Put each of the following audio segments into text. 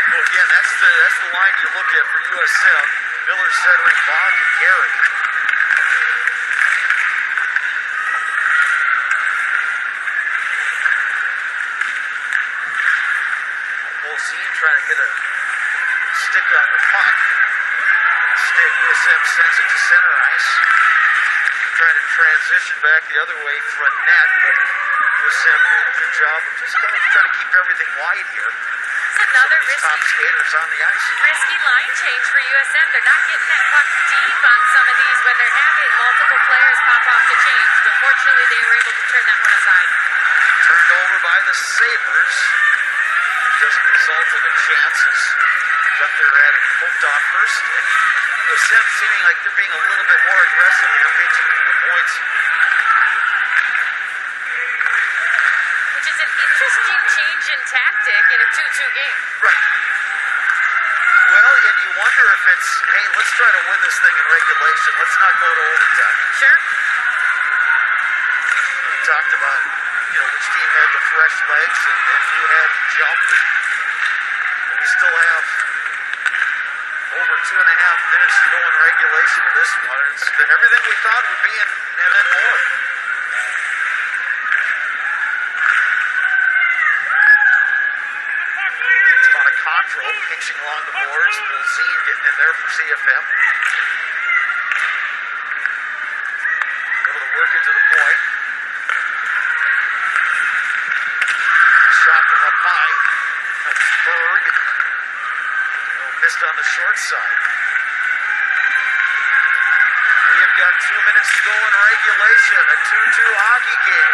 Well, again, that's the line you look at for USM. Miller, Sedering, Bach, and Gary. Bolzine trying to get a stick on the puck. Instead, USM sends it to center ice. Trying to transition back the other way front net, but USM doing a good job of just kind of trying to keep everything wide here. It's another top skaters on the ice. Risky line change for USM. They're not getting that puck deep on some of these when they're having multiple players pop off the change, but fortunately they were able to turn that one aside. Turned over by the Sabres. Just a result of the chances. Gunther had it poked off first. And USM seeming like they're being a little bit more aggressive in the pitching the points. Which is an interesting change in tactic in a 2-2 game. Right. Well, and you wonder if it's, hey, let's try to win this thing in regulation. Let's not go to overtime. Sure. We talked about, which team had the fresh legs and who had jumped. And we still have over 2.5 minutes to go in regulation of this one. It's been everything we thought it would be and then more. Monacontro pitching along the boards. Bolzine getting in there for CFM. Able to work it to the point. Shot from up high. That's Berg. Missed on the short side. We have got 2 minutes to go in regulation. A 2-2 hockey game.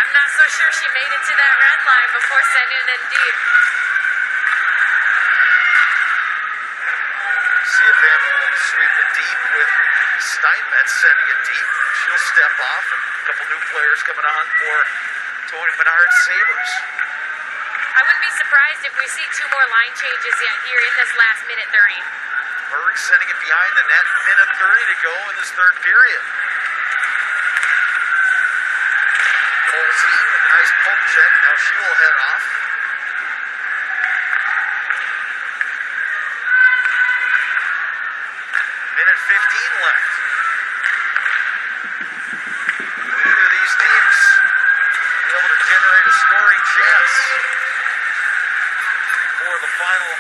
I'm not so sure she made it to that red line before sending it in deep. CFM will sweep it deep with Steinmetz sending it deep. She'll step off. And a couple new players coming on for Tony Menard's Sabres. I wouldn't be surprised if we see 2 more line changes yet here in this last minute 30. Berg sending it behind the net. Minute 30 to go in this third period. Bolzine with a nice poke check. Now she will head off. Minute 15 left. Neither of these teams be able to generate a scoring chance before the final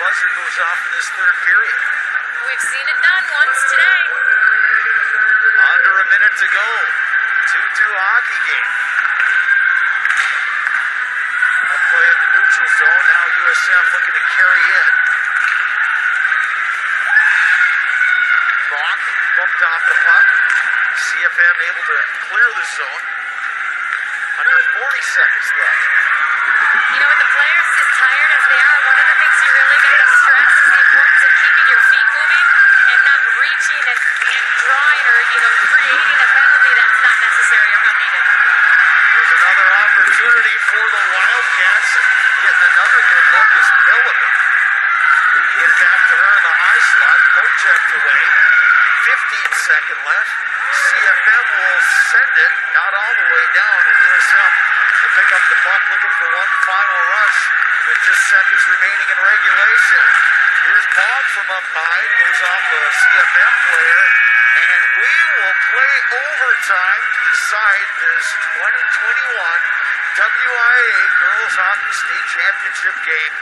buzzer goes off in this third period. We've seen it done once today. Under a minute to go. 2-2 hockey game. A play in the neutral zone. Now USM looking to carry in. Bach bumped off the puck. CFM able to clear the zone. Under 40 seconds left. With the players as tired as they are, one of the things you really got to stress is the importance of keeping your feet moving and not reaching and drawing or, creating a penalty that's not necessary or not needed. There's another opportunity for the Wildcats. Getting another good look is Miller. Get it back to her in the high slot. Poke checked away. 15-second left. CFM will send it, not all the way down, and USM to pick up the puck, looking for one final rush with just seconds remaining in regulation. Here's Bog from up high, goes off a CFM player, and we will play overtime to decide this 2021 WIA Girls Hockey State Championship game.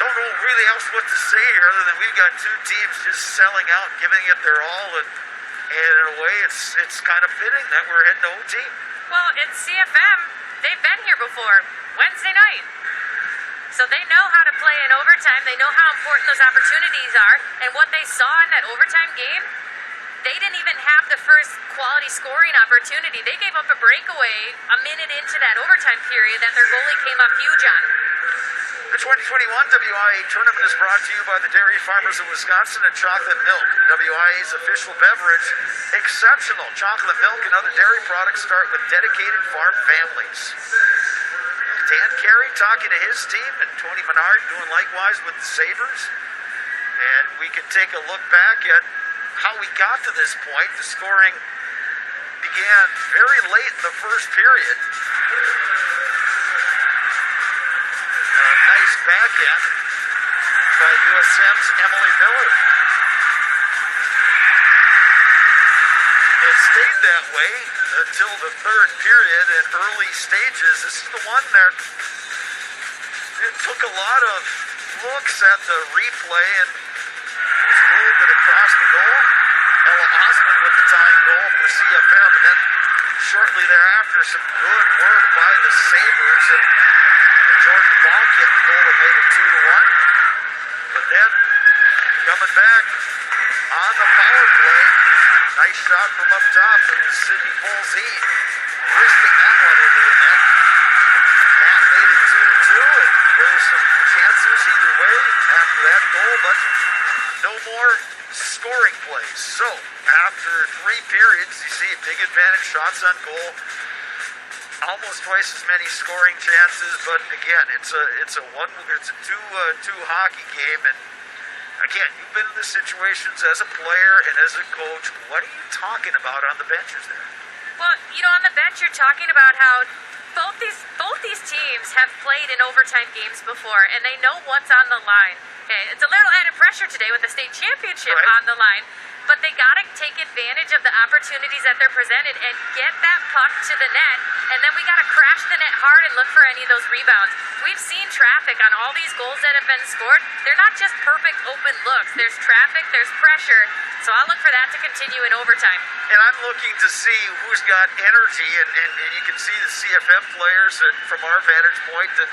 Don't know really else what to say here other than we've got 2 teams just selling out, giving it their all, and in a way it's kind of fitting that we're heading to OT. Well, it's CFM. They've been here before. Wednesday night. So they know how to play in overtime. They know how important those opportunities are. And what they saw in that overtime game, they didn't even have the first quality scoring opportunity. They gave up a breakaway a minute into that overtime period that their goalie came up huge on. The 2021 WIA tournament is brought to you by the Dairy Farmers of Wisconsin and Chocolate Milk, WIA's official beverage. Exceptional chocolate milk and other dairy products start with dedicated farm families. Dan Carey talking to his team, and Tony Menard doing likewise with the Sabres. And we can take a look back at how we got to this point. The scoring began very late in the first period. back end by USM's Emily Miller. It stayed that way until the third period in early stages. This is the one that it took a lot of looks at the replay and was rolled it across the goal. Ella Osmond with the tying goal for CFM, and then shortly thereafter, some good work by the Sabres, and Jordan Bonk getting the goal that made it 2-1. But then, coming back on the power play, nice shot from up top, and it was Sydney Folsey wristing that one into the net. Matt made it 2-2, and there were some chances either way after that goal, but no more scoring plays. So, after 3 periods, you see big advantage shots on goal, almost twice as many scoring chances, but again, it's a two hockey game, and again, you've been in the situations as a player and as a coach. What are you talking about on the benches there? Well, on the bench, you're talking about how both these teams have played in overtime games before, and they know what's on the line. Okay, it's a little added pressure today with the state championship on the line, but they got to take advantage of the opportunities that they're presented and get that puck to the net, and then we got to crash the net hard and look for any of those rebounds. We've seen traffic on all these goals that have been scored. They're not just perfect open looks. There's traffic, there's pressure, so I'll look for that to continue in overtime. And I'm looking to see who's got energy, and you can see the CFM players from our vantage point, and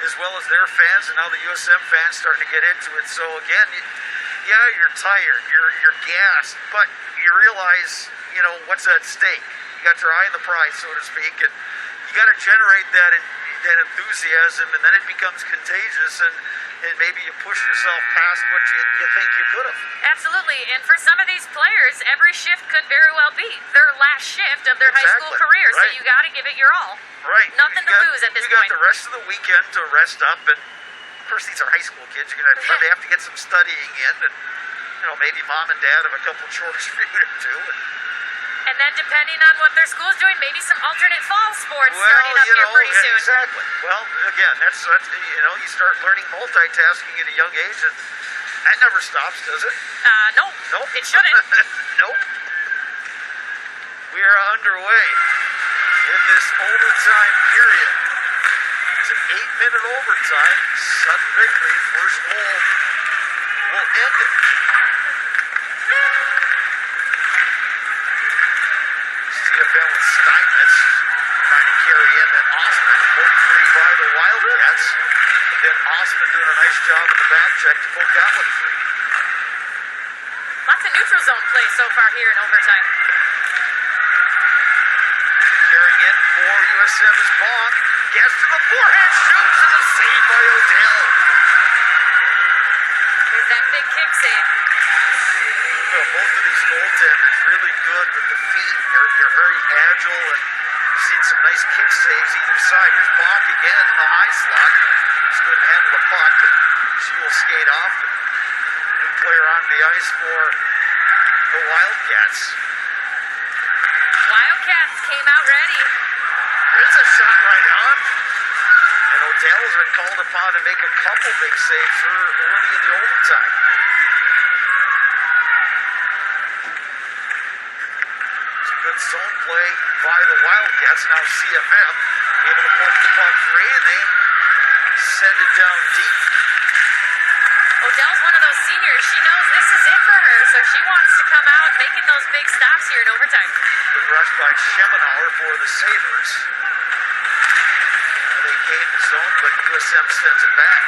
as well as their fans, and now the USM fans starting to get into it. So again, yeah, you're tired, you're gassed, but you realize, what's at stake. You got your eye on the prize, so to speak, and you got to generate that enthusiasm, and then it becomes contagious, and maybe you push yourself past what you think you could have. Absolutely, and for some of these players, every shift could very well be their last shift of their high school career, so you got to give it your all. Right. Nothing to lose at this point. You got the rest of the weekend to rest up, and of course these are high school kids. You're gonna they have to get some studying in, and maybe mom and dad have a couple chores for you to do. And then depending on what their school's doing, maybe some alternate fall sports starting up here pretty soon. Exactly. Well, again, that's you start learning multitasking at a young age, and that never stops, does it? Nope. It shouldn't. Nope. We are underway in this overtime period. It's an 8-minute overtime. Sudden victory. First goal will end it. CFM with Steinmetz trying to carry in that Osmond, pulled free by the Wildcats. And then Osmond doing a nice job in the back check to poke that one free. Lots of neutral zone play so far here in overtime. Carrying it for USM is Bonk. Gets to the forehand, shoots, and a save by Odell. There's that big kick save. Both of these goaltenders really good with the feet. They're very agile, and you've seen some nice kick saves either side. Here's Bonk again in the high slot. Just couldn't handle the puck, and she will skate off. New player on the ice for the Wildcats. Wildcats came out ready. There's a shot right on. And Odell has been called upon to make a couple big saves early in the overtime. Good zone play by the Wildcats. Now CFM able to poke the puck free, and they send it down deep. Odell's one of those seniors. She knows this is it for her, so she wants to come out making those big stops here in overtime. Good rush by Schemenauer for the Sabres. They gain the zone, but USM sends it back.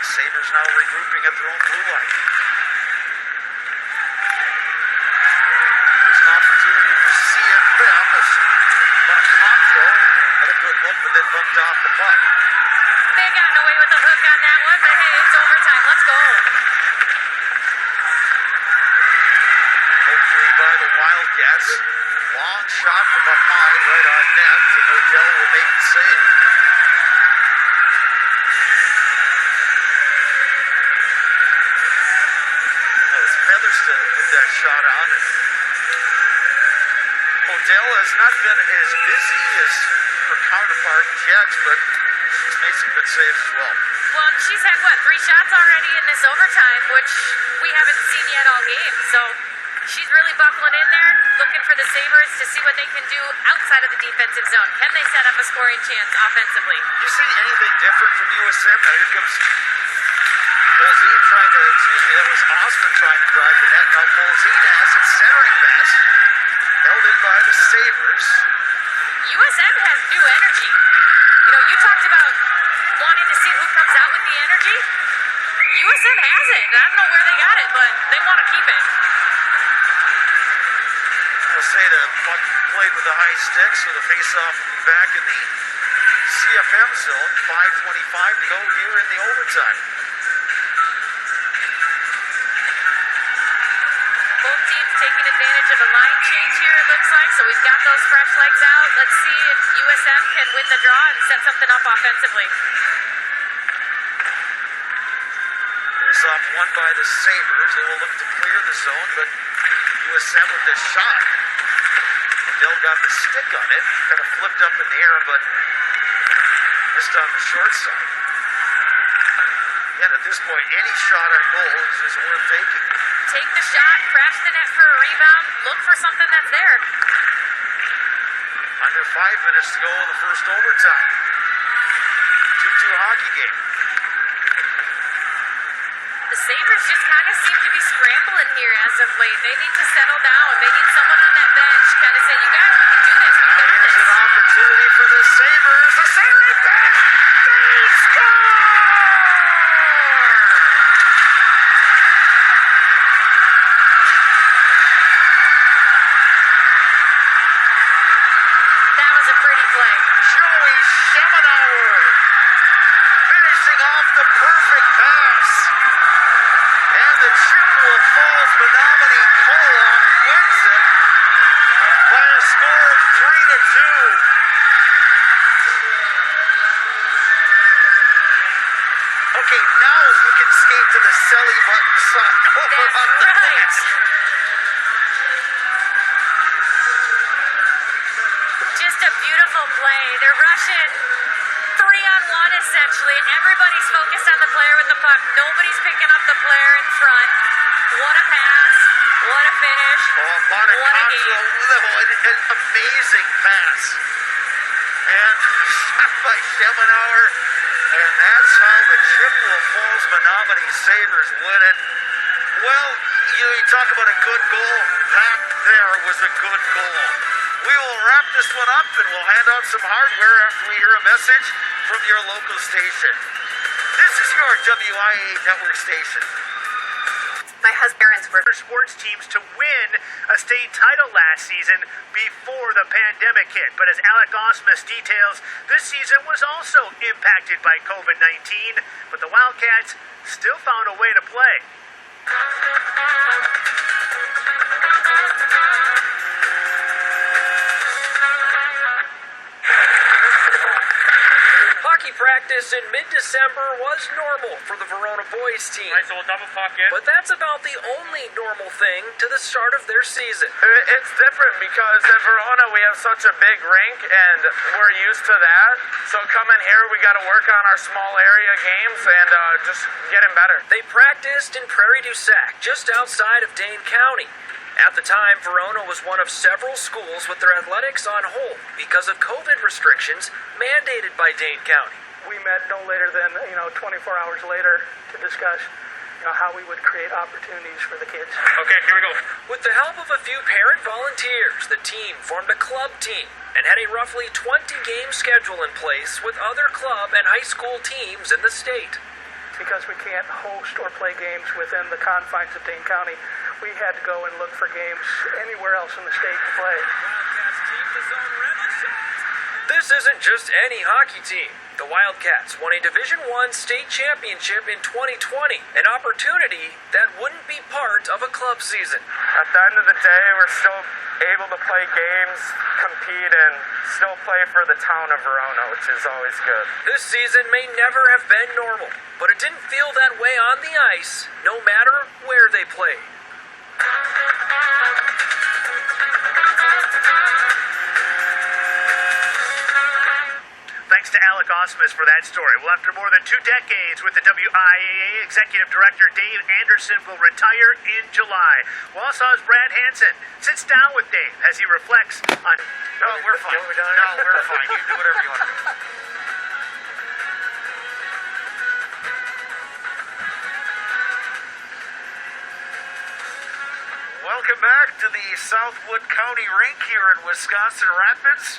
The Sabres now regrouping at their own blue line. There's an opportunity for CFM. Conjo had a good look, but then bumped off the puck. They got away with a hook on that one, but hey, it's overtime. Let's go. Pulled free by the Wildcats. Long shot from up high, right on net, and Odell will make the save. That was Featherston who put that shot on. Odell has not been as busy as her counterpart Jets, but she's made some good saves as well. Well, she's had, 3 shots already in this overtime, which we haven't seen yet all game. So she's really buckling in there, looking for the Sabres to see what they can do outside of the defensive zone. Can they set up a scoring chance offensively? You see anything different from USM? Now here comes Bolzine trying to, that was Osman trying to drive the net. Now Bolzine has it centering pass. Held in by the Sabres. USM has new energy. You know, you talked about wanting to see who comes out with the energy. USM has it, and I don't know where they got it, but they want to keep it. I'll say the puck played with the high sticks, so the faceoff will be back in the CFM zone. 5:25 to go here in the overtime. Both teams taking advantage of a line change here, it looks like. So we've got those fresh legs out. Let's see if USM can win the draw and set something up offensively. Faceoff won by the Sabres. They will look to clear the zone, but USM with the shot. Dill got the stick on it. Kind of flipped up in the air, but missed on the short side. Yet at this point, any shot on goal is worth taking. Take the shot, crash the net for a rebound, look for something that's there. Under 5 minutes to go in the first overtime. 2-2 hockey game. The Sabres just kind of seem to be scrambling here as of late. They need to settle down. They need someone on that bench kind of say, you guys, we can do this. We got Here's this. an opportunity for the Sabres. The centering pass. They score! That was a pretty play. Joey Schemenauer finishing off the perfect pass. And the Chippewa Falls Menominee Pollock wins it by a score of 3-2. Okay, now you can skate to the Selly button sign over That's on the right. net. Just a beautiful play. They're rushing 3-on-1 essentially. Everybody's focused on the player with the puck. Nobody's picking up the player in front. What a pass. What a finish. Oh, What a Monaco's game. an amazing pass. And shot by Schemenauer. And that's how the Chippewa Falls Menominee Sabres win it. Well, you talk about a good goal. That there was a good goal. We will wrap this one up and we'll hand out some hardware after we hear a message from your local station. This is your WIA network station. My husband's parents were sports teams to win a state title last season before the pandemic hit. But as Alec Osmus details, this season was also impacted by COVID-19, but the Wildcats still found a way to play. Hockey practice in mid-December was normal for the Verona boys team. Right, so we'll double fuck in. But that's about the only normal thing to the start of their season. It's different because at Verona we have such a big rink and we're used to that. So coming here we got to work on our small area games and just getting better. They practiced in Prairie du Sac, just outside of Dane County. At the time, Verona was one of several schools with their athletics on hold because of COVID restrictions mandated by Dane County. We met no later than 24 hours later to discuss how we would create opportunities for the kids. Okay, here we go. With the help of a few parent volunteers, the team formed a club team and had a roughly 20-game schedule in place with other club and high school teams in the state. Because we can't host or play games within the confines of Dane County, we had to go and look for games anywhere else in the state to play. This isn't just any hockey team. The Wildcats won a Division I state championship in 2020, an opportunity that wouldn't be part of a club season. At the end of the day, we're still able to play games, compete, and still play for the town of Verona, which is always good. This season may never have been normal, but it didn't feel that way on the ice, no matter where they played. Thanks to Alec Osmus for that story. Well, after more than 2 decades with the WIAA, Executive Director Dave Anderson will retire in July. Wausau's Brad Hansen sits down with Dave as he reflects on... No, we're fine. No, we're fine. You do whatever you want to do. Welcome back to the Southwood County Rink here in Wisconsin Rapids.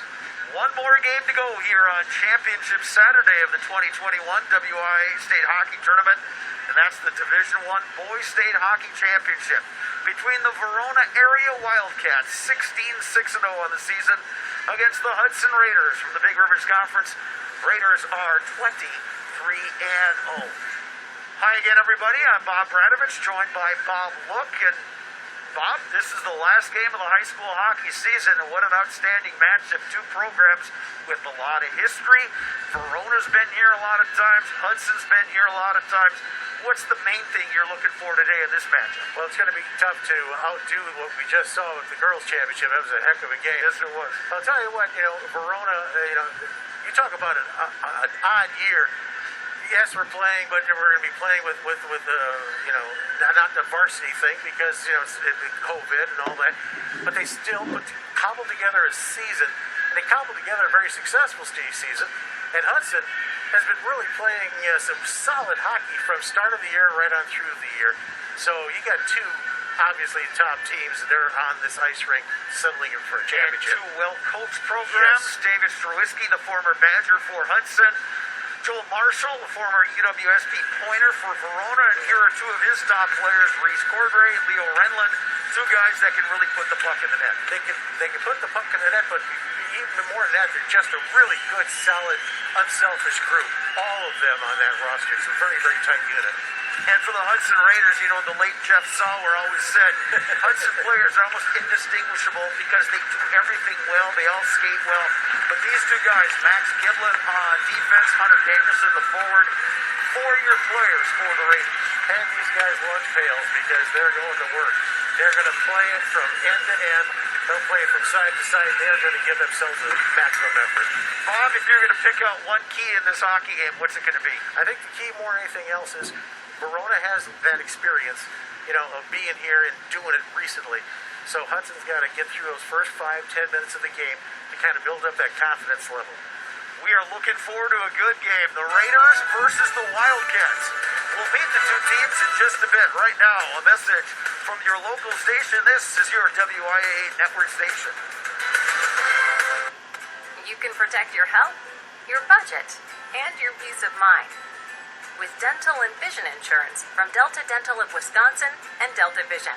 One more game to go here on Championship Saturday of the 2021 WIA State Hockey Tournament, and that's the Division I Boys State Hockey Championship between the Verona area Wildcats, 16-6-0 on the season, against the Hudson Raiders from the Big Rivers Conference. Raiders are 23-0. Hi again, everybody. I'm Bob Bradovich, joined by Bob Look, and Bob, this is the last game of the high school hockey season, and what an outstanding matchup. 2 programs with a lot of history. Verona's been here a lot of times. Hudson's been here a lot of times. What's the main thing you're looking for today in this matchup? Well, it's going to be tough to outdo what we just saw with the girls' championship. That was a heck of a game. Yes, it was. I'll tell you what, Verona, you talk about an odd year. Yes, we're playing, but we're going to be playing with not the varsity thing because, it's COVID and all that. But they still cobbled together a season, and they cobbled together a very successful season. And Hudson has been really playing some solid hockey from start of the year right on through the year. So you got 2, obviously, top teams. They're on this ice rink settling in for a championship. And 2 well-coached programs. Yes. David Strawiski, the former Badger for Hudson. Joel Marshall, the former UWSP pointer for Verona, and here are 2 of his top players, Reese Cordray and Leo Renlund, 2 guys that can really put the puck in the net. They can put the puck in the net, but even more than that, they're just a really good, solid, unselfish group. All of them on that roster. It's a very, very tight unit. And for the Hudson Raiders, the late Jeff Sauer always said, Hudson players are almost indistinguishable because they do everything well. They all skate well. But these 2 guys, Max Giblin on defense, Hunter Danielson, the forward, 4-year players for the Raiders. And these guys lunch pails because they're going to work. They're going to play it from end to end. They'll play it from side to side. They're going to give themselves a maximum effort. Bob, if you're going to pick out one key in this hockey game, what's it going to be? I think the key more than anything else is Verona has that experience, of being here and doing it recently. So Hudson's got to get through those first 5-10 minutes of the game to kind of build up that confidence level. We are looking forward to a good game. The Raiders versus the Wildcats. We'll meet the 2 teams in just a bit. Right now, a message from your local station. This is your WIAA network station. You can protect your health, your budget, and your peace of mind with dental and vision insurance from Delta Dental of Wisconsin and Delta Vision.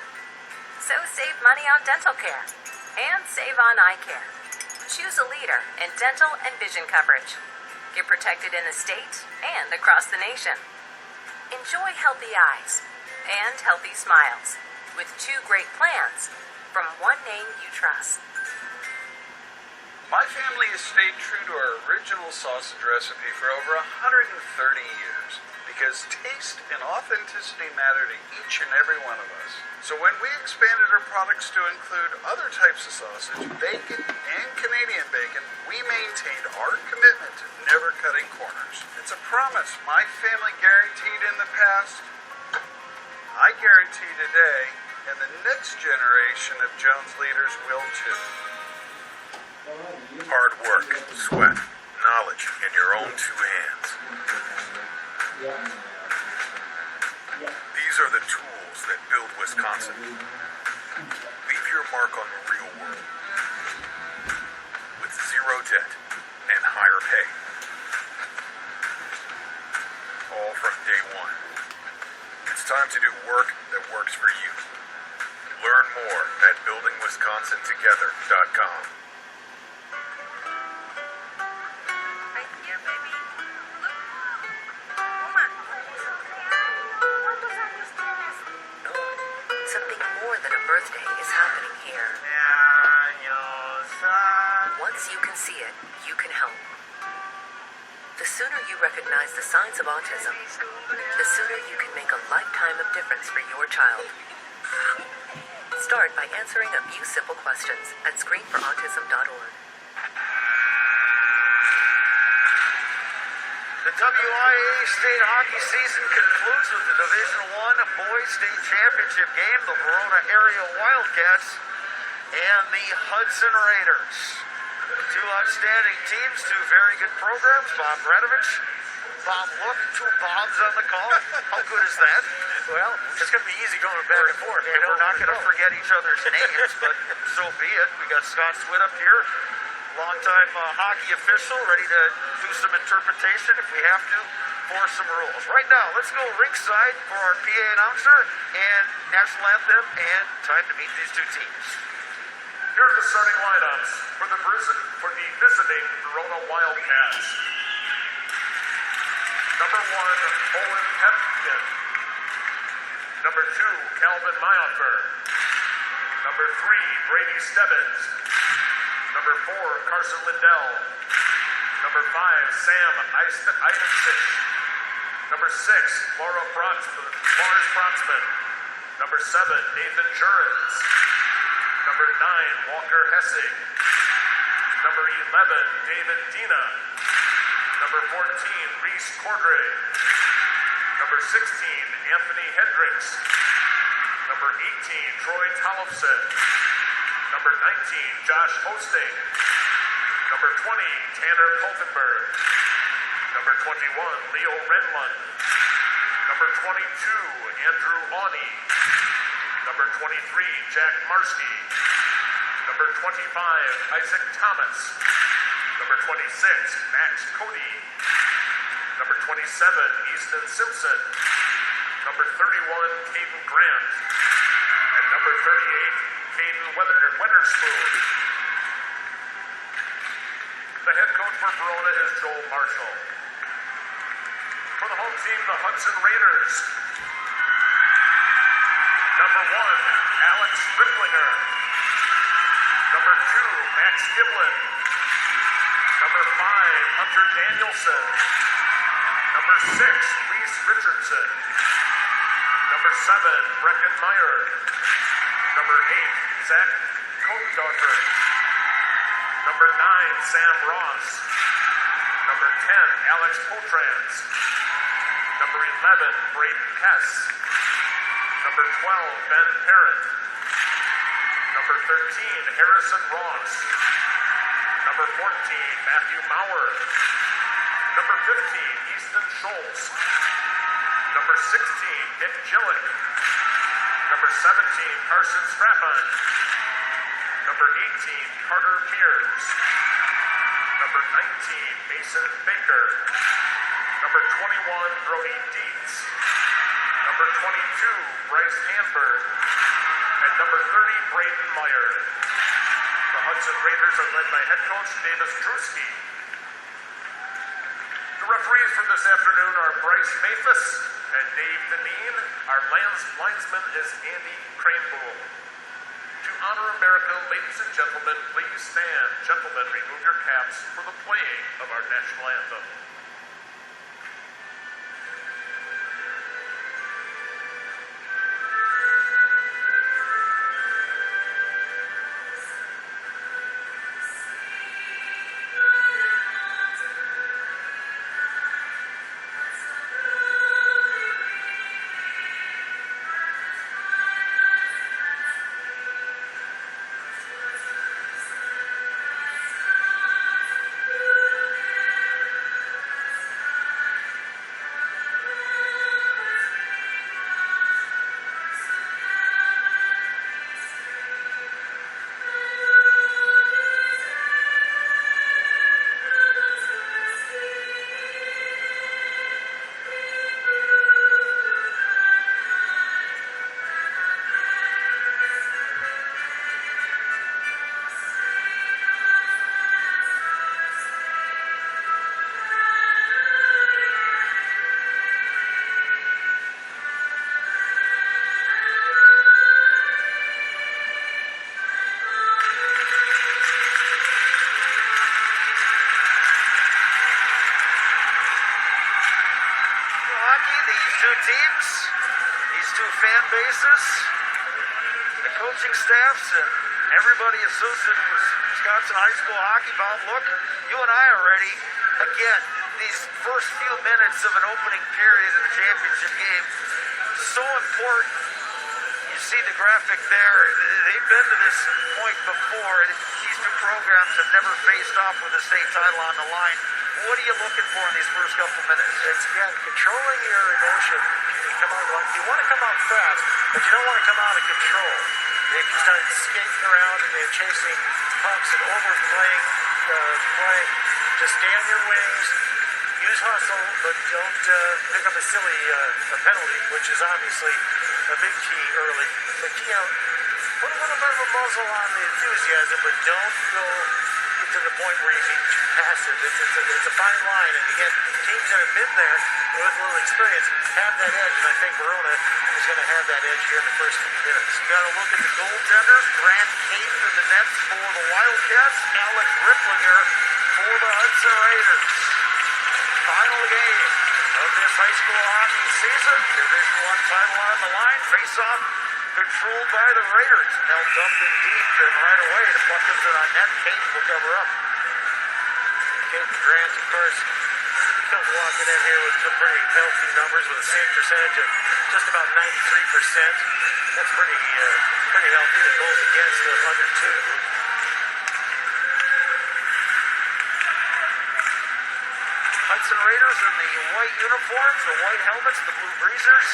So save money on dental care and save on eye care. Choose a leader in dental and vision coverage. Get protected in the state and across the nation. Enjoy healthy eyes and healthy smiles with 2 great plans from one name you trust. My family has stayed true to our original sausage recipe for over 130 years because taste and authenticity matter to each and every one of us. So when we expanded our products to include other types of sausage, bacon, and Canadian bacon, we maintained our commitment to never cutting corners. It's a promise my family guaranteed in the past, I guarantee today, and the next generation of Jones leaders will too. Hard work, sweat, knowledge in your own 2 hands. These are the tools that build Wisconsin. Leave your mark on the real world with 0 debt and higher pay. All from day 1. It's time to do work that works for you. Learn more at buildingwisconsintogether.com. Something more than a birthday is happening here. Once you can see it, you can help. The sooner you recognize the signs of autism, the sooner you can make a lifetime of difference for your child. Start by answering a few simple questions at screenforautism.org. The WIA state hockey season concludes with the Division I Boys State Championship game, the Verona area Wildcats and the Hudson Raiders. Two outstanding teams, two very good programs. Bob Bradovich, Bob Look, two Bobs on the call. How good is that? Well, it's going to be easy going back and forth. And we're not going to forget each other's names, but so be it. We got Scott Swit up here, longtime hockey official, ready to do some interpretation if we have to for some rules. Right now, let's go ringside for our PA announcer and national anthem and time to meet these two teams. Here are the starting lineups for the visiting Verona Wildcats. Number 1, Owen Hepkin. Number 2, Calvin Mayoffer. Number 3, Brady Stebbins. Number 4, Carson Lindell. Number 5, Sam Eidensich. Number 6, Lars Brotzman. Number 7, Nathan Jurens. Number 9, Walker Hessig. Number 11, David Dina. Number 14, Reese Cordray. Number 16, Anthony Hendricks. Number 18, Troy Tollefson. Number 19, Josh Hosting. Number 20, Tanner Koltenberg. Number 21, Leo Renlund. Number 22, Andrew Awney. Number 23, Jack Marsky. Number 25, Isaac Thomas. Number 26, Max Cody. Number 27, Easton Simpson. Number 31, Caden Grant. And number 38, Caden Weatherspoon. The head coach for Verona is Joel Marshall. For the home team, the Hudson Raiders. Number 1, Alex Ripplinger. Number 2, Max Giblin. Number 5, Hunter Danielson. Number 6, Reese Richardson. Number 7, Brecken Meyer. Number 8, Zach Kotendorfer. Number 9, Sam Ross. Number 10, Alex Potrans. Number 11, Braden Kess. Number 12, Ben Parrott. Number 13, Harrison Ross. Number 14, Matthew Maurer. Number 15, Easton Schultz. Number 16, Nick Gillick. Number 17, Carson Straffon. Number 18, Carter Mears. Number 19, Mason Baker. Number 21, Brody Dietz. Number 22, Bryce Hanberg. And number 30, Braden Meyer. The Hudson Raiders are led by head coach Davis Drewski. The referees for this afternoon are Bryce Mathis and Dave Deneen. Our linesman is Andy Craneboom. To honor America, ladies and gentlemen, please stand. Gentlemen, remove your caps for the playing of our national anthem. Teams, these two fan bases, the coaching staffs, and everybody associated with Wisconsin high school hockey. Bob, look, you and I are ready again these first few minutes of an opening period in the championship game, so important. You see the graphic there. They've been to this point before. These two programs have never faced off with a state title on the line. What are you looking for in these first couple minutes? It's, again, controlling your emotion. You want to come out fast, but you don't want to come out of control. If you start skating around and chasing pucks and overplaying play, just stay on your wings, use hustle, but don't pick up a silly penalty, which is obviously a big key early. But, put a little bit of a muzzle on the enthusiasm, but don't go to the point where you get too passive. It's a fine line, and again, teams that have been there with a little experience have that edge, and I think Verona is going to have that edge here in the first few minutes. You got to look at the goaltenders. Grant Cape in the nets for the Wildcats. Alex Ripplinger for the Hudson Raiders. Final game of this high school hockey season. Division I title on the line. Face-off controlled by the Raiders. Now dumped in deep, and right away the puck comes in on net. Cape will cover up. Cape and Grant, of course, comes walking in here with some pretty healthy numbers with a save percentage of just about 93%. That's pretty healthy. The goals against under 2. Hudson Raiders in the white uniforms, the white helmets, the blue breezers.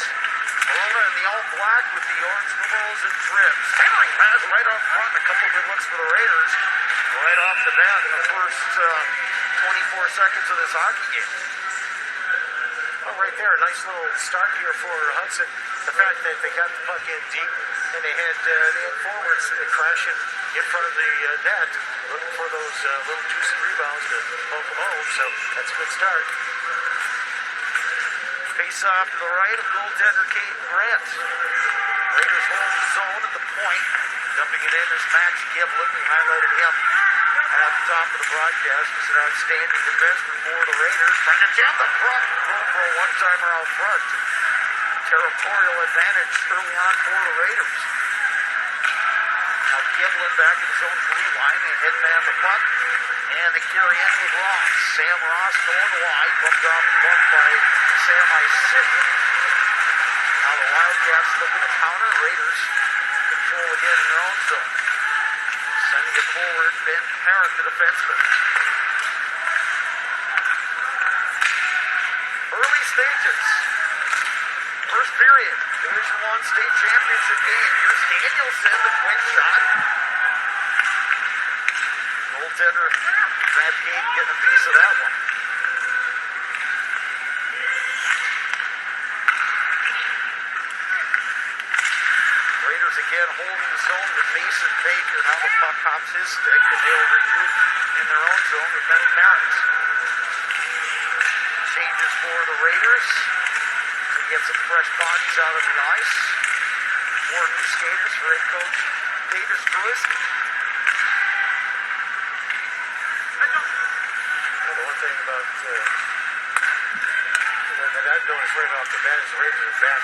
Verona in the all black with the orange numerals and trims. Henry has right up front. A couple good looks for the Raiders right off the bat in the first 24 seconds of this hockey game. Oh, right there, a nice little start here for Hudson. The fact that they got the puck in deep and they had forwards crashing in front of the net, looking for those little juicy rebounds to poke them home. So that's a good start. Face off to the right of goaltender Kate Grant. Raiders hold the zone at the point. Dumping it in is Max Giblin. We highlighted him at the top of the broadcast. He's an outstanding defenseman for the Raiders. Trying to jam the front. Going for a one-timer out front. Territorial advantage early on for the Raiders. Now Giblin back in his own blue line and heading down the puck. And the carry in with Ross. Sam Ross going wide. Bumped off the puck by Sam Isik. Now the Wildcats looking to counter. Raiders control again in their own zone. Sending it forward. Ben Parent, the defenseman. Early stages. First period. Division I state championship game. Here's Danielson, the quick shot. Goaltender Grant Cape getting a piece of that one. Raiders again holding the zone with Mason Baker. Now the puck hops his stick, and they'll regroup in their own zone with Ben Parent. Changes for the Raiders to get some fresh bodies out of the ice. More new skaters for head coach Davis Bruiski. The one thing about that I've noticed right off the bat is the Raiders are back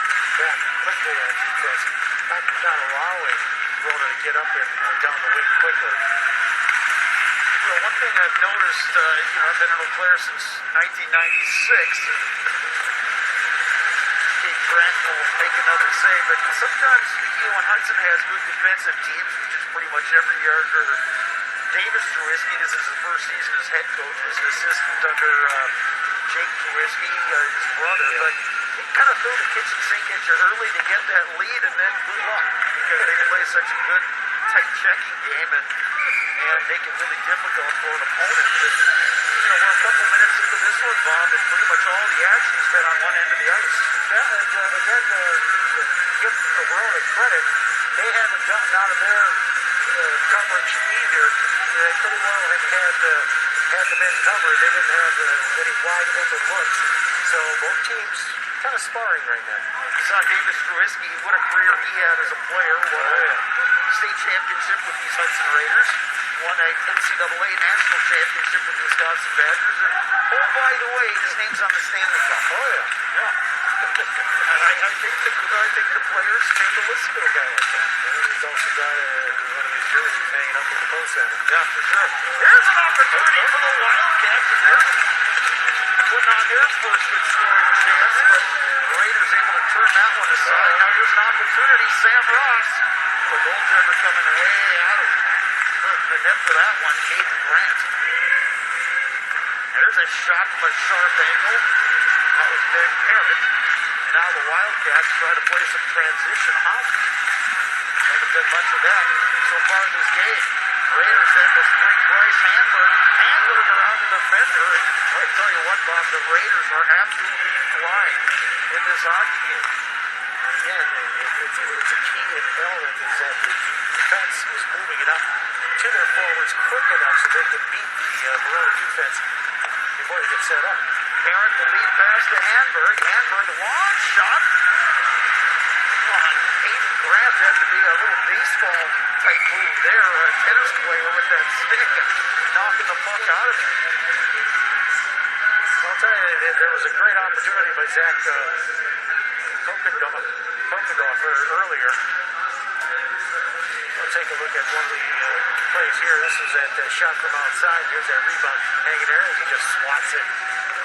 quickly on defense, not allowing Verona to get up and down the wing quickly. Well, one thing I've noticed, I've been in Eau Claire since 1996. Kate Grant will make another save, but sometimes, when Hudson has good defensive teams, which is pretty much every year under Davis Trubisky, this is his first season as head coach, as an assistant under Jake Trubisky, his brother, but he kind of threw the kitchen sink at you early to get that lead, and then good luck, because they play such a good, tight checking game, and make it really difficult for an opponent. But, we're a couple minutes into this one, Bob, and pretty much all the action's been on one end of the ice. Yeah, and again, give Verona credit. They haven't gotten out of their coverage either. They pretty well have had the men covered. They didn't have any wide open looks. So both teams kind of sparring right now. Saw Davis Trubisky, what a career he had as a player. Won a state championship with these Hudson Raiders. Won a NCAA national championship with the Wisconsin Badgers. And, oh, by the way, his name's on the Stanley Cup. Oh, yeah. And I think the players tend to listen to a guy like that. And he's also got one of his jerseys hanging up in the post center. Yeah, for sure. There's an opportunity for the Wildcats. putting on their first good scoring chance, but the Raiders able to turn that one aside. Now here's an opportunity. Sam Ross. The goaltender coming way out of the net for that one. Caden Grant. There's a shot from a sharp angle. That was Ben Parrott. And now the Wildcats try to play some transition hockey. Haven't done much of that so far in this game. Raiders then will bring Bryce Hamburg around the defender. And I tell you what, Bob, the Raiders are absolutely flying in this hockey game. Again, it's a key element is that the defense is moving it up to their forwards quick enough so they can beat the Verona defense before they get set up. Parent the lead pass to Hamburg. Hamburg, long shot. Caden Grant had to be a little baseball type move there, a tennis player with that stick and knocking the puck out of it. I'll tell you, there was a great opportunity by Zach Kokendorfer earlier. We'll take a look at one of the plays here. This is that shot from outside. Here's that rebound hanging there as he just swats it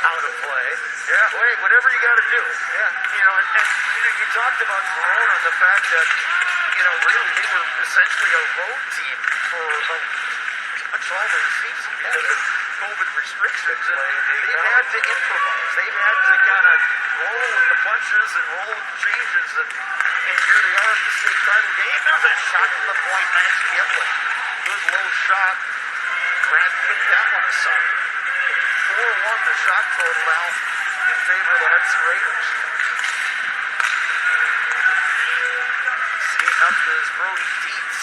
out of play. Yeah, wait, whatever you got to do. Yeah, and you talked about Verona and the fact that, really they were essentially a road team for much all their season because of COVID restrictions. And they've had to improvise. They've had to kind of roll with the punches and roll with the changes. And here they are at the state title game. There's a shot from the point. Max Kipling. Good low shot. Grant picked that one aside. 4-1 the shot total now in favor of the Hudson Raiders. Skating up is Brody Dietz.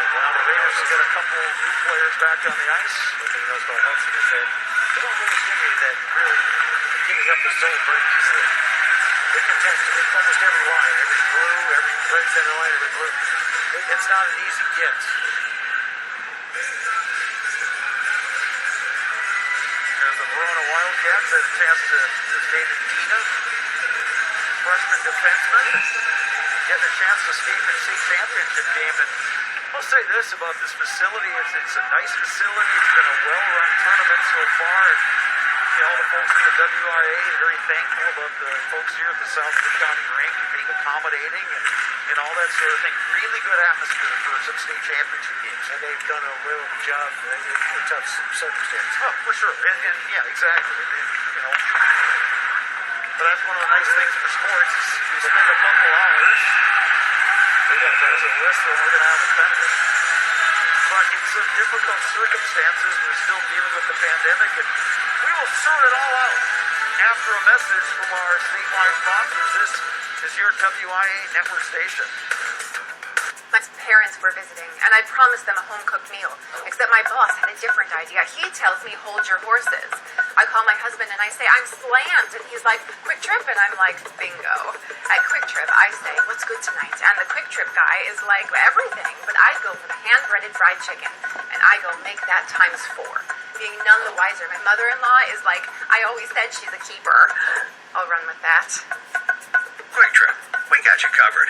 Now the Raiders have got a couple new players back on the ice. One thing knows about Hudson is that they don't really give you that really giving up the zone very easily. They contest almost every line, every blue, every red center line, every blue. It's not an easy get. There's the Verona Wildcats. Had a chance to David Dina, freshman defenseman, getting a chance to skate in the state championship game. And I'll say this about this facility: it's a nice facility. It's been a well-run tournament so far. And, all the folks in the WIA are very thankful about the folks here at the Southwood County Rink being accommodating and all that sort of thing. Really good atmosphere for some state championship games. And they've done a real job in tough circumstances. Oh, for sure. And yeah, exactly. But that's one of the nice things for sports is you spend a couple hours. We got guys at whistle, we're going to have a penalty. But in some difficult circumstances, we're still dealing with the pandemic, and we will sort it all out after a message from our statewide sponsors. This is your WIA network station. My parents were visiting, and I promised them a home-cooked meal, except my boss had a different idea. He tells me, hold your horses. I call my husband and I say, I'm slammed, and he's like, Quick Trip, and I'm like, bingo. At Quick Trip, I say, what's good tonight? And the Quick Trip guy is like, everything, but I go for the hand-breaded fried chicken, and I go make that times 4. Being none the wiser, my mother-in-law is like, I always said she's a keeper. I'll run with that. Quick Trip, we got you covered.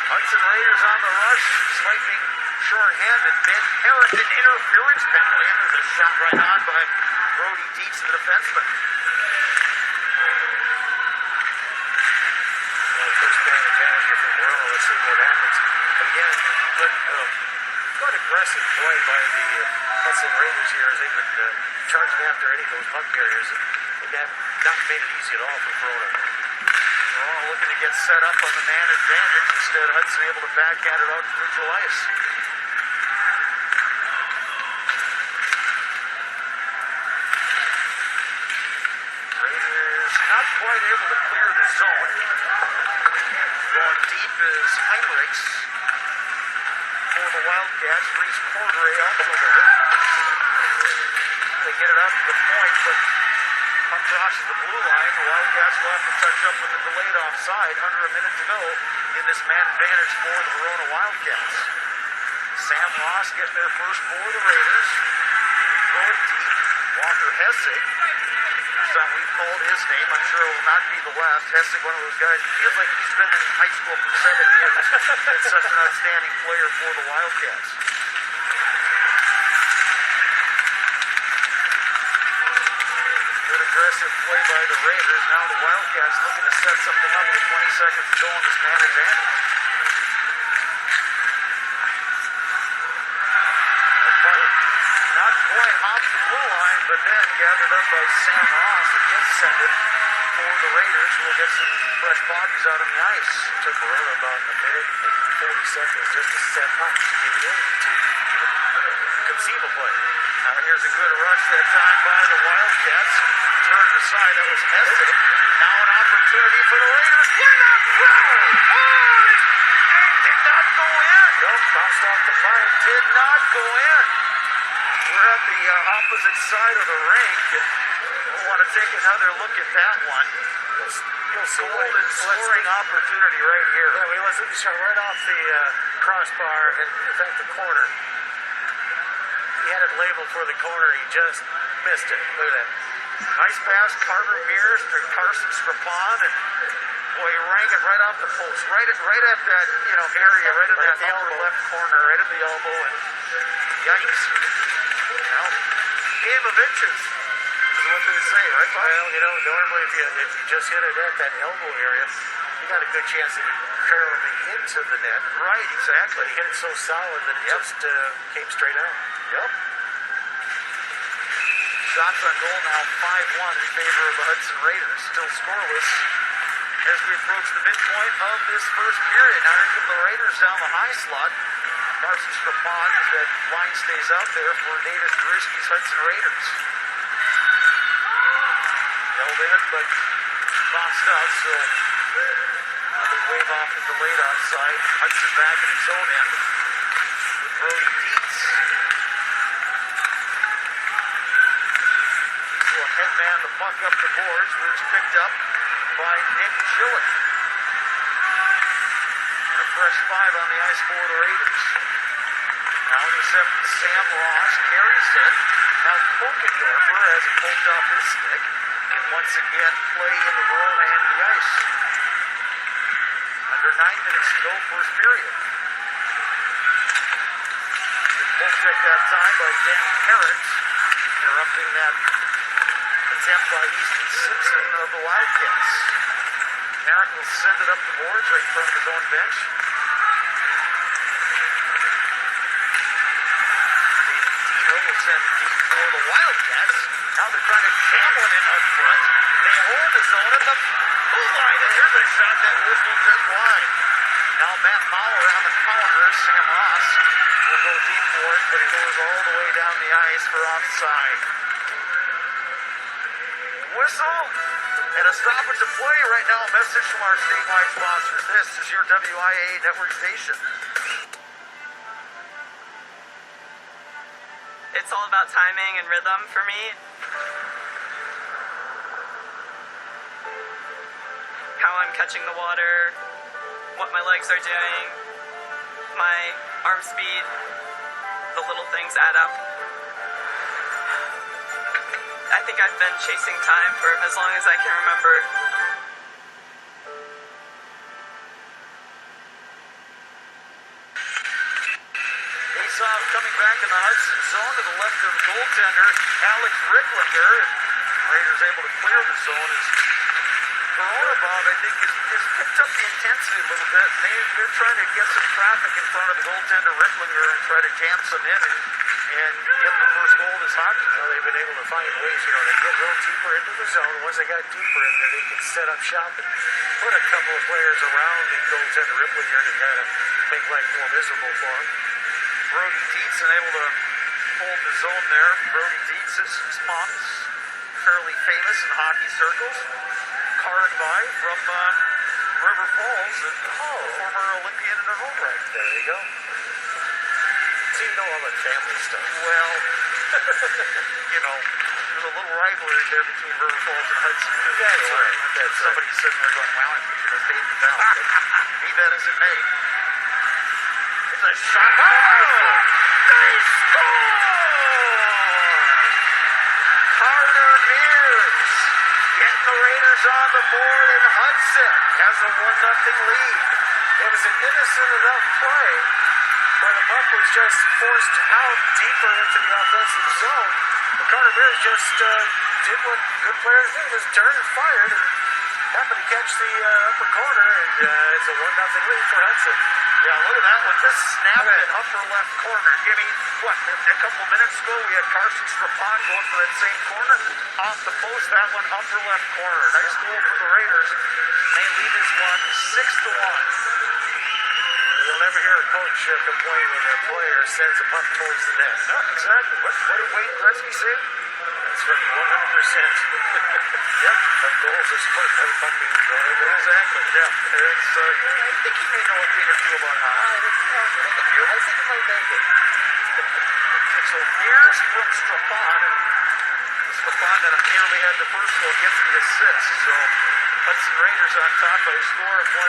Hudson Raiders on the rush, swiping short-handed. Ben Parrott, an interference penalty, and there's a shot right on by Brody Dietz, the defenseman. First man advantage here for Verona. Let's see what happens. But again, good aggressive play by the Hudson Raiders here as they would charge after any of those puck carriers. They have not made it easy at all for Verona. Verona looking to get set up on the man advantage. Instead, Hudson able to backhand it out to neutral ice. Raiders not quite able to clear the zone. Going deep is Heinrichs for the Wildcats. Reese Cordray also there. They get it up to the point, but puck crosses the blue line. The Wildcats will have to touch up with the delayed offside. Under a minute to go in this man advantage for the Verona Wildcats. Sam Ross getting there first for the Raiders. Throw it deep. Walker Hessig. First time we've called his name. I'm sure it will not be the last. Hessig, one of those guys, feels like he's been in high school for 7 years. And such an outstanding player for the Wildcats. aggressive play by the Raiders. Now the Wildcats looking to set something up with 20 seconds to go on this man advantage. Not quite off the blue line, but then gathered up by Sam Ross and just sent it for the Raiders. We'll get some fresh bodies out on the ice. Took Verona about a minute and 40 seconds just to set up to get in to conceive a play. Now here's a good rush that time by the Wildcats. Turned aside, that was Hesse. Now an opportunity for the Raiders. Why not throw? Oh, it did not go in. Nope, bounced off the pipe. Did not go in. We're at the opposite side of the rink. We'll want to take another look at that one. You'll see Golden scoring opportunity right here. Yeah, let's shot right off the crossbar and in fact the corner. He had it labeled for the corner. He just missed it. Look at that. Nice pass, Carter Mears to Carson Strapon, and boy, he rang it right off the post, right at that area, right at that upper left corner, right at the elbow, and yikes! Well, game of inches is what they say, right, Bob? Well, normally if you just hit it at that elbow area, you got a good chance of it barreling into the net. Right, exactly. But he hit it so solid that it just came straight out. Yep. Shots on goal now 5-1 in favor of the Hudson Raiders. Still scoreless as we approach the midpoint of this first period. Now here come the Raiders down the high slot. Carson Strapon, as that line stays out there for Davis Drisky's Hudson Raiders. Held in, but bounced out, so another wave off at the late offside. Hudson back in its own end with Brody Dietz. Will headman the puck up the boards, where it's picked up by Nick Gillett. And a fresh 5 on the ice for the Raiders. Now intercepted Sam Ross, carries it. Now Pokendorfer has it poked off his stick. And once again, play in the Verona end of the ice. Under 9 minutes to go, first period. Poke check that time by Dan Parrott, interrupting that attempt by Easton Simpson of the Wildcats. Parrott will send it up the boards right in front of his own bench. Dino will send it deep for the Wildcats. Now they're trying to jam one in up front. They hold the zone at the blue line, and here's a shot that whistled just wide. Now Matt Mauer on the counter. Sam Ross will go deep for it, but it goes all the way down the ice for offside. Whistle and a stoppage of play right now. A message from our statewide sponsors. This is your WIA network station. It's all about timing and rhythm for me. How I'm catching the water, what my legs are doing, my arm speed, the little things add up. I think I've been chasing time for as long as I can remember. Face-off coming back in the Hudson zone to the left of the goaltender, Alex Ricklinger. Raiders able to clear the zone as Verona, Bob, I think, has picked up the intensity a little bit. They're trying to get some traffic in front of the goaltender, Ricklinger, and try to jam some in and get the first goal of this hockey. Well, they've been able to find ways, they get a little deeper into the zone. Once they got deeper in there, they can set up shop and put a couple of players around the goaltender Ricklinger to kind of make life more miserable for him. Brody Dietz able to hold the zone there. Brody Dietz, his mom's fairly famous in hockey circles. Card by from River Falls, and former Olympian in her own right. There you go. So you know all that family stuff. Well, there's a little rivalry there between River Falls and Hudson, too. That's so right. That's somebody's sitting there going, well, I should have stayed in town. But be that as it may. It's a shot. Oh! They score! Carter Mears getting the Raiders on the board, and Hudson has a 1-0 lead. It was an innocent enough play where the puck was just forced out deeper into the offensive zone, The Carter Bears just did what good players do, just turned and fired, and happened to catch the upper corner, and it's a 1-0 lead for Hudson. Yeah, look at that one. Just snapped it upper left corner. Give me, a couple minutes ago we had Carson Strapon going for that same corner. Off the post, that one upper left corner. Nice goal for the Raiders. They lead this one 6-1. You'll never hear a coach complain when a player sends a puck towards the net. No, exactly. What did Wayne Gretzky say? That's right, 100%. Yep, that goals is split by pucking. Exactly, yeah. It's, I think he may know a thing or two about hockey. I think it might make it. So here's from Strapon, and Strapon that nearly had the first goal gets the assist. So Hudson Raiders on top by a score of 1-0.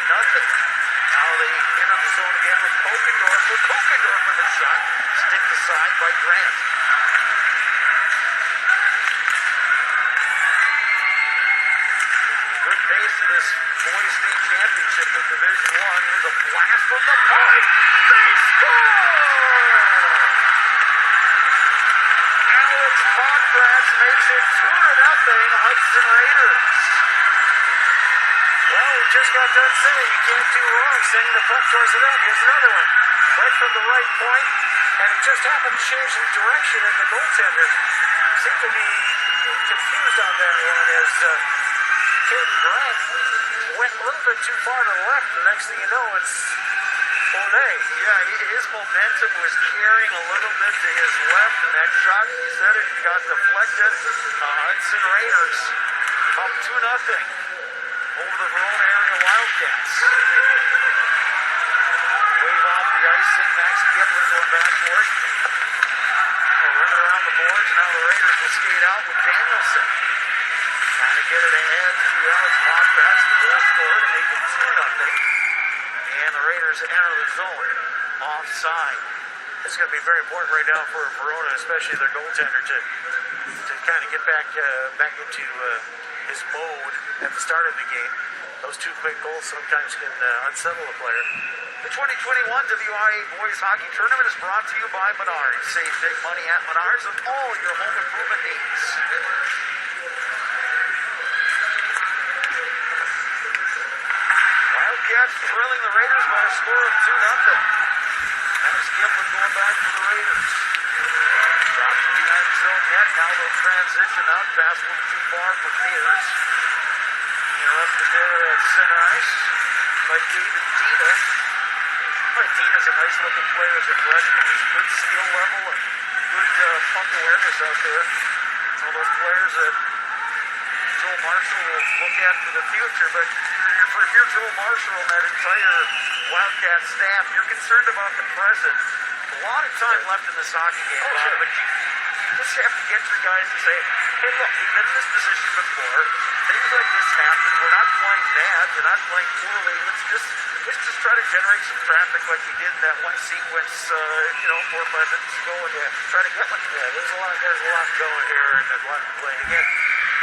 Now they enter the zone again with Kokendorf. With the shot. Sticked aside by Grant. Good pace of this boys state championship in Division I. Here's a blast from the point. They score! Alex Pogratz makes it 2-0 Hudson Raiders. Well, we just got done saying you can't do wrong sending the puck towards the net. Here's another one. Right from the right point, and it just happened to change the direction of the goaltender. Seemed to be confused on that one as Caden Grant went a little bit too far to the left. The next thing you know, it's O'Day. Yeah, his momentum was carrying a little bit to his left, and that shot, he said it got deflected. Hudson Raiders up 2-0 over the Verona area Wildcats. Wave off the icing. Max Giblin going back for it. Running around the boards. Now the Raiders will skate out with Danielson. Trying to get it ahead to Alex Pogratz. The goal scored to make it 2-0. And the Raiders enter the zone. Offside. It's going to be very important right now for Verona, especially their goaltender, to kind of get back into his mode at the start of the game. Those two quick goals sometimes can unsettle a player. The 2021 WIA Boys Hockey Tournament is brought to you by Menards. Save big money at Menards on all your home improvement needs. Wildcats trailing the Raiders by a score of 2-0. Max Giblin going back to the Raiders. Drops it behind his own net. Now they'll transition out. Pass a little too far for Mears. Interrupted there at center ice by David Dina. Dina's a nice looking player as a freshman. He's good skill level and good puck awareness out there. It's one of those players that Joel Marshall will look at for the future, but if you're Joel Marshall and that entire Wildcat staff, you're concerned about the present. A lot of time left in this hockey game, Bob, but you just have to get your guys to say, hey, look, we've been in this position before. Things like this happen. We're not playing bad. We're not playing poorly. Let's just try to generate some traffic like we did in that one sequence, 4 or 5 minutes ago, and try to get one. Yeah, there's a lot going here, and a lot to play. Again,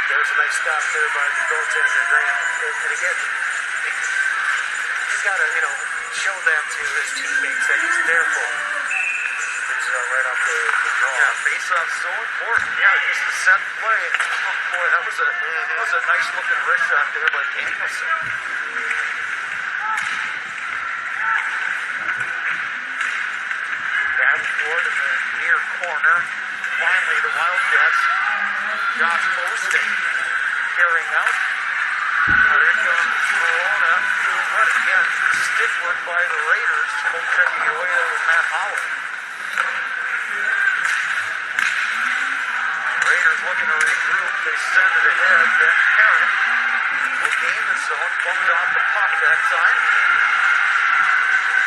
there's a nice stop there by the goaltender, Graham. And again, he's got to, show that to his teammates that he's there for them. He's right off the draw. Yeah, face-off's so important. Yeah, just to set play. Oh, boy, that was a nice-looking wrist shot there by Danielson. Davenport in the near corner. Finally, the Wildcats. Josh Posting carrying out. Now here comes Verona. But again, stiff work by the Raiders. Checking it away there with Matt Holland. Raiders looking to regroup. They send it ahead. Then Herrick will gain the zone. Bumped off the puck that time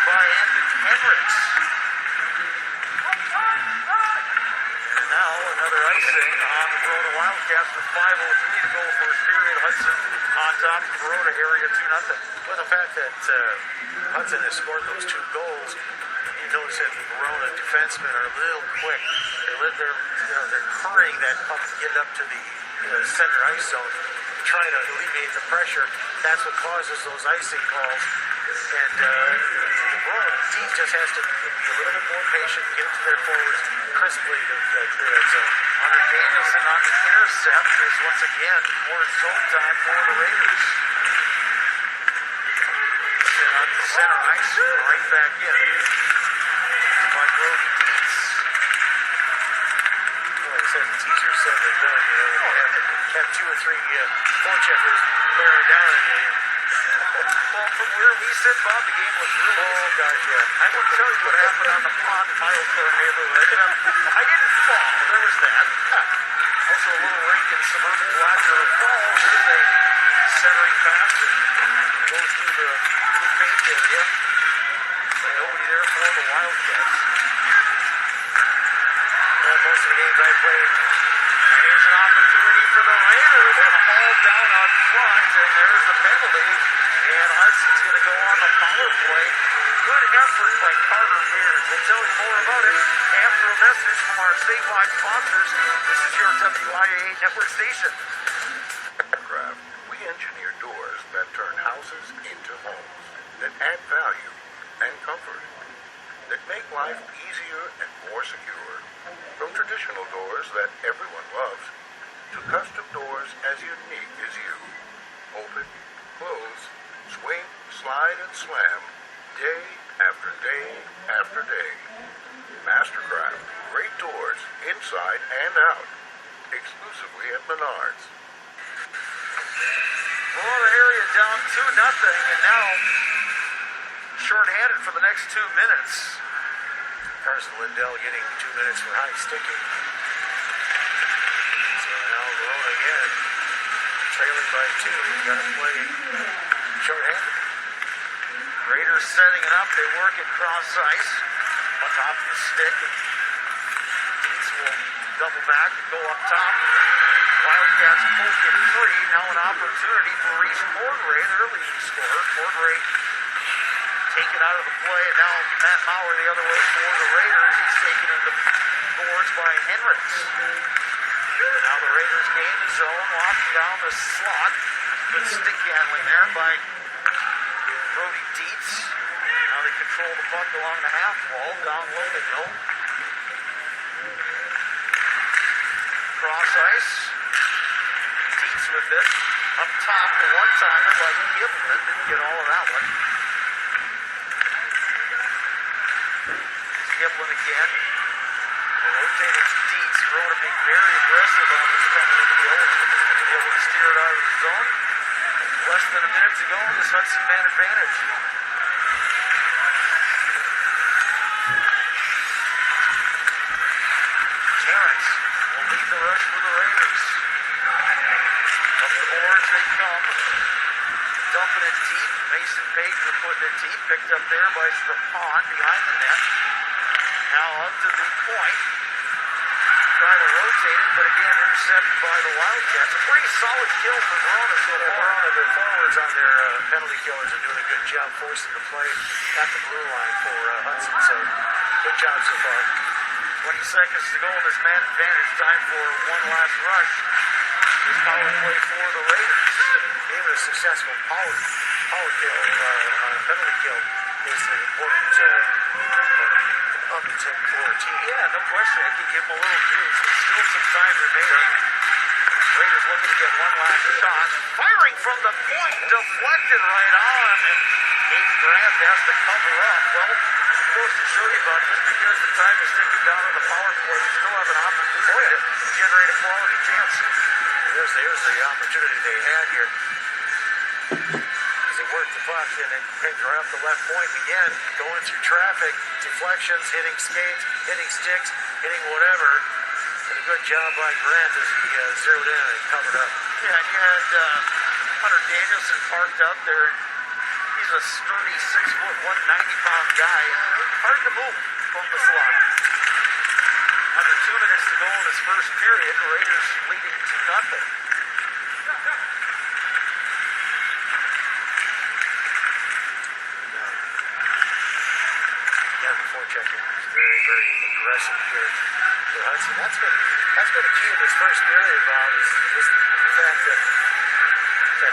by Anthony Hendricks. And now another icing on the Verona Wildcats with 5:03 to go first period. Hudson on top of Verona area 2-0. Well, the fact that Hudson has scored those 2 goals, you notice that the Verona defensemen are a little quick. They're hurrying that puck to get it up to the center ice zone, trying to alleviate the pressure. That's what causes those icing calls. And the Verona team just has to be a little bit more patient, get to their forwards crisply to clear that zone. Hunter Danielson on the intercept is once again more zone time for the Raiders. And on the center ice, right back in by Brody Dietz. Well, he said it's easier said than done. You know, when you have 2 or 3 forecheckers bearing down on you. Well, from where we sit, Bob, the game was really easy. Gosh, yeah. I will tell you what happened on the pond in my Eau Claire neighborhood. I didn't fall. There was that. Also a little rink in suburban Blackbird Falls. There's a centering pass that goes through the paint area. And nobody there for the Wildcats. Well, most of the games I played. And here's an opportunity for the Raiders to haul down on front. And there's the penalty. And Hudson's going to go on the power play. Good effort by Carter Mears. We'll tell you more about it after a message from our statewide sponsors. This is your WIAA network station. Craft, we engineer doors that turn houses into homes, that add value and comfort, that make life easier and more secure. From traditional doors that everyone loves, to custom doors as unique as you. Open, close, swing, slide, and slam, day after day after day. Mastercraft, great doors, inside and out. Exclusively at Menards. Verona area down 2-0, and now shorthanded for the next 2 minutes. Carson Lindell getting 2 minutes for high sticking. So now Verona again, trailing by 2. Got to play shorthanded. Raiders setting it up. They work it cross ice on top of the stick. Dietz will double back and go up top. Wildcats poke it free. Now an opportunity for Reese Cordray, their leading scorer. Cordray taken out of the play, and now Matt Maurer the other way for the Raiders. He's taken into boards by Henricks. Now the Raiders gain the zone, walking down the slot. Good stick handling there by Brody Dietz. Now they control the puck along the half wall, down low they go. Cross ice. Dietz with it. Up top, the one-timer by Giblin. Didn't get all of that one. Giblin again. The rotated Dietz. Verona being very aggressive on this coming kill. To be able to steer it out of the zone. Less than a minute to go in this Hudson man advantage. Terrence will lead the rush for the Raiders. Up the boards they come. Dumping it deep. Mason Baker putting it deep. Picked up there by Strapon behind the net. Now up to the point. Try to rotate it, but again intercepted by the Wildcats. A pretty solid kill for Verona so far. Verona, their forwards on their penalty killers are doing a good job forcing the play at the blue line for Hudson. So good job so far. 20 seconds to go in this man advantage. Time for one last rush. This power play for the Raiders. Even a successful power kill, penalty kill is an important upset for a team. Yeah, no question. I can give them a little juice. There's still some time remaining. Raiders looking to get one last shot. Firing from the point. Deflected right on. And Hayden Grant has to cover up. Well, goes to show you about just because the time is ticking down on the power play, you still have an opportunity to generate a quality chance. There's the opportunity they had here. As they work the puck and then right up the left point again, going through traffic, deflections, hitting skates, hitting sticks, hitting whatever. And a good job by Grant as he zeroed in and covered up. Yeah, and you had Hunter Danielson parked up there. He's a sturdy 6'1", 190-pound guy. Hard to move from the slot. Under 2 minutes to go in this first period. The Raiders leading 2-0. Yeah, before checking, he's very, very aggressive here for Hudson. That's been a key in this first period, Bob, is the fact that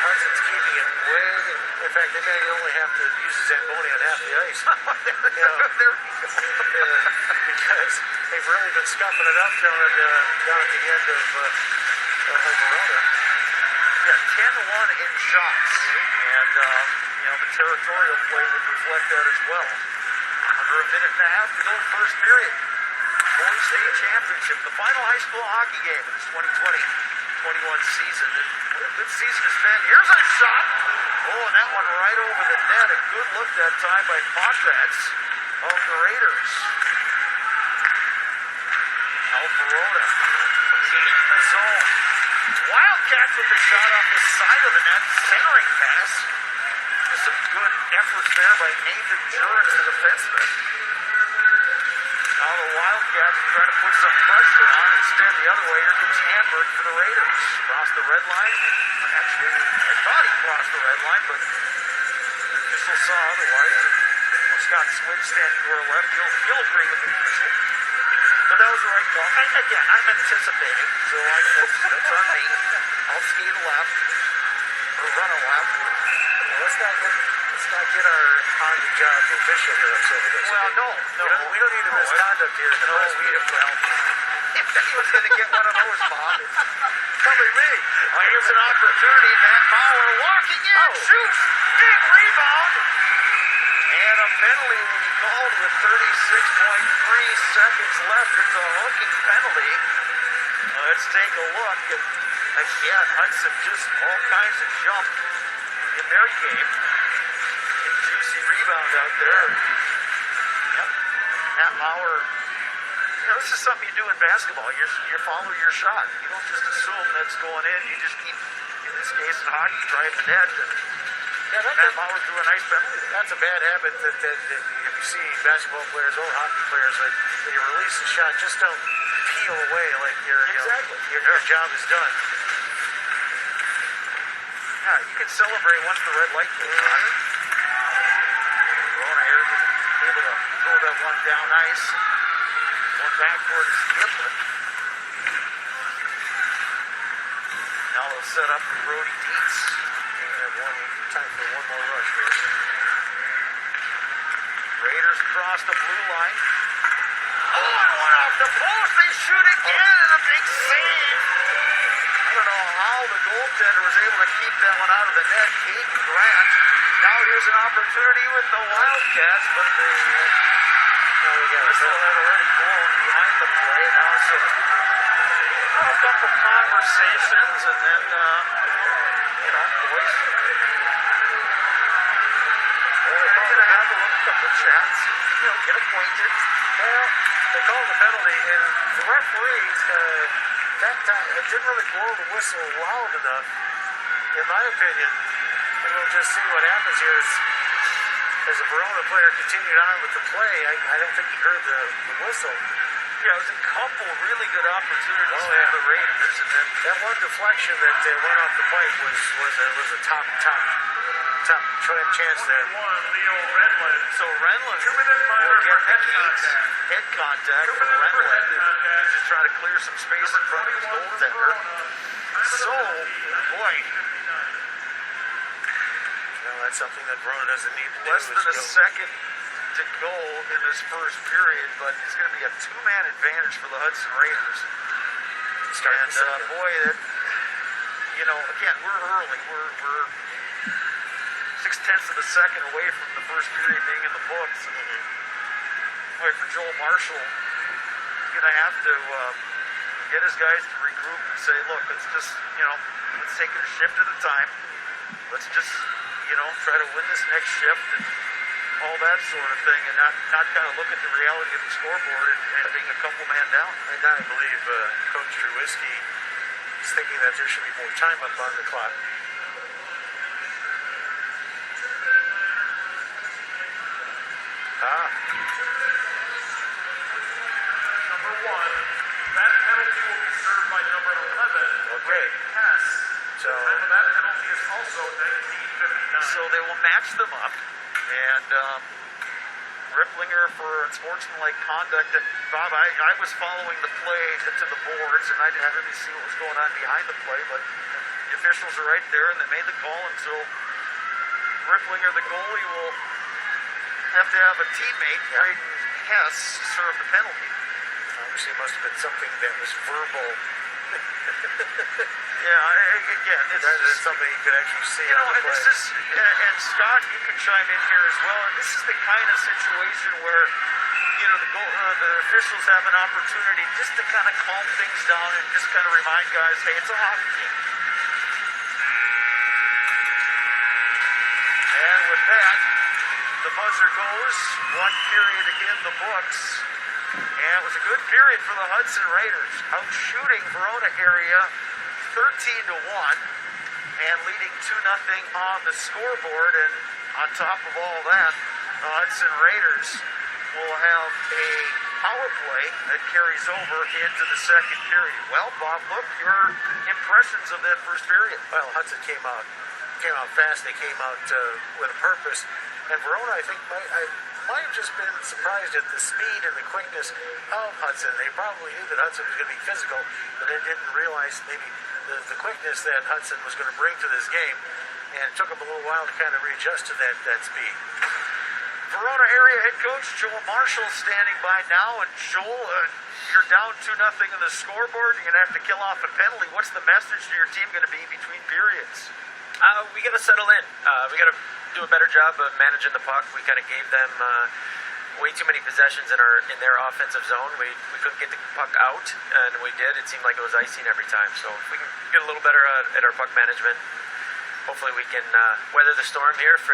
Hudson's keeping and way. In fact, they may only have to use the Zamboni on half the ice. Because they've really been scuffing it up down at the end of Verona. Yeah, 10-1 in shots. And, the territorial play would reflect that as well. Under a minute and a half to go first period. Boys State Championship, the final high school hockey game in this 2020-21 season. And what a good season it's been. Here's a shot. Oh, and that one right over the net. A good look that time by Potvats of the Raiders. Now Verona puts it in the zone. Wildcats with the shot off the side of the net. Centering pass. Just some good efforts there by Nathan Jurens, the defenseman. Now the Wildcats try to put some pressure on. Instead, the other way, here comes Hamburg for the Raiders. Cross the red line. Actually, I thought he crossed the red line, but the official saw otherwise. And Scott Switch standing to our left. He'll agree with the official. But that was the right call. Again, I'm anticipating, so that's on me. I'll ski to the left, or run a left. Let's not get our on-the-job official here upset with us. Well, no. We don't need a misconduct here in the press meeting. If anyone's going to get one of those, Bob, it's probably me. Here's an opportunity. Matt Bauer walking in, shoots, big rebound. And a penalty will be called with 36.3 seconds left. It's a hooking penalty. Let's take a look. And again, Hudson just all kinds of jump in their game. Big juicy rebound out there. Yep. Matt Bauer. This is something you do in basketball. You follow your shot. You don't just assume that's going in. You just keep, in this case in hockey, drive the net. And Matt Bauer threw a nice penalty. That's a bad habit that you see basketball players or hockey players. Like when you release the shot, just don't peel away like your job is done. Yeah, you can celebrate once the red light goes on. Verona here able to throw that one down nice. One back towards Giblin. Now they'll set up for Brody Dietz. Time for one more rush here. Raiders across the blue line. Oh, and one off the post. They shoot again, and a big save. I don't know how the goaltender was able to keep that one out of the net. Caden Grant. Now here's an opportunity with the Wildcats, but the whistle had already blown behind the play. Now some a couple conversations, and then boys. They're going to have a couple chats, get acquainted. Well, they called the penalty, and the referees, that time, it didn't really blow the whistle loud enough, in my opinion. And we'll just see what happens here as the Verona player continued on with the play. I don't think he heard the whistle. Yeah, it was a couple really good opportunities for the Raiders, and then that one deflection that went off the pipe was a top chance there. Leo Renlund. So Renlund 2-minute minor will get for head contact. Head contact from Renlund. He's just trying to clear some space in front of his goaltender. So, boy. Well, that's something that Verona doesn't need to do. Less than a second to go in this first period, but it's going to be a two-man advantage for the Hudson Raiders. And boy, again, we're early. We're 6/10 of a second away from the first period being in the books. And boy, for Joel Marshall, he's going to have to get his guys to regroup and say, look, let's just, let's take it a shift at a time. Let's just, try to win this next shift and all that sort of thing, and not kind of look at the reality of the scoreboard and being a couple man down. And I believe Coach Trubisky is thinking that there should be more time up on the clock. Number 1, that penalty will be served by number 11. Okay. Hess. So the time of that penalty is also 19:59. So they will match them up, and Ripplinger for unsportsmanlike conduct. And Bob, I was following the play to the boards, and I didn't really see what was going on behind the play, but the officials are right there, and they made the call, and so Ripplinger, the goalie, will have to have a teammate, Braden Hess, serve the penalty. Obviously, it must have been something that was verbal. Again, That is something you could actually see on the and play. this is, and Scott, you can chime in here as well. And this is the kind of situation where, the officials have an opportunity just to kind of calm things down and just kind of remind guys, hey, it's a hockey game. And with that, the buzzer goes. One period in the books. And it was a good period for the Hudson Raiders, out-shooting Verona area 13-1 and leading 2-0 on the scoreboard. And on top of all that, the Hudson Raiders will have a power play that carries over into the second period. Well, Bob, look, your impressions of that first period. Well, Hudson came out fast. They came out with a purpose. And Verona, I think, might have just been surprised at the speed and the quickness of Hudson. They probably knew that Hudson was going to be physical, but they didn't realize maybe the quickness that Hudson was going to bring to this game. And it took them a little while to kind of readjust to that speed. Verona area head coach Joel Marshall standing by now. And Joel, you're down 2-0 in the scoreboard. You're going to have to kill off a penalty. What's the message to your team going to be between periods? We got to settle in. We got to do a better job of managing the puck. We kind of gave them way too many possessions in their offensive zone. We couldn't get the puck out, and we did. It seemed like it was icing every time. So if we can get a little better at our puck management, hopefully we can weather the storm here for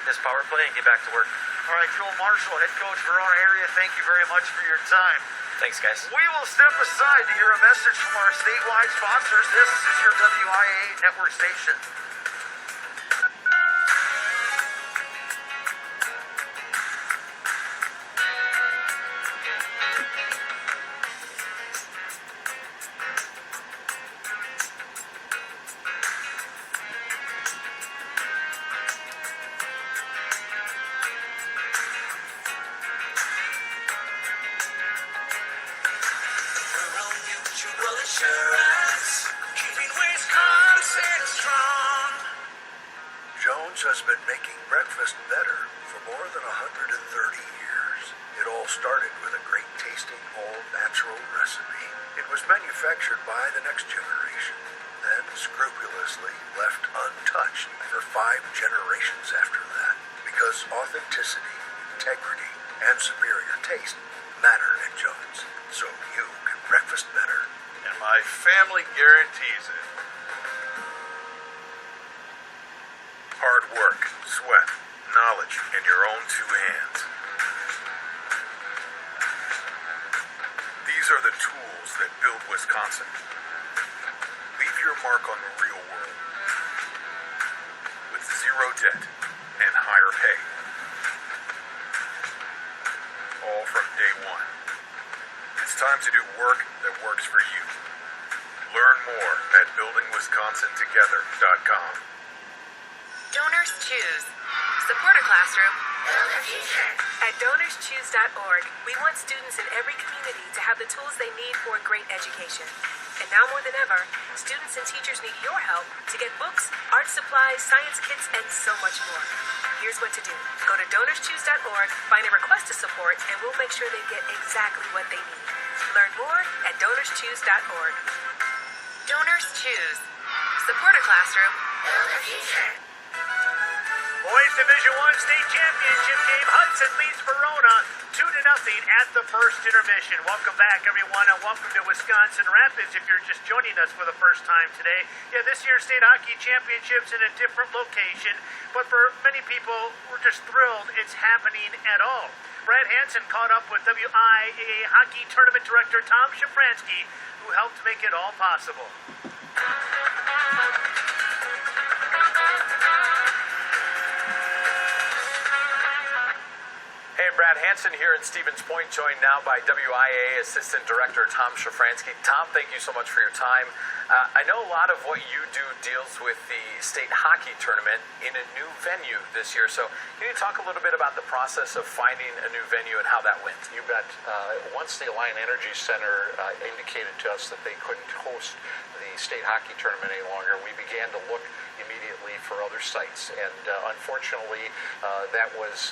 this power play and get back to work. All right, Joel Marshall, head coach, Verona area, thank you very much for your time. Thanks, guys. We will step aside to hear a message from our statewide sponsors. This is your WIA network station. Jones has been making breakfast better for more than 130 years. It all started with a great tasting, all-natural recipe. It was manufactured by the next generation, then scrupulously left untouched for 5 generations after that. Because authenticity, integrity, and superior taste matter at Jones. So you can breakfast better. And my family guarantees it. Hard work, sweat, knowledge in your own 2 hands. These are the tools that build Wisconsin. Leave your mark on the real world. With 0 debt and higher pay. All from day one. It's time to do work that works for you. Learn more at buildingwisconsintogether.com. Donors Choose. Support a classroom. At DonorsChoose.org, we want students in every community to have the tools they need for a great education. And now more than ever, students and teachers need your help to get books, art supplies, science kits, and so much more. Here's what to do. Go to DonorsChoose.org, find a request to support, and we'll make sure they get exactly what they need. Learn more at DonorsChoose.org. Donors Choose. Support a classroom. Build a future. Boys Division I state championship game. Hudson leads Verona 2-0 at the first intermission. Welcome back, everyone, and welcome to Wisconsin Rapids if you're just joining us for the first time today. Yeah, this year's state hockey championships in a different location, but for many people, we're just thrilled it's happening at all. Brad Hansen caught up with WIAA Hockey Tournament Director Tom Shafransky, who helped make it all possible. Hey, Brad Hansen here in Stevens Point, joined now by WIAA Assistant Director Tom Shafransky. Tom, thank you so much for your time. I know a lot of what you do deals with the state hockey tournament in a new venue this year. So can you talk a little bit about the process of finding a new venue and how that went? You bet. Once the Alliant Energy Center indicated to us that they couldn't host the state hockey tournament any longer, we began to look immediately for other sites. And unfortunately, that was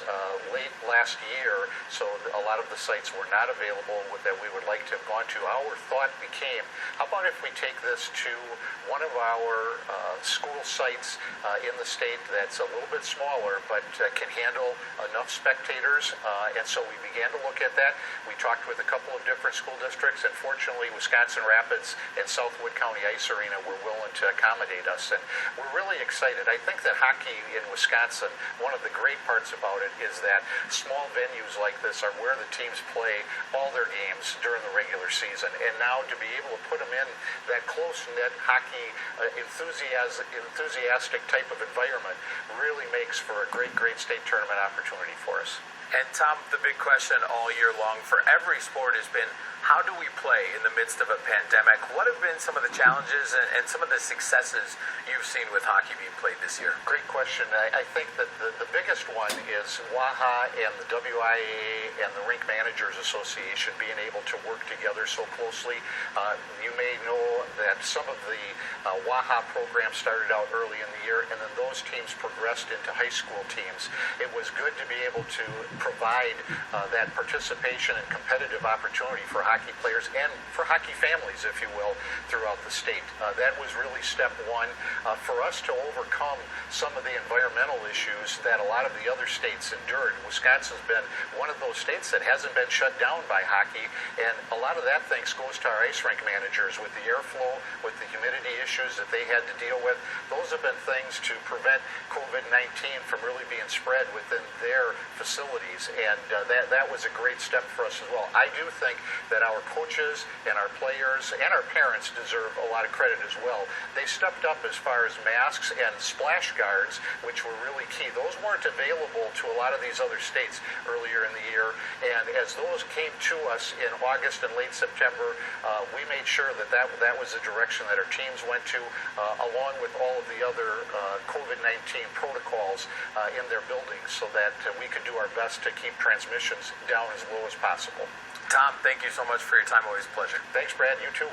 late last year, so a lot of the sites were not available that we would like to have gone to. Our thought became, how about if we take this to one of our school sites in the state that's a little bit smaller but can handle enough spectators, and so we began to look at that. We talked with a couple of different school districts, and fortunately Wisconsin Rapids and Southwood County Ice Arena were willing to accommodate us, and we're really excited. I think that hockey in Wisconsin, one of the great parts about it is that small venues like this are where the teams play all their games during the regular season, and now to be able to put them in that close-knit hockey enthusiastic type of environment really makes for a great state tournament opportunity for us. And Tom, the big question all year long for every sport has been, how do we play in the midst of a pandemic? What have been some of the challenges and some of the successes you've seen with hockey being played this year? Great question. I think that the biggest one is WAHA and the WIAA and the Rink Managers Association being able to work together so closely. You may know that some of the WAHA programs started out early in the year, and then those teams progressed into high school teams. It was good to be able to provide that participation and competitive opportunity for hockey players and for hockey families, if you will, throughout the state. That was really step one. For us to overcome some of the environmental issues that a lot of the other states endured, Wisconsin's been one of those states that hasn't been shut down by hockey, and a lot of that thanks goes to our ice rink managers with the airflow, with the humidity issues that they had to deal with. Those have been things to prevent COVID-19 from really being spread within their facilities, and that was a great step for us as well. I do think that our coaches and our players and our parents deserve a lot of credit as well. They stepped up as far as masks and splash guards, which were really key. Those weren't available to a lot of these other states earlier in the year, and as those came to us in August and late September, we made sure that was the direction that our teams went to, along with all of the other COVID-19 protocols in their buildings, so that we could do our best to keep transmissions down as low as possible. Tom, thank you so much for your time. Always a pleasure. Thanks, Brad. You too.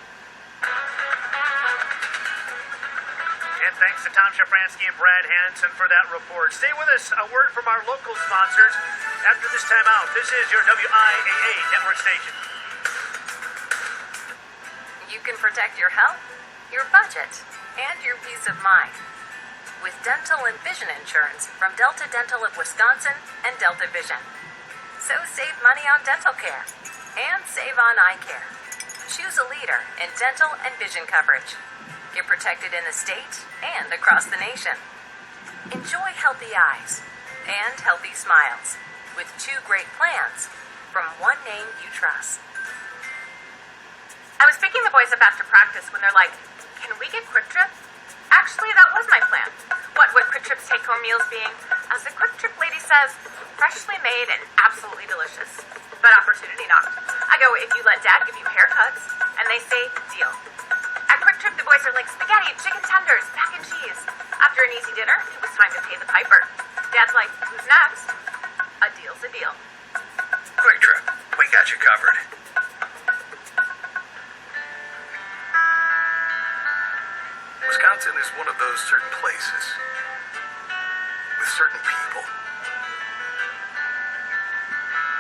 And thanks to Tom Shafransky and Brad Hanson for that report. Stay with us. A word from our local sponsors. After this time out, this is your WIAA network station. You can protect your health, your budget, and your peace of mind with dental and vision insurance from Delta Dental of Wisconsin and Delta Vision. So save money on dental care and save on eye care. Choose a leader in dental and vision coverage. Get protected in the state and across the nation. Enjoy healthy eyes and healthy smiles with 2 great plans from one name you trust. I was picking the boys up after practice when they're like, "Can we get Quick Trip?" Actually, that was my plan. What would Quick Trip's take-home meals being? As the Quick Trip lady says, freshly made and absolutely delicious. But opportunity knocked. I go, "If you let Dad give you haircuts," and they say, "Deal." At Quick Trip, the boys are like, "Spaghetti, chicken tenders, mac and cheese." After an easy dinner, it was time to pay the piper. Dad's like, "Who's next?" A deal's a deal. Quick Trip, we got you covered. Wisconsin is one of those certain places with certain people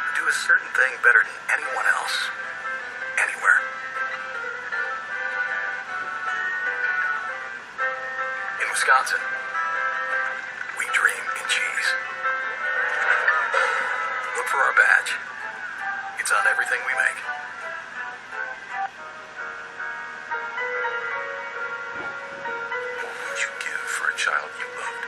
who do a certain thing better than anyone else, anywhere. In Wisconsin, we dream in cheese. Look for our badge. It's on everything we make. What would you give for a child you loved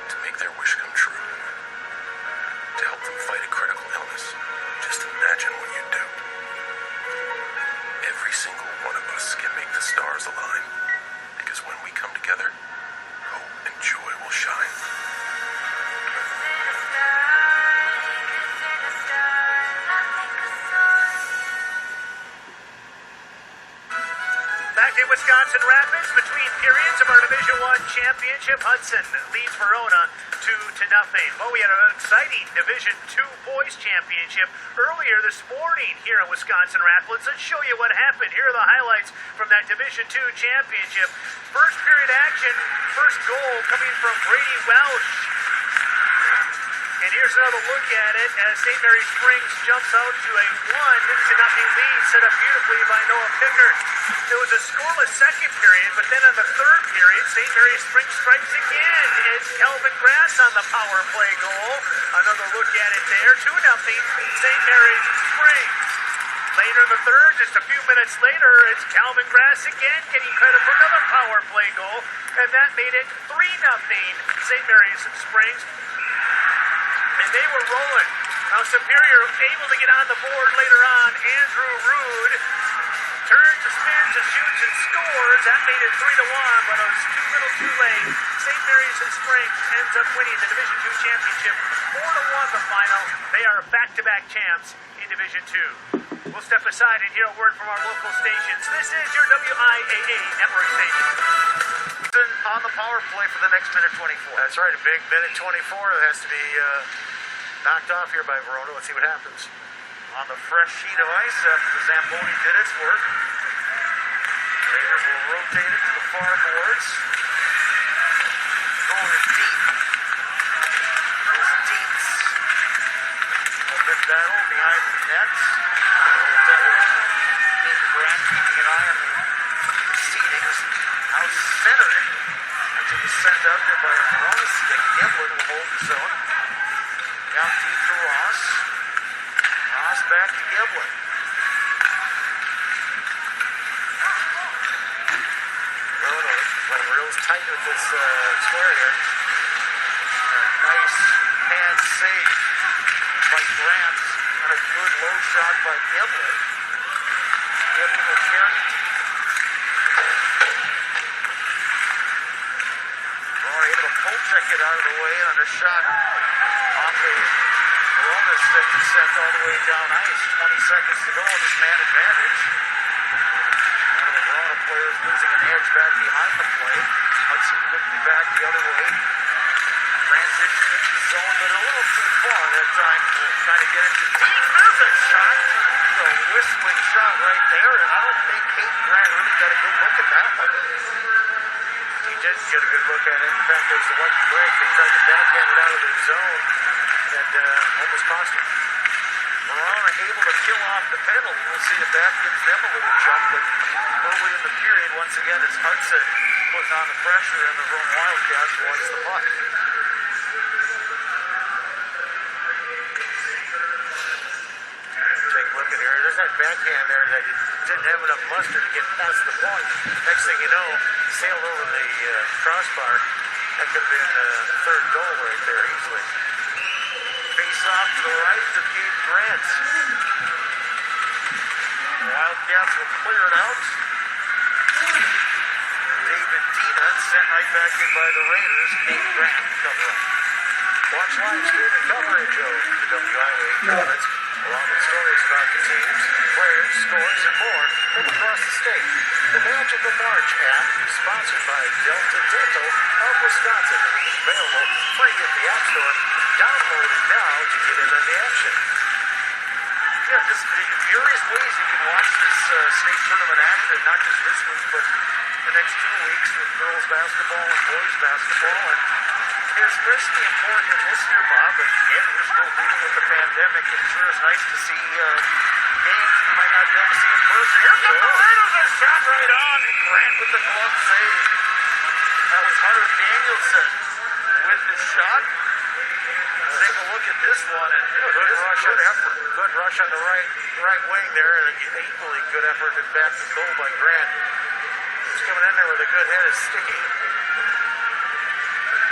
to make their wish come true? To help them fight a critical illness? Just imagine what you'd do. Every single one of us can make the stars align, because when we come together, hope and joy will shine. Back in Wisconsin Rapids, between periods of our Division I championship, Hudson leads Verona 2-0. Well, we had an exciting Division II boys championship earlier this morning here at Wisconsin Rapids. Let's show you what happened. Here are the highlights from that Division II championship. First period action, first goal coming from Brady Welsh. And here's another look at it as St. Mary's Springs jumps out to a 1-0 lead, set up beautifully by Noah Pickard. It was a scoreless second period, but then in the third period, St. Mary's Springs strikes again. It's Calvin Grass on the power play goal. Another look at it there, 2-0 St. Mary's Springs. Later in the third, just a few minutes later, it's Calvin Grass again getting credit for another power play goal, and that made it 3-0 St. Mary's Springs. And they were rolling. Now Superior able to get on the board later on. Andrew Rude turns, spins, and shoots and scores. That made it 3-1, but it was too little too late. St. Mary's and Springs ends up winning the Division II championship 4-1 the final. They are back-to-back champs in Division II. We'll step aside and hear a word from our local stations. This is your WIAA network station. On the power play for the next minute 24. That's right, a big minute 24 that has to be knocked off here by Verona. Let's see what happens. On the fresh sheet of ice after the Zamboni did its work. Raiders will rotate it to the far boards. Going deep. It's Dietz. A big battle behind the net. Big Grant keeping an eye on the seedings. Out centered. It was sent out there by Verona stick. Giblin will hold the zone. Down deep to Ross. Ross back to Giblin. Verona playing real tight with this square here. Nice hand save by Grant. And a good low shot by Giblin. Giblin will carry it. Able to pull check it out of the way on a shot off the Verona stick and sent all the way down ice. 20 seconds to go on this man advantage. One of the Verona players losing an edge back behind the play. Hudson quickly back the other way. Transition into the zone, but a little too far that time. Trying to get it to deep. There's a shot. A whistling shot right there, and I don't think Hayden Grant really got a good look at that one. He did get a good look at it. In fact, there was a lucky break. They tried to backhand it out of the zone and almost cost him. Verona able to kill off the penalty. We'll see if that gives them a little jump. But early in the period, once again, it's Hudson putting on the pressure, and the Verona Wildcats wants the puck. Take a look at here. There's that backhand there that he didn't have enough muster to get past the point. Next thing you know, he sailed over the crossbar. That could have been third goal right there easily. Face off to the right to Gabe Grant. The Wildcats will clear it out. David Dina sent right back in by the Raiders. Gabe Grant covering. Watch live streaming coverage of the WIA tournaments, along with stories about the teams, players, scores, and more from across the state. The Magical March app is sponsored by Delta Dental of Wisconsin and is available free at the App Store. Download it now to get in on the action. Yeah, just various ways you can watch this state tournament action, not just this week, but the next 2 weeks with girls basketball and boys basketball. And it's especially important in this year, Bob, and again, we're still dealing with the pandemic. It sure is nice to see games you might not be able to see in person. Here comes the Raiders, a shot right on. Grant with the glove save. That was Hunter Danielson with the shot. Take a look at this one, and good rush on the right wing there, and an equally good effort at back to goal by Grant. He's coming in there with a good head of steam.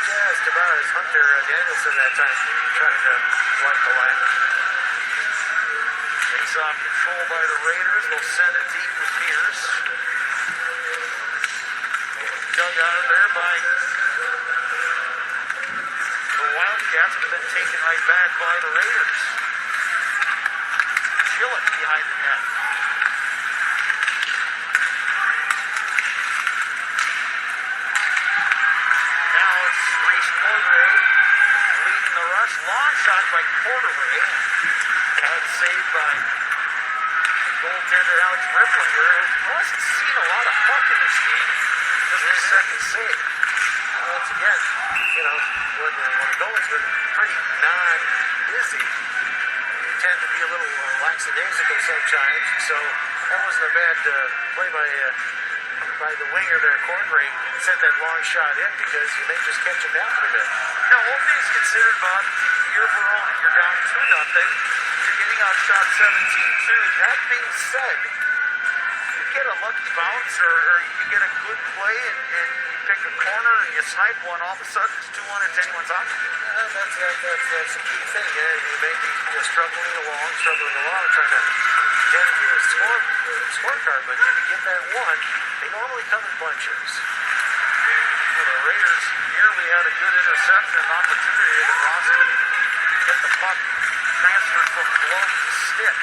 Just about as Hunter Danielson that time trying to wipe the line. Face-off control by the Raiders. They'll send it deep with Mears. Dug out of there by the Wildcats, but then taken right back by the Raiders. Gillett behind the net. Cordray leading the rush. Long shot by Cordray. That's saved by goaltender Alex Ripplinger, who hasn't seen a lot of puck in this game. This is his second save. Once again, when a goalie's been pretty non-busy, they tend to be a little lackadaisical sometimes. So that wasn't a bad play by the winger there, Cordray. Sent that long shot in because you may just catch him down a bit. Now, all things considered, Bob, you're Verona. You're down 2-0. You're getting outshot 17-2. That being said, you get a lucky bounce or you get a good play and you pick a corner and you snipe one, all of a sudden it's 2-1, it's anyone's hockey. That's the key thing. You may be struggling along, trying to get your scorecard, but if you get that one, they normally come in bunches. Well, the Raiders nearly had a good interception opportunity that Ross couldn't get the puck transferred from glove to stick.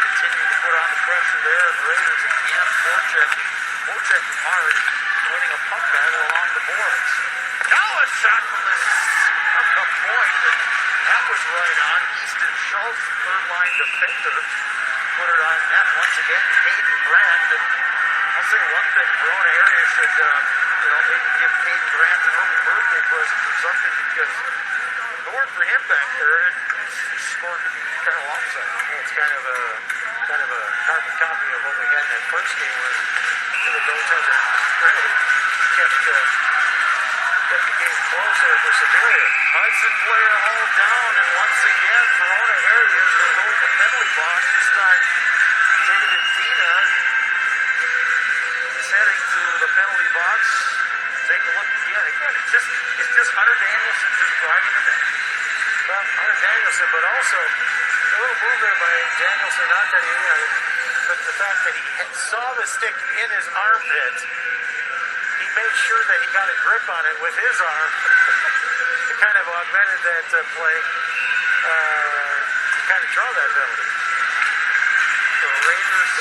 Continue to put on the pressure there, and the Raiders again forechecking hard, winning a puck battle along the boards. Now a shot from the point, and that was right on. Easton Schultz, third line defender, put it on net once again. Caden Grant, and I'll say one thing, Verona area should maybe give Caden Grant an early birthday present or something, because if it weren't for him back there, the score could be kind of lopsided. It's kind of a carbon copy of what we had in that first game where the goaltender really kept the game close there for Superior. Hudson player hauled down, and once again, Verona area is going to go to the penalty box. This time, David Dina is heading to the penalty box. Take a look again. It's just Hunter Danielson just driving the net. Well, Hunter Danielson, but also a little move there by Danielson, not that but the fact that he saw the stick in his armpit, he made sure that he got a grip on it with his arm. It kind of augmented that play, kind of draw that penalty. The Raiders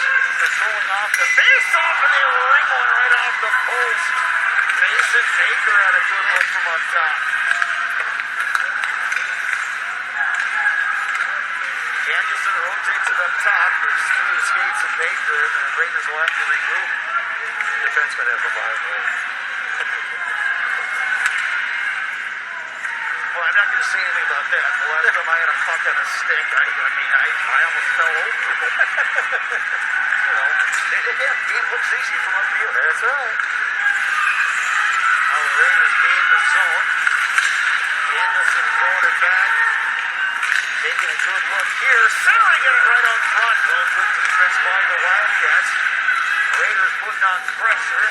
controlling off the face-off, and they ring one right off the post. Mason Baker had a good look from on top. Danielson rotates it up top. There's through the skates of Baker, and the Raiders will have to regroup. Defenseman have a five. Well, I'm not going to say anything about that. The last time I had a puck on a stick, I almost fell over. Game looks easy from up here. That's right. Now the Raiders gain the zone. Danielson throwing it back. Taking a good look here. Centering it right on front. Well, good defense by the Wildcats. Raiders putting on pressure.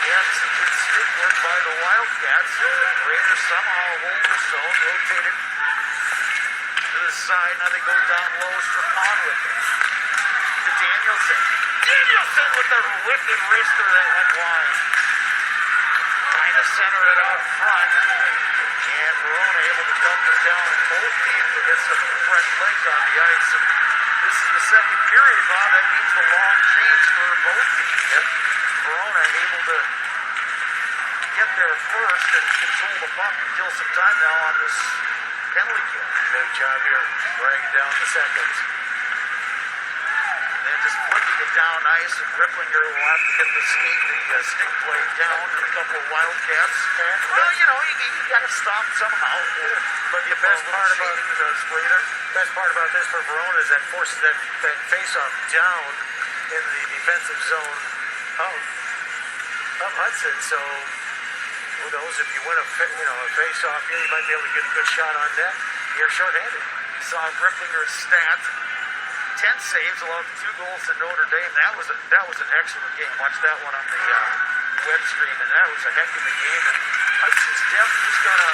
Again, some good stick work by the Wildcats. Raiders somehow hold the zone. Rotated to the side. Now they go down low. Strapon with it. To Danielson. Danielson with the wicked wrister that went wide. Trying to center it out front. And Verona able to dump it down in both teams to get some fresh legs on the ice. And this is the second period, Bob. That means the long change for both teams. Yep. Verona able to get there first and control the puck and kill some time now on this penalty kill. Big job here, dragging down the seconds. And then just flicking it down ice, and Ripplinger will have to get the stick play down to a couple of Wildcats. Well, you got to stop somehow. But the best part about this for Verona is that forces that face-off down in the defensive zone of Hudson. So who knows, if you win a face-off here, you might be able to get a good shot on net. You're short-handed. You saw Ripplinger's stat. 10 saves, allowed 2 goals to Notre Dame. That was an excellent game. Watch that one on the web stream, and that was a heck of a game. And Hudson's depth just going to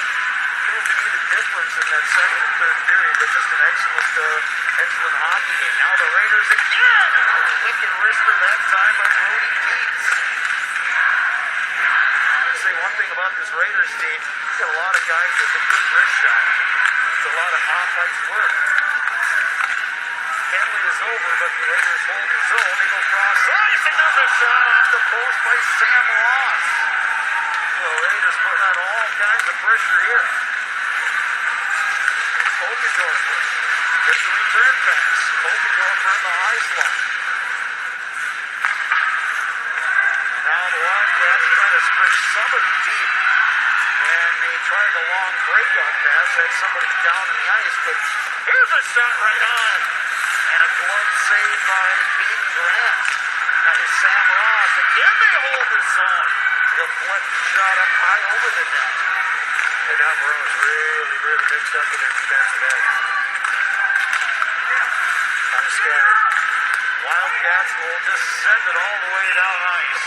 prove to be the difference in that second and third period. But just an excellent hockey game. Now the Raiders again. Wicked wrister that time by Brody Dietz. I'll say one thing about this Raiders team. You've got a lot of guys with a good wrist shot. It's a lot of off-ice work. Penalty is over, but the Raiders hold the zone. They go cross ice. Another shot off the post by Sam Ross. The Raiders putting on all pressure here. Ogendorfer gets the return pass. Ogendorfer in the high slot. And now the Wildcats trying to spring somebody deep. And they tried a long breakout pass, had somebody down in the ice, but here's a shot right on. And a glove save by Pete Grant. That is Sam Ross. Again they hold the zone. Deflected shot up high over the net. And now Verona's really, really mixed up in their defensive end. Kind of scattered. Wildcats will just send it all the way down ice.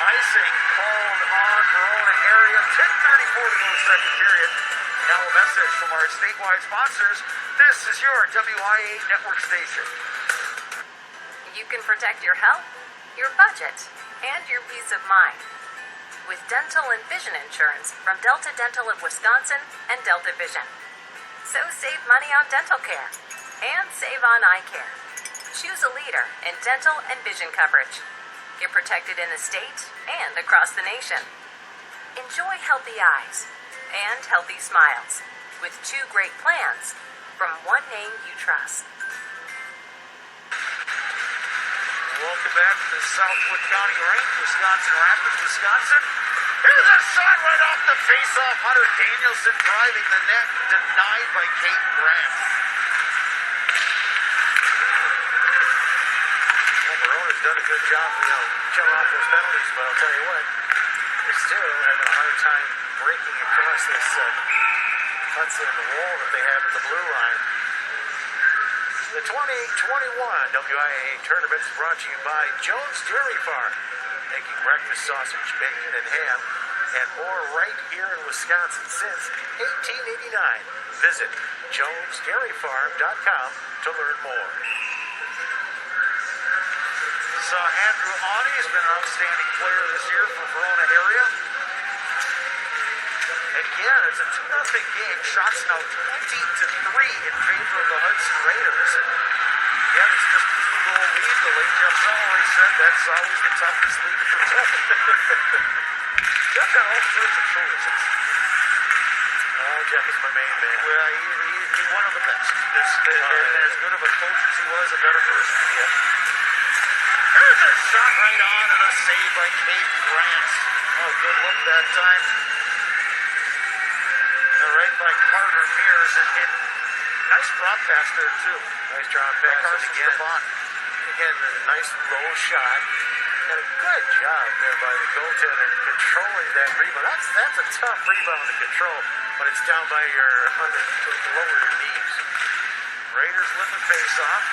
Icing called on Verona area. 10:34 to go second period. Now a message from our statewide sponsors. This is your WIA network station. You can protect your health, your budget, and your peace of mind with dental and vision insurance from Delta Dental of Wisconsin and Delta Vision. So save money on dental care and save on eye care. Choose a leader in dental and vision coverage. Get protected in the state and across the nation. Enjoy healthy eyes and healthy smiles with 2 great plans from one name you trust. Welcome back to the Southwood County Rink, Wisconsin Rapids, Wisconsin. Here's a shot right off the face-off. Hunter Danielson driving the net, denied by Kate Grant. Well, Verona's done a good job, killing off those penalties, but I'll tell you what, they're still having a hard time breaking across this Hudson wall that they have at the blue line. The 2021 WIAA tournament is brought to you by Jones Dairy Farm, making breakfast sausage, bacon, and ham, and more right here in Wisconsin since 1889. Visit jonesdairyfarm.com to learn more. So Andrew Awney has been an outstanding player this year for Verona area. Again, it's a 2-0 game. Shots now 20-3 in favor of the Hudson Raiders. And again, it's just a 2-goal lead. The late Jeff Summerly said that's always the toughest lead to protect. Jeff got all sorts of truisms. Jeff is my main man. Well, he's one of the best. As good of a coach as he was, a better person. Yeah. There's a shot right on and a save by Kate Grant. Oh, good look that time. Right by Carter Mears. And nice drop pass there, too. Nice drop pass. Again, a nice low shot. And a good job there by the goaltender controlling that rebound. That's a tough rebound to control, but it's down by your lower your knees. Raiders win the face-off.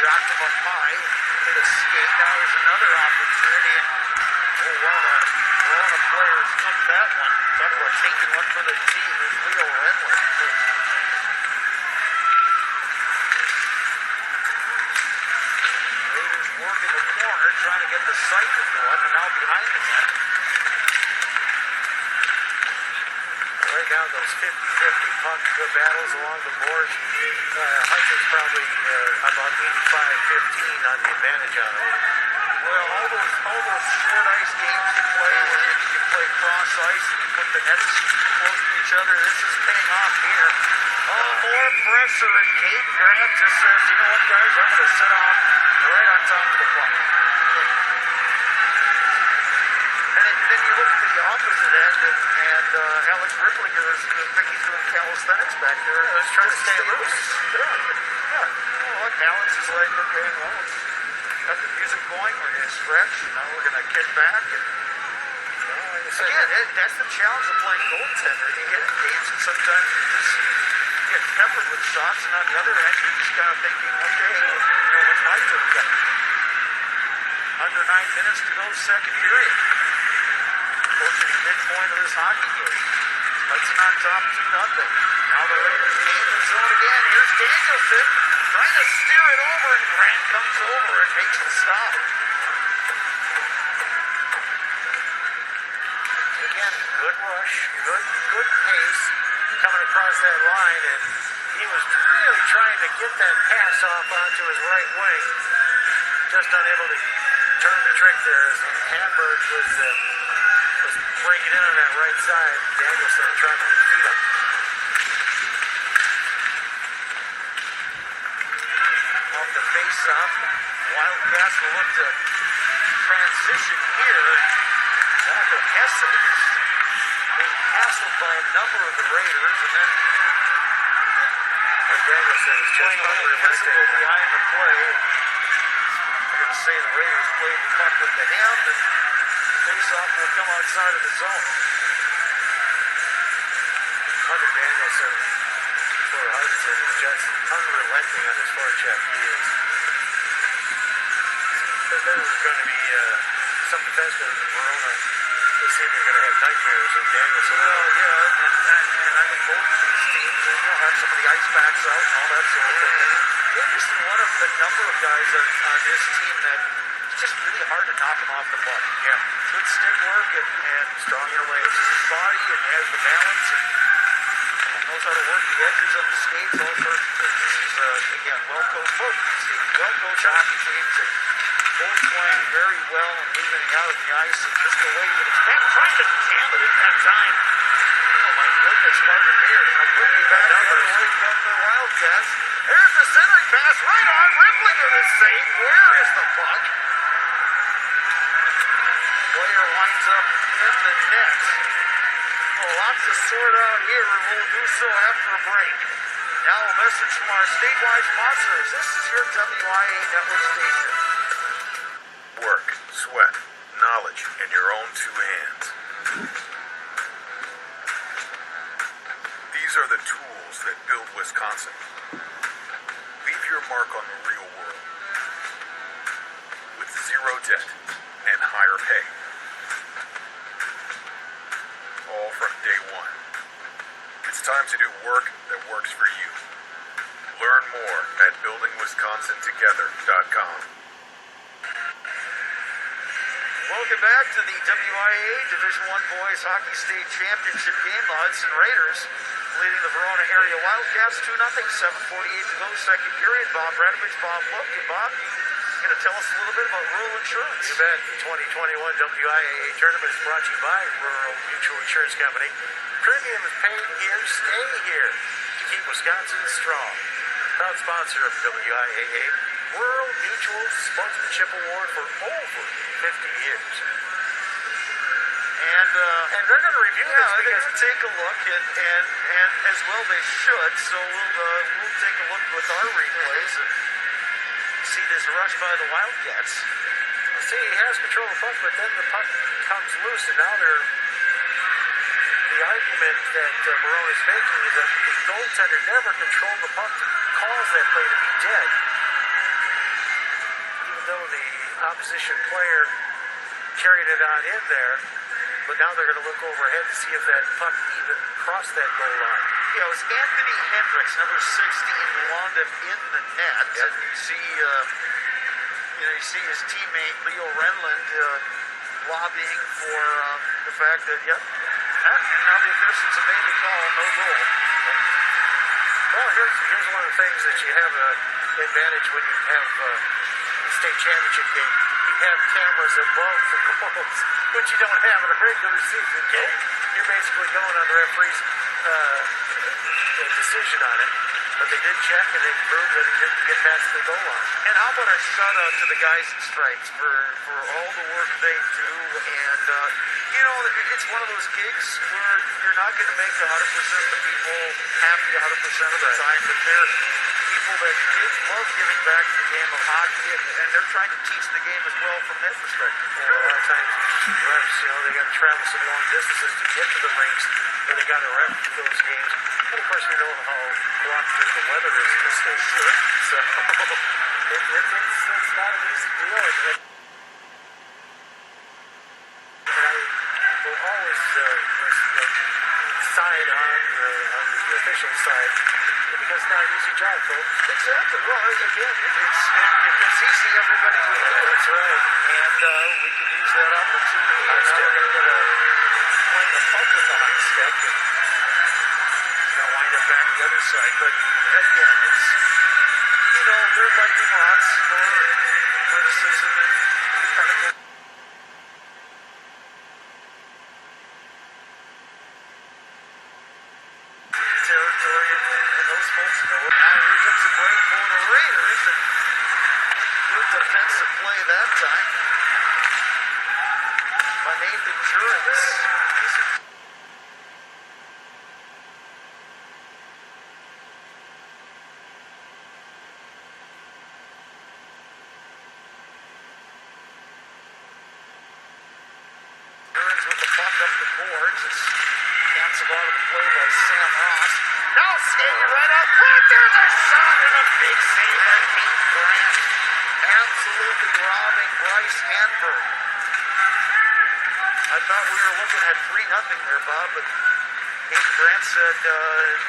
Shot from up high. Hit a skate. Now there's another opportunity. And one of the Verona players took that one. Talk about taking one for the team. There's Leo Renwick. Raiders working the corner, trying to get the cycle going, and now behind the net. Right now, those 50-50 puck battles along the boards. Hudson's probably about 85-15 on the advantage on it. Well, all those short ice games you play where you play cross ice and you put the nets close to each other, this is paying off here. Oh, more pressure, and Kate Grant just says, you know what, guys, I'm going to sit off right on top of the puck. And then you look at the opposite end, and Alex Ripplinger is, I think he's doing calisthenics back there. He's trying to stay loose. Yeah. Well, look, Alex is like, okay, well, got the music going, we're going to stretch, now we're going to kick back. And, again, that's the challenge of playing goaltender. You get games, and sometimes you just get peppered with shots, and on the other end, you're just kind of thinking, okay, what's my turn got? Under 9 minutes to go, second period. Approaching the midpoint of this hockey game. Hudson on top, 2-0. Now the Raiders gain the zone again. Here's Danielson trying to steer it over, and Grant comes over and makes the stop. Again, good rush, good pace coming across that line, and he was really trying to get that pass off onto his right wing. Just unable to turn the trick there as Hamburg was breaking in on that right side. Danielson trying to defeat him. Off the face-off, Wildcats will look to transition here. Back to Hudson. Being hassled by a number of the Raiders, and then Danielson is just unrealistic behind the play. I'm going to say the Raiders played the puck with the hand, and face-off will come outside of the zone. Hunter Danielson for Hudson is just unrelenting on his forecheck. He is. There's going to be some defensemen in Verona this evening are going to have nightmares of Danielson. Well, yeah, and I think both of these teams have some of the ice backs out and all that sort of thing. And just one of the number of guys on this team that it's just really hard to knock him off the puck. Yeah. Good stick work and strong legs. His body and has the balance and knows how to work the edges of the skates, all sorts of things. This is, again, well-coached hockey teams and both playing very well and moving out of the ice and just the way you would expect. Trying to jam it in that time. Oh my goodness, Carter Beard. A quickly back the other way from the Wildcats. There's the centering pass right on. Ripplinger is safe. Where is the puck? Player winds up in the net. Well, lots to sort out here, and we'll do so after a break. Now a message from our statewide sponsors. This is your WIA network station. Work, sweat, knowledge in your own two hands. These are the tools that build Wisconsin. Leave your mark on the real world. With zero debt and higher pay. All from day one. It's time to do work that works for you. Learn more at buildingwisconsintogether.com. Welcome back to the WIA Division I Boys Hockey State Championship game. The Hudson Raiders leading the Verona area Wildcats 2-0, 7:48 to go, second period. Bob Radovich, Bob Look, and Bob, you're going to tell us a little bit about rural insurance. You bet. The 2021 WIAA tournament is brought to you by Rural Mutual Insurance Company. Premiums paid here, stay here to keep Wisconsin strong. Proud sponsor of WIAA, Rural Mutual Sportsmanship Award for over 50 years. And they're going to review this they're because going to take a look, and as well they should. So we'll take a look with our replays and see this rush by the Wildcats. See, he has control of the puck, but then the puck comes loose, and now the argument that Verona is making is that the goaltender never controlled the puck to cause that play to be dead. Even though the opposition player carried it on in there, but now they're going to look overhead to see if that puck even crossed that goal line. Yeah, it was Anthony Hendricks, number 16, who wound up in the net. Yep. And you see his teammate Leo Renland lobbying for the fact that, and now the officials have made the call, no goal. Well, here's one of the things that you have an advantage when you have the state championship game. You have cameras above the goals, which you don't have in a regular season game. You're basically going on the referee's decision on it. But they did check, and they proved that he didn't get past the goal line. And how about a shout-out to the guys in stripes for all the work they do. And, it's one of those gigs where you're not going to make 100% of the people happy 100% of the time, but they're people that love giving back to the game of hockey, and they're trying to teach the game as well from their perspective. And a lot of times, refs, they got to travel some long distances to get to the rinks, where they got to ref those games. And of course, we know how cooperative the weather is in the state. Sure. So it's not an easy deal. And I will always side on the official side because it's not an easy job, folks. Exactly. Well, again, if it's easy, everybody would do it. That's right. And we can use that opportunity. I'm still going to get playing a puck with the high stick and wind up back the other side. But again, it's, they're liking lots for criticism and kind of that time by Nathan Jurens. Jurens with the puck up the boards. It's canceled out of the play by Sam Ross. Now skating right out front. There's a shot and a big save by Pete Grant. Absolutely robbing Bryce Hanberg. I thought we were looking at 3-0 there, Bob, but Pete Grant said,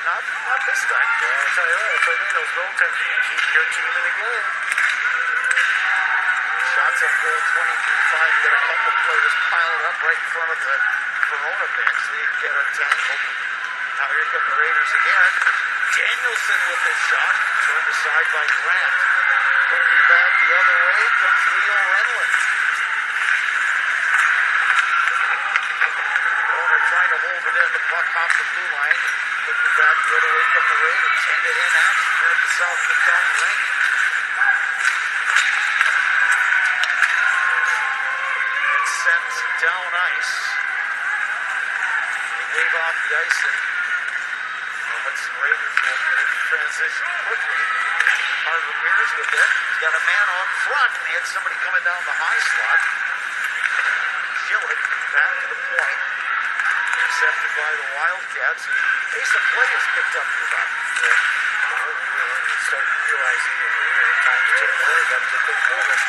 not this time. Well, I'll tell you what, if I made those goaltenders, you keep your team in the game. Shots on goal 23-5. Get a couple players piled up right in front of the Verona bench. They get entangled. Now here come the Raiders again. Danielson with his shot. Turned aside by Grant. Looking back the other way comes Leo Renlund. Verona trying to hold it in. The puck hops the blue line. Looking back the other way come the Raiders. Hand-to-hand action here at the Southwood County rink. Sent down ice. They wave off the ice and the Hudson Raiders will transition quickly. Hard Ramirez with it. He's got a man on front and he had somebody coming down the high slot. Gillett back to the point. Intercepted by the Wildcats. Pace of play is picked up for them. You start realizing time's ticking away. Got to get things moving.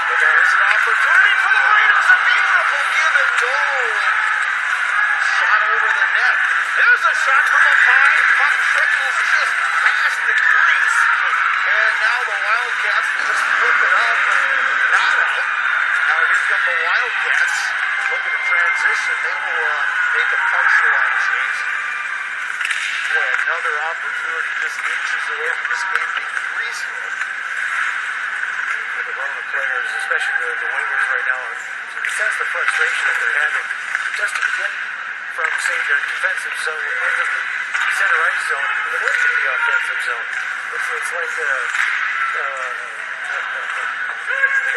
But there's an opportunity for the Raiders. A beautiful give and go. Shot over the net. There's a shot from behind. Puck trickles just past the crease. And now the Wildcats just flip it up, but not out. Now here come the Wildcats. Looking to transition. They will make a partial line change. Boy, another opportunity just inches away from this game being 3-0. The Verona players, especially the wingers right now, you can sense the frustration that they're having just to get from, say, their defensive zone into the center ice zone and then into the offensive zone. It's like a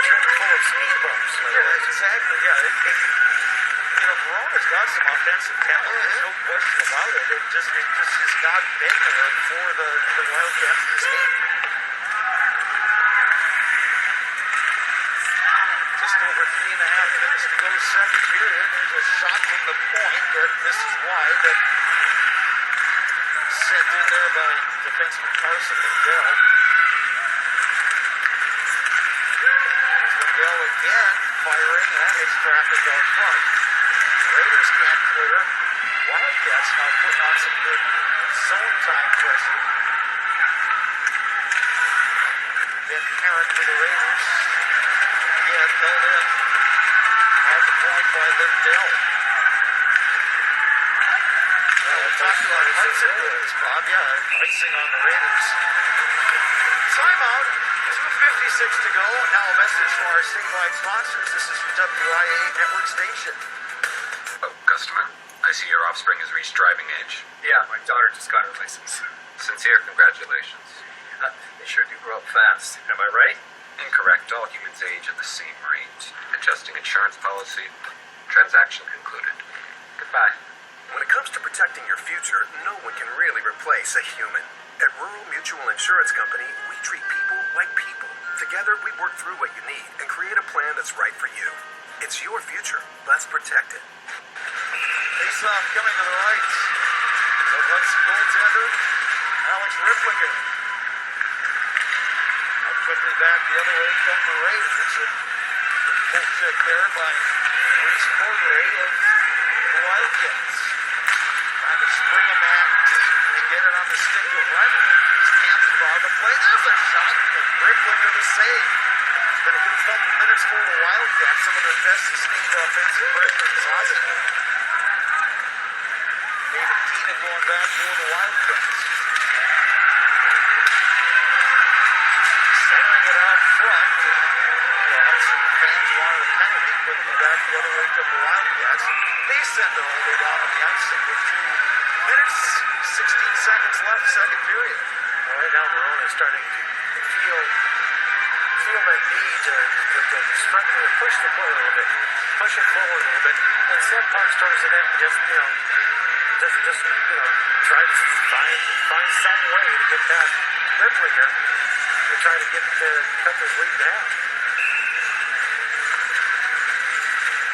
trip full of speed bumps. Yeah, exactly. Yeah, Verona's got some offensive talent. There's no question about it. It just has not been there for the Wildcats this game. Just over 3.5 minutes to go second period. There's a shot from the point that misses wide. That sent in there by defenseman Carson Lindell. Lindell again firing. That hits traffic out front. Raiders can't clear. Wildcats now putting on some good zone time pressure. Then Parent for the Raiders. Again, held in at the point by Lindell. Well, we talked about Hudson doing this, Bob. Yeah, icing on the Raiders. Timeout. 2:56 to go. Now a message from our statewide sponsors. This is your WIA network station. Oh, customer, I see your offspring has reached driving age. Yeah, my daughter just got her license. Sincere congratulations. They sure do grow up fast. Am I right? Incorrect. All humans age at the same rate. Adjusting insurance policy. Transaction concluded. Goodbye. When it comes to protecting your future, no one can really replace a human. At Rural Mutual Insurance Company, we treat people like people. Together, we work through what you need and create a plan that's right for you. It's your future. Let's protect it. Face-off coming to the right. The Hudson goaltender, Alex Ripplinger. Now quickly back the other way come the Raiders. Pull check there by Reese Cordray of the Wildcats. Trying to spring a man and get it on the stick of Renner. He's canceled on the play. There's a shot. Ripplinger to save. It's been a good couple minutes for the Wildcats. Some of their best sustained offensive pressure is Hudson. David Tina going back for the Wildcats. Centering it out front. The Hudson fans wanted a penalty. Quickly back the other way from the Wildcats. They send it all the way down on the ice with 2 minutes, 16 seconds left, second period. Well, right now Verona is starting to feel feel that need to push the play a little bit, push it forward a little bit, and send pucks towards the net and just try to find some way to get past Ripplinger and try to cut this lead in half.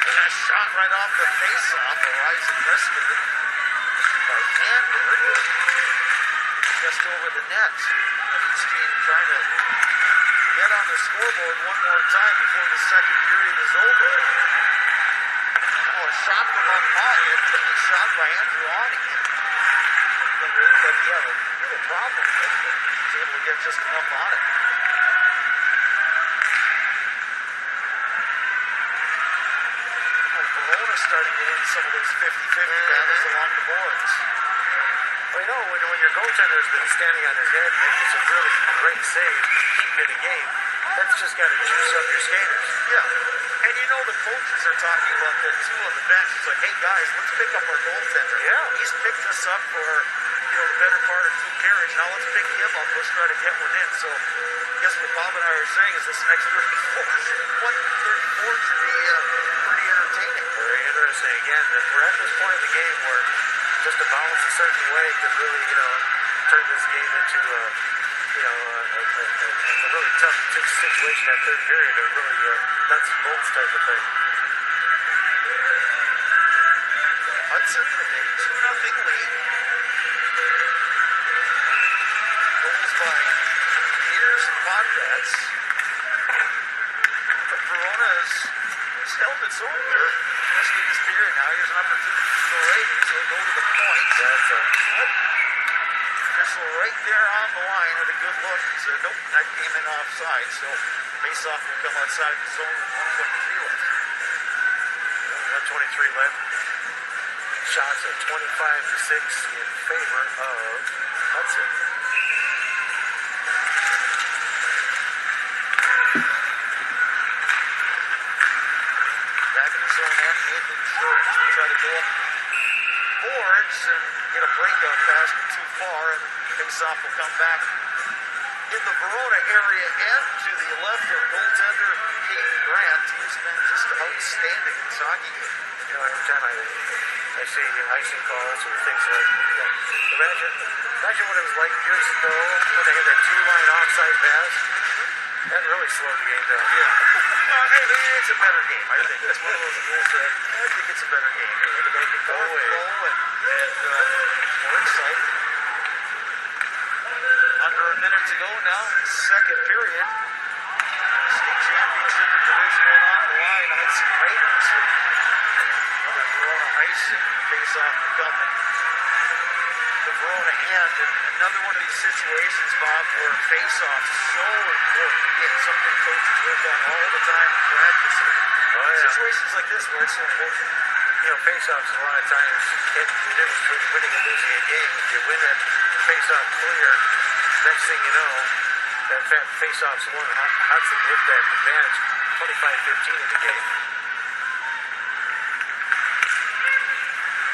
And that shot right off the face-off, a rising risker by Canberra, just over the net. And each team trying to get on the scoreboard one more time before the second period is over. Oh, a shot from up high, and a shot by Andrew Awney. But yeah, a little problem with it, but he's able to get just enough on it. Verona starting to win some of those 50-50 battles along the boards. Well, when your goaltender has been standing on his head making some really great saves, keeping it in game, that's just got to juice up your skaters. Yeah. And the coaches are talking about that too on the bench. It's like, hey guys, let's pick up our goaltender. Yeah. He's picked us up for the better part of two periods. Now let's pick him up. Let's try to get one in. So I guess what Bob and I are saying is this next 34 should be pretty entertaining. Very interesting. Again, we're at this point in the game where just a bounce a certain way could really, turn this game into a really tough situation that third period, a really nuts and bolts type of thing. Hudson with a 2-0 lead. Goals by Peters and Conrads. But Verona has held its own here, especially this period. Now here's an opportunity for the Raiders. They'll go to the point. That's official right there on the line with a good look. He said, nope, that came in offside. So face-off will come outside the zone with 1:23 left. 1:23 left. Shots at 25-6 in favor of Hudson. Back in the zone end, Nathan Shorts will try to go up boards and get a breakout pass, but too far, and face-off will come back in the Verona area end to the left of goaltender Kate Grant. He's been just outstanding in this hockey game. Every time I see icing calls or things like that, imagine what it was like years ago when they had that two-line offside pass. That really slowed the game down. Yeah. It's a better game, I think. It's one of those goals that I think it's a better game. They can go flow and more exciting. Under a minute to go now, second period. State championship of Division I on the line. Hudson Raiders with another Verona ice and face-off to come. The Verona end, and another one of these situations, Bob, where face-off is so important. Again, something coaches work on all the time in practice. Situations like this where it's so important. Face-offs a lot of times can't be the difference between winning and losing a game. If you win that face-off clear, next thing you know, that face-off's won. Hudson hit that advantage 25-15 in the game.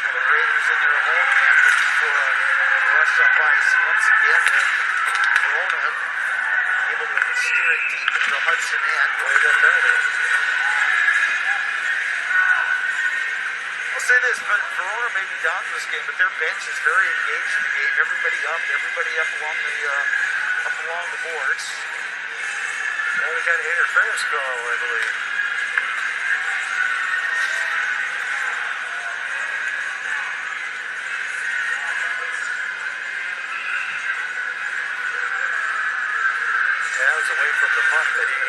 Well, the Raiders in their home end looking for a rush up ice once again. Verona able to steer it deep into Hudson end. Boy, that penalty. I'll say this, but Verona may be down to this game, but their bench is very engaged in the game. Everybody up along the boards. Well, we got an interference call, I believe. That was away from the puck that he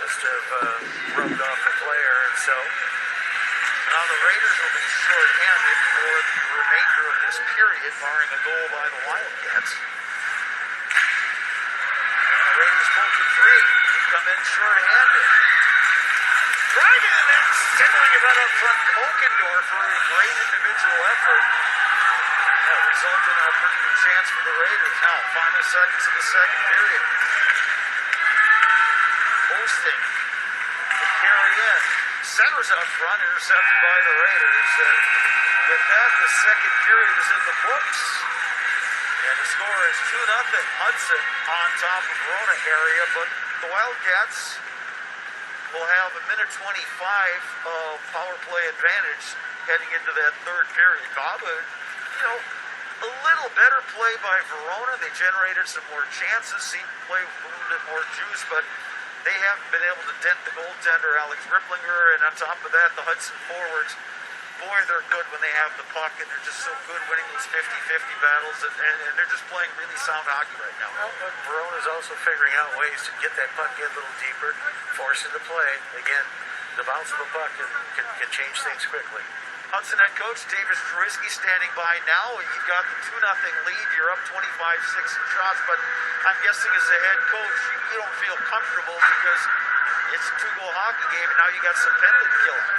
must have rubbed off the player, and so. Now the Raiders will be short-handed for the remainder of this period, barring a goal by the Wildcats. The Raiders pull to three, come in short-handed. Driving it in, centering it right up front. Kokendorf for a great individual effort. That resulted in a pretty good chance for the Raiders. Now, final seconds of the second period. Hosting to carry in. Centers up front, intercepted by the Raiders. And with that, the second period is in the books. And the score is 2-0 Hudson on top of Verona area, but the Wildcats will have a minute 25 of power play advantage heading into that third period. Bob, a little better play by Verona. They generated some more chances, seemed to play with a little bit more juice, but they haven't been able to dent the goaltender, Alex Ripplinger, and on top of that, the Hudson forwards. Boy, they're good when they have the puck, and they're just so good winning those 50-50 battles, and they're just playing really sound hockey right now. Well, but Verona's also figuring out ways to get that puck in a little deeper, force it to play. Again, the bounce of a puck can change things quickly. Hudson head coach Davis Trubisky standing by now. You've got the 2-0 lead. You're up 25-6 in shots, but I'm guessing as a head coach, you don't feel comfortable because it's a 2-goal hockey game, and now you got some penalty killing.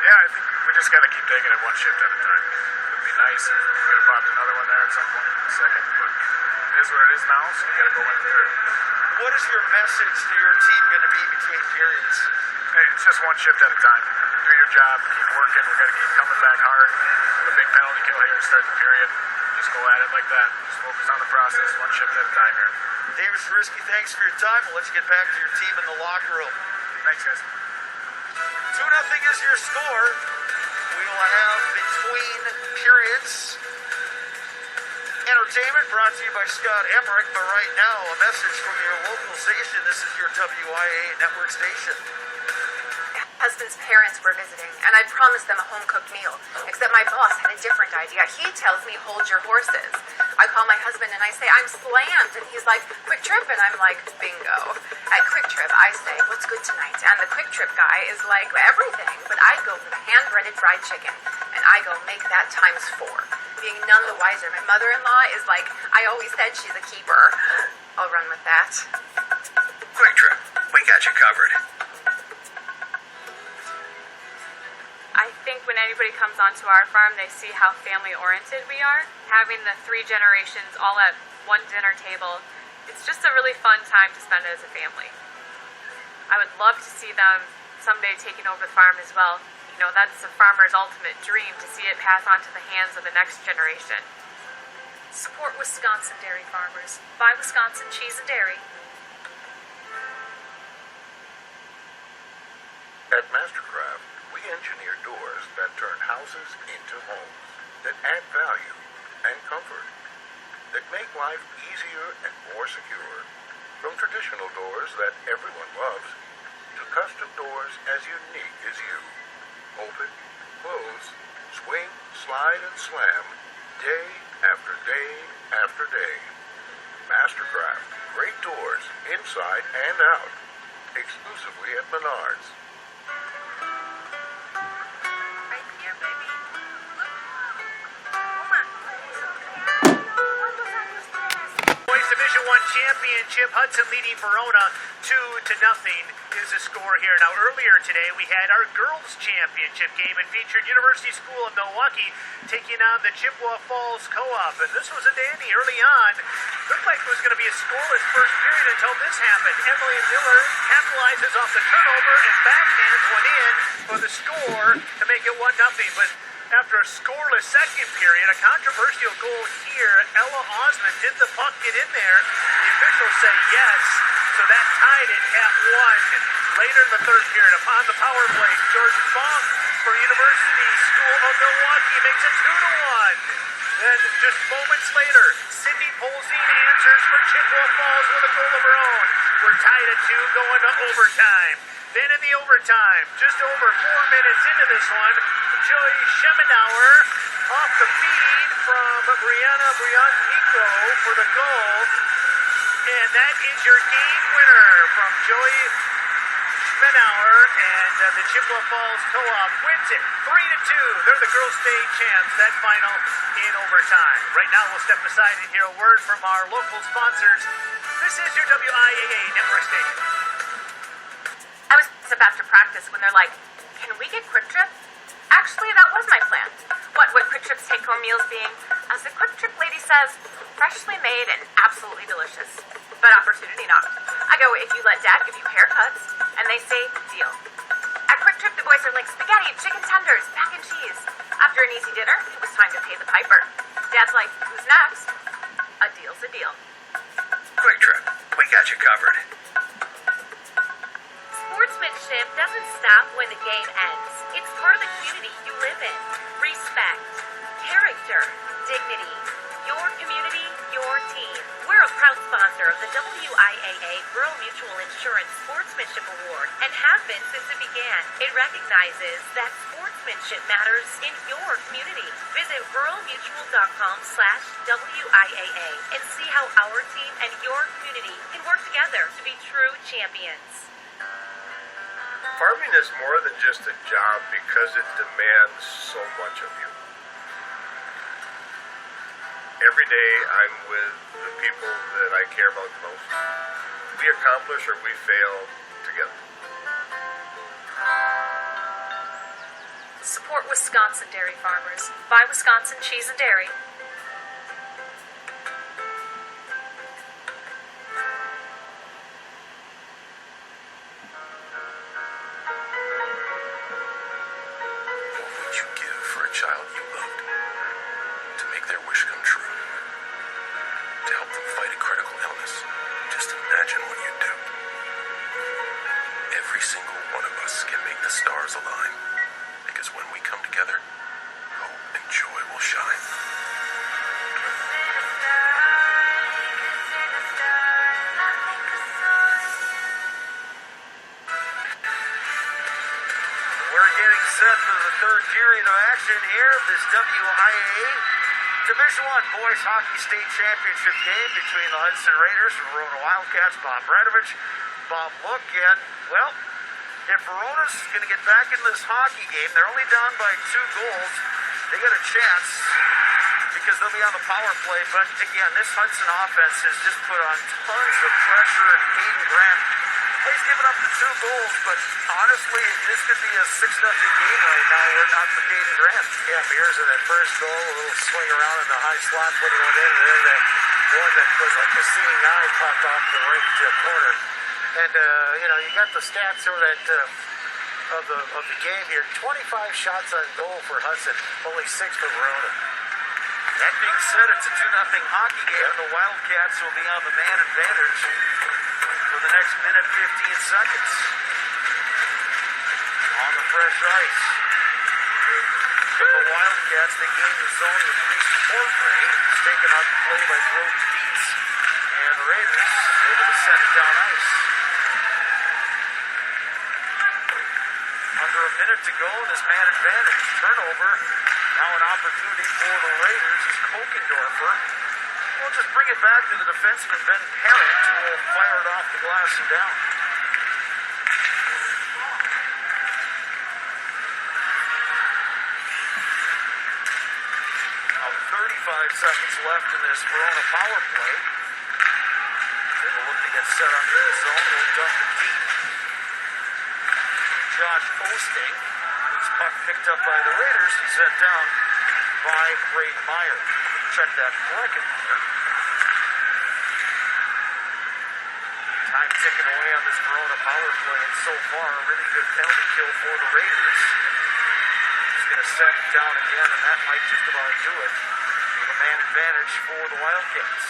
Yeah, I think we just got to keep taking it one shift at a time. It would be nice if we could have popped another one there at some point in the second, but it is what it is now, so we got to go in through. What is your message to your team going to be between periods? Hey, it's just one shift at a time. Do your job, keep working. We're going to keep coming back hard. With a big penalty kill here to start the period. Just go at it like that. Just focus on the process, one shift at a time here. Davis Trubisky, thanks for your time. Let's get back to your team in the locker room. Thanks, guys. 2-0 is your score. We will have between periods entertainment brought to you by Scott Emmerich. But right now, a message from your local station. This is your WIA network station. Husband's parents were visiting, and I promised them a home-cooked meal, except my boss had a different idea. He tells me, hold your horses. I call my husband and I say, I'm slammed, and he's like, Quick Trip, and I'm like, bingo. At Quick Trip, I say, what's good tonight? And the Quick Trip guy is like, everything, but I go for the hand-breaded fried chicken, and I go, make that times 4. Being none the wiser, my mother-in-law is like, I always said she's a keeper. I'll run with that. Quick Trip, we got you covered. I think when anybody comes onto our farm, they see how family-oriented we are. Having the 3 generations all at one dinner table, it's just a really fun time to spend as a family. I would love to see them someday taking over the farm as well. You know, that's a farmer's ultimate dream, to see it pass on to the hands of the next generation. Support Wisconsin dairy farmers. Buy Wisconsin cheese and dairy. At Mastercraft, we engineer doors that turn houses into homes, that add value and comfort, that make life easier and more secure. From traditional doors that everyone loves, to custom doors as unique as you. Open, close, swing, slide, and slam, day after day after day. Mastercraft, great doors, inside and out, exclusively at Menards. Boys Division I championship, Hudson leading Verona 2-0 is the score here. Now earlier today we had our girls championship game. It featured University School of Milwaukee taking on the Chippewa Falls Co-op, and this was a dandy early on. Looked like it was going to be a scoreless first period until this happened. Emily Miller capitalizes off the turnover and backhands one in for the score to make it 1-0. But after a scoreless second period, a controversial goal here. Ella Osmond, did the puck get in there? The officials say yes, so that tied it at 1. Later in the third period, upon the power play, George Funk for University School of Milwaukee makes it 2-1. Then just moments later, Sydney Polzine answers for Chippewa Falls with a goal of her own. We're tied at 2 going to overtime. Then in the overtime, just over 4 minutes into this one, Joy Schemenauer off the feed from Brianna Briannico for the goal. And that is your game winner from Joy Schemenauer, and the Chippewa Falls Co-op wins it 3-2. They're the girls' state champs. That final in overtime. Right now, we'll step aside and hear a word from our local sponsors. This is your WIAA network station. I was about to practice when they're like, can we get Quick Trip? Actually, that was my plan. What would Quick Trip's take-home meals being? As the Quick Trip lady says, freshly made and absolutely delicious. But opportunity knocked. I go, if you let Dad give you haircuts, and they say, deal. At Quick Trip, the boys are like spaghetti, chicken tenders, mac and cheese. After an easy dinner, it was time to pay the piper. Dad's like, who's next? seals the deal. Quick Trip, we got you covered. Sportsmanship doesn't stop when the game ends. It's part of the community you live in. Respect, character, dignity. Your community, your team. We're a proud sponsor of the WIAA Rural Mutual Insurance Sportsmanship Award and have been since it began. It recognizes that sportsmanship matters in your community. Visit ruralmutual.com/WIAA and see how our team and your community can work together to be true champions. Farming is more than just a job because it demands so much of you. Every day I'm with the people that I care about the most. We accomplish or we fail together. Support Wisconsin dairy farmers. Buy Wisconsin cheese and dairy. What would you give for a child you loved? To make their wish come true? To help them fight a critical illness? Just imagine what you'd do. Every single one of us can make the stars align. Because when we come together, hope and joy will shine. We're getting set for the third period of action here of this WIAA Division I Boys Hockey State Championship game between the Hudson Raiders and Verona Wildcats. Bob Bradovich, Bob Look, and, well, if Verona's going to get back in this hockey game, they're only down by 2 goals. They got a chance because they'll be on the power play. But again, this Hudson offense has just put on tons of pressure. Hayden Grant, he's given up the 2 goals, but honestly, this could be a 6-0 game right now. We're not for Hayden Grant. Yeah, here's that first goal, a little swing around in the high slot when he went in there. That one that was like a seeing eye popped off the right corner. And, you got the stats of that of the game here. 25 shots on goal for Hudson, only 6 for Verona. That being said, it's a 2-0 hockey game. The Wildcats will be on the man advantage for the next minute 15 seconds. On the fresh ice. The Wildcats, they gained the zone with Reese Portray. It's taken off the play by Brody Dietz. And the Raiders able to send it down ice. Under a minute to go in this man advantage. Turnover. Now an opportunity for the Raiders is Kokendorfer. We'll just bring it back to the defenseman, Ben Parent, who will fire it off the glass and down. Now 35 seconds left in this Verona power play. They will look to get set under the zone. They'll dump it deep. Josh Osting, whose puck picked up by the Raiders, and sent down by Braden Meyer. Check that Breckenmeyer. Time ticking away on this Verona power play, and so far a really good penalty kill for the Raiders. He's going to set it down again, and that might just about do it with a man advantage for the Wildcats.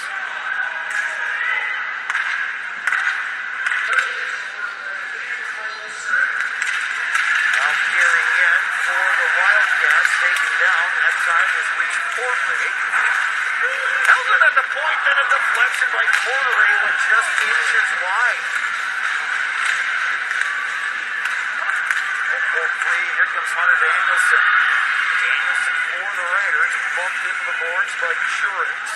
Now carrying in for the Wildcats, taken down. That time was Reese Portray. Held it at the point, then a deflection by Portray went just inches wide. Oh, 4-3, here comes Hunter Danielson. Danielson for the Raiders, bumped into the boards by Jurens.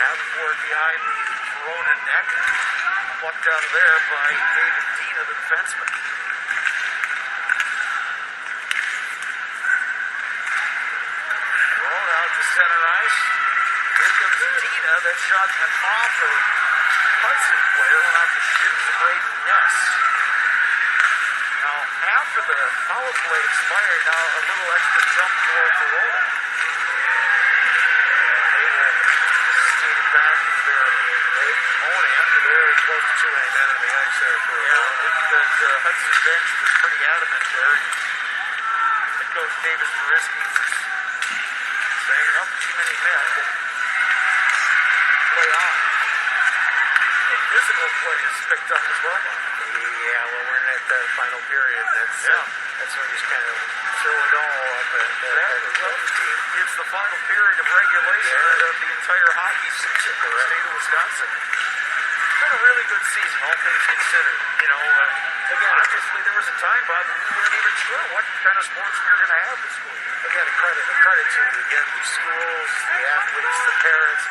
Davenport behind the Verona neck. Plucked out of there by David Dina, the defenseman. Verona out to center ice. Here comes Dina. That shot went off a Hudson player, went out to shoot to Braden Ness. Now, after the power play expired, now a little extra jump for Verona. They will skate it back into their own end. Very close to 2 men in the ice there for that Hudson bench was pretty adamant there. And Coach Davis Boriski was too many men to play on. The physical play is picked up as well. Yeah, well, we're in that final period. That's when you just kind of throw it all up at the team. It's the final period of regulation of the entire hockey season for the state of Wisconsin. It's been a really good season, all things considered. You know, again, obviously there was a time, Bob, when we weren't even sure what kind of sports we were going to have this week. Again, a credit to again the schools, the athletes, the parents,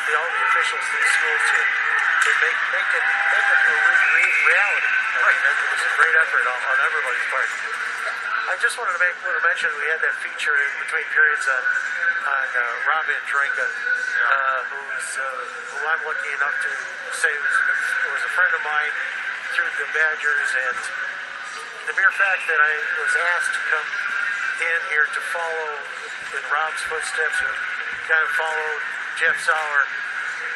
all the officials of the schools to make it a reality. I mean, it was a great effort on everybody's part. I just wanted to mention we had that feature in between periods on Robin Drinka, who I'm lucky enough to say was a friend of mine through the Badgers, and the mere fact that I was asked to come in here to follow in Rob's footsteps, or kind of follow Jeff Sauer,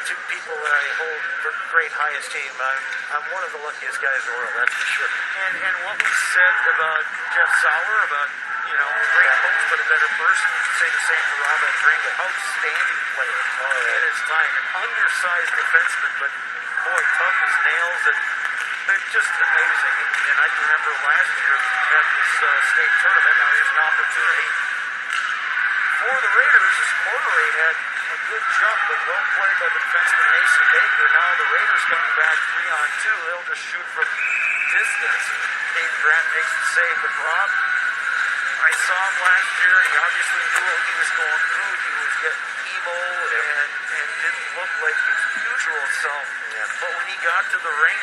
two people that I hold great high esteem. I'm one of the luckiest guys in the world, that's for sure. And what we said about Jeff Sauer, about, you know, great coach but a better person, we should say the same for Rob Andringa. Outstanding player at his time. An undersized defenseman, but boy, tough as nails, and they're just amazing. And I can remember last year at this state tournament, now here's an opportunity for the Raiders. His corner rate had a good jump, but well played by the defenseman Mason Baker. Now the Raiders coming back 3-on-2. They'll just shoot from distance. Dave Grant makes the save, but Rob, I saw him last year. He obviously knew what he was going through. He was getting emo and didn't look like his usual self. But when he got to the rink,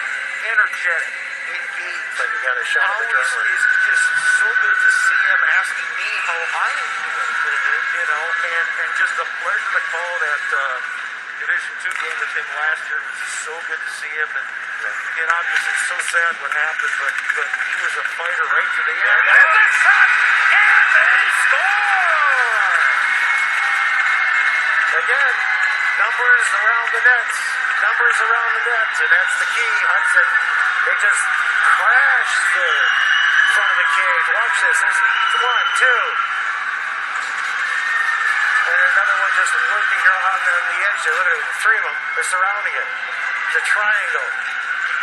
energetic, engaged. Like he got a shot of adrenaline. It's just so good to see him asking me how I am doing. You know, and just a pleasure to call that Division II game with him last year. It was just so good to see him. And obviously it's so sad what happened, but he was a fighter right to the end. And the shot! And they score! Again, numbers around the nets. Numbers around the nets. And that's the key, Hudson. They just crash the front of the cage. Watch this. There's 1, 2. And another one just working on the edge there. Look at it, the three of them. They're surrounding it. It's a triangle.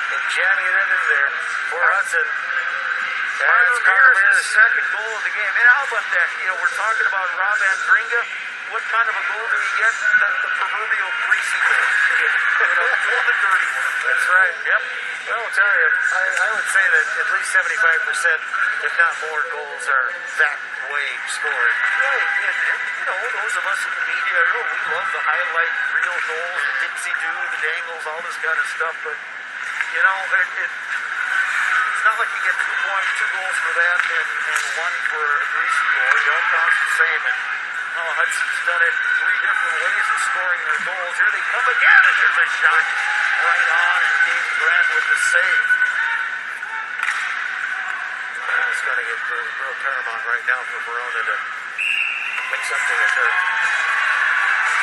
And jamming it in there for Hudson. That's Carter's second goal of the game. And how about that? You know, we're talking about Rob Andringa. What kind of a goal did he get? The proverbial greasy goal. You know, doing the dirty one. That's right. Yep. Well, I'll tell you, I would say that at least 75%, if not more, goals are that way scored. Right. And you know, those of us in the media, we love the highlight reel goals, the Dixie-do, the dangles, all this kind of stuff. But, you know, it's not like you get 2 goals for that and 1 for a greasy goal. It all counts the same. And Hudson's done it 3 different ways in scoring their goals. Here they come again, and there's a shot right on, and Dave Grant with the save. It's going to get real paramount right now for Verona to make something occur.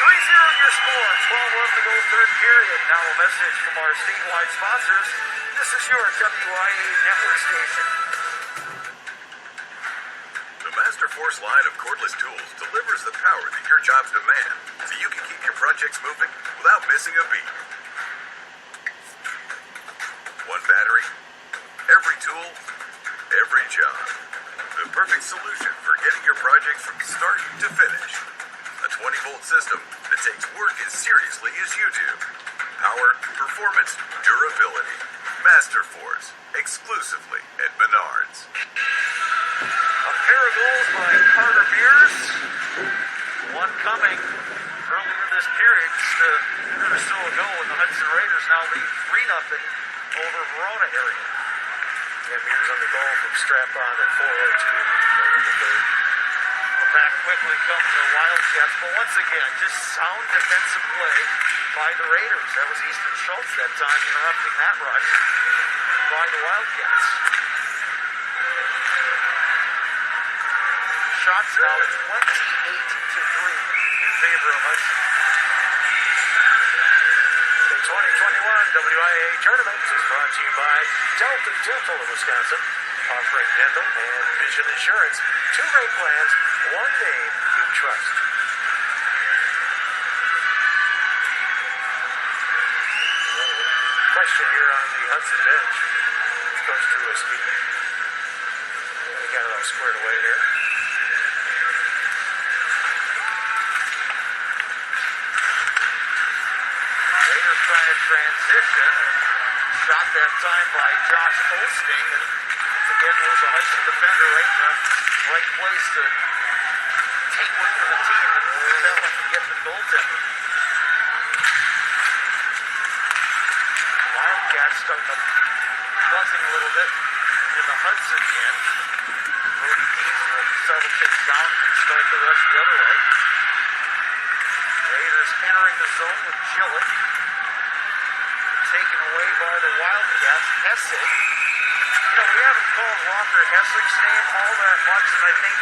3-0 your score, 12 to go, third period. Now a message from our statewide sponsors. This is your WIA network station. The Master Force line of cordless tools delivers the power that your jobs demand, so you can keep your projects moving without missing a beat. One battery, every tool, every job. The perfect solution for getting your project from start to finish. A 20-volt system that takes work as seriously as you do. Power, performance, durability. Master Force, exclusively at Menards. A pair of goals by Carter Mears. One coming earlier this period, just a minute or so ago, when the Hudson Raiders now lead 3-0 over Verona area. Yeah, Mears on the goal from strap-on and forward to the third. Back quickly come the Wildcats, but once again, just sound defensive play by the Raiders. That was Easton Schultz that time interrupting that rush by the Wildcats. Shots now 28-3 in favor of Hudson. The 2021 WIA Tournament is brought to you by Delta Dental of Wisconsin, offering dental and vision insurance. 2 great plans, 1 name you trust. question here on the Hudson bench. Coach Drew Whiskey. We got it all squared away there. Raiders trying to transition. Shot that time by Josh Osting. And again, there's a Hudson defender right in the right place to take one for the team and prevent one from getting the goaltender. Wildcats starting to buzzing a little bit in the Hudson end. Brody Dees will settle things down and start the rest the other way. Raiders entering the zone with Gillett. Taken away by the Wildcats. Hessig. You know, we haven't called Walker Hessig's name all that much, and I think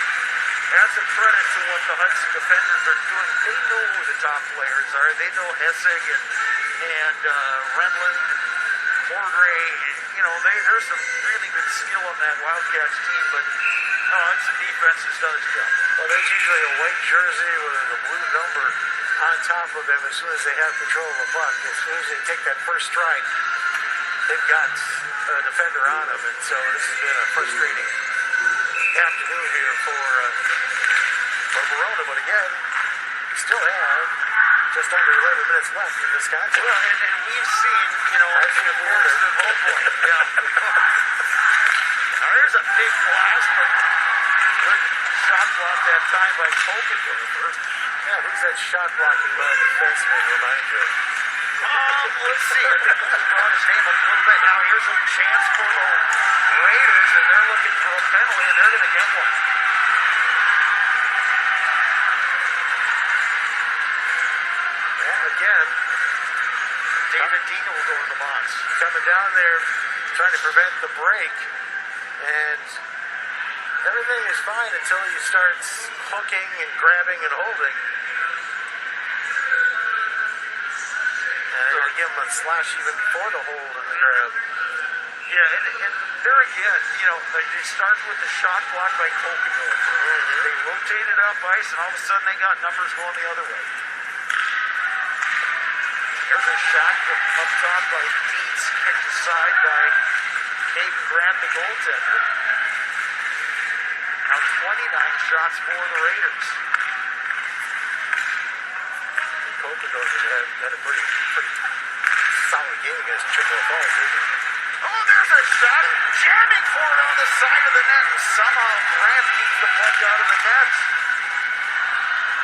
that's a credit to what the Hudson defenders are doing. They know who the top players are. They know Hessig and Renlund, Cordray. You know, there's some really good skill on that Wildcats team, but Hudson defense has done its job. Well, there's usually a white jersey with a blue number on top of them as soon as they have control of the puck. As soon as they take that first strike, they've got a defender on them, and so this has been a frustrating afternoon here for Verona. But again, we still have just under 11 minutes left in this contest. Well, and we've seen, you know, I've seen it before. the goal point. Yeah. Now there's a big blast, but good shot block that time by Koken. Yeah, who's that shot blocking by the defenseman, remind you? Let's see. He brought his name up a little bit. Now here's a chance for the Raiders, and they're looking for a penalty, and they're going to get one. Yeah, again, David Dina will go in the box. Coming down there, trying to prevent the break, and everything is fine until he starts hooking and grabbing and holding. And they're going to give him a slash even before the hold and the grab. Yeah, and there again, you know, like they start with the shot block by Kokenor. They rotated up ice, and all of a sudden they got numbers going the other way. There's a shot from up top by Dietz, kicked aside by Caden Grant, the goaltender. Now 29 shots for the Raiders. Kokenor had a pretty solid game against Chippewa Falls, didn't he? Oh, there's a shot. Jamming for it on the side of the net, and somehow Grant keeps the puck out of the net.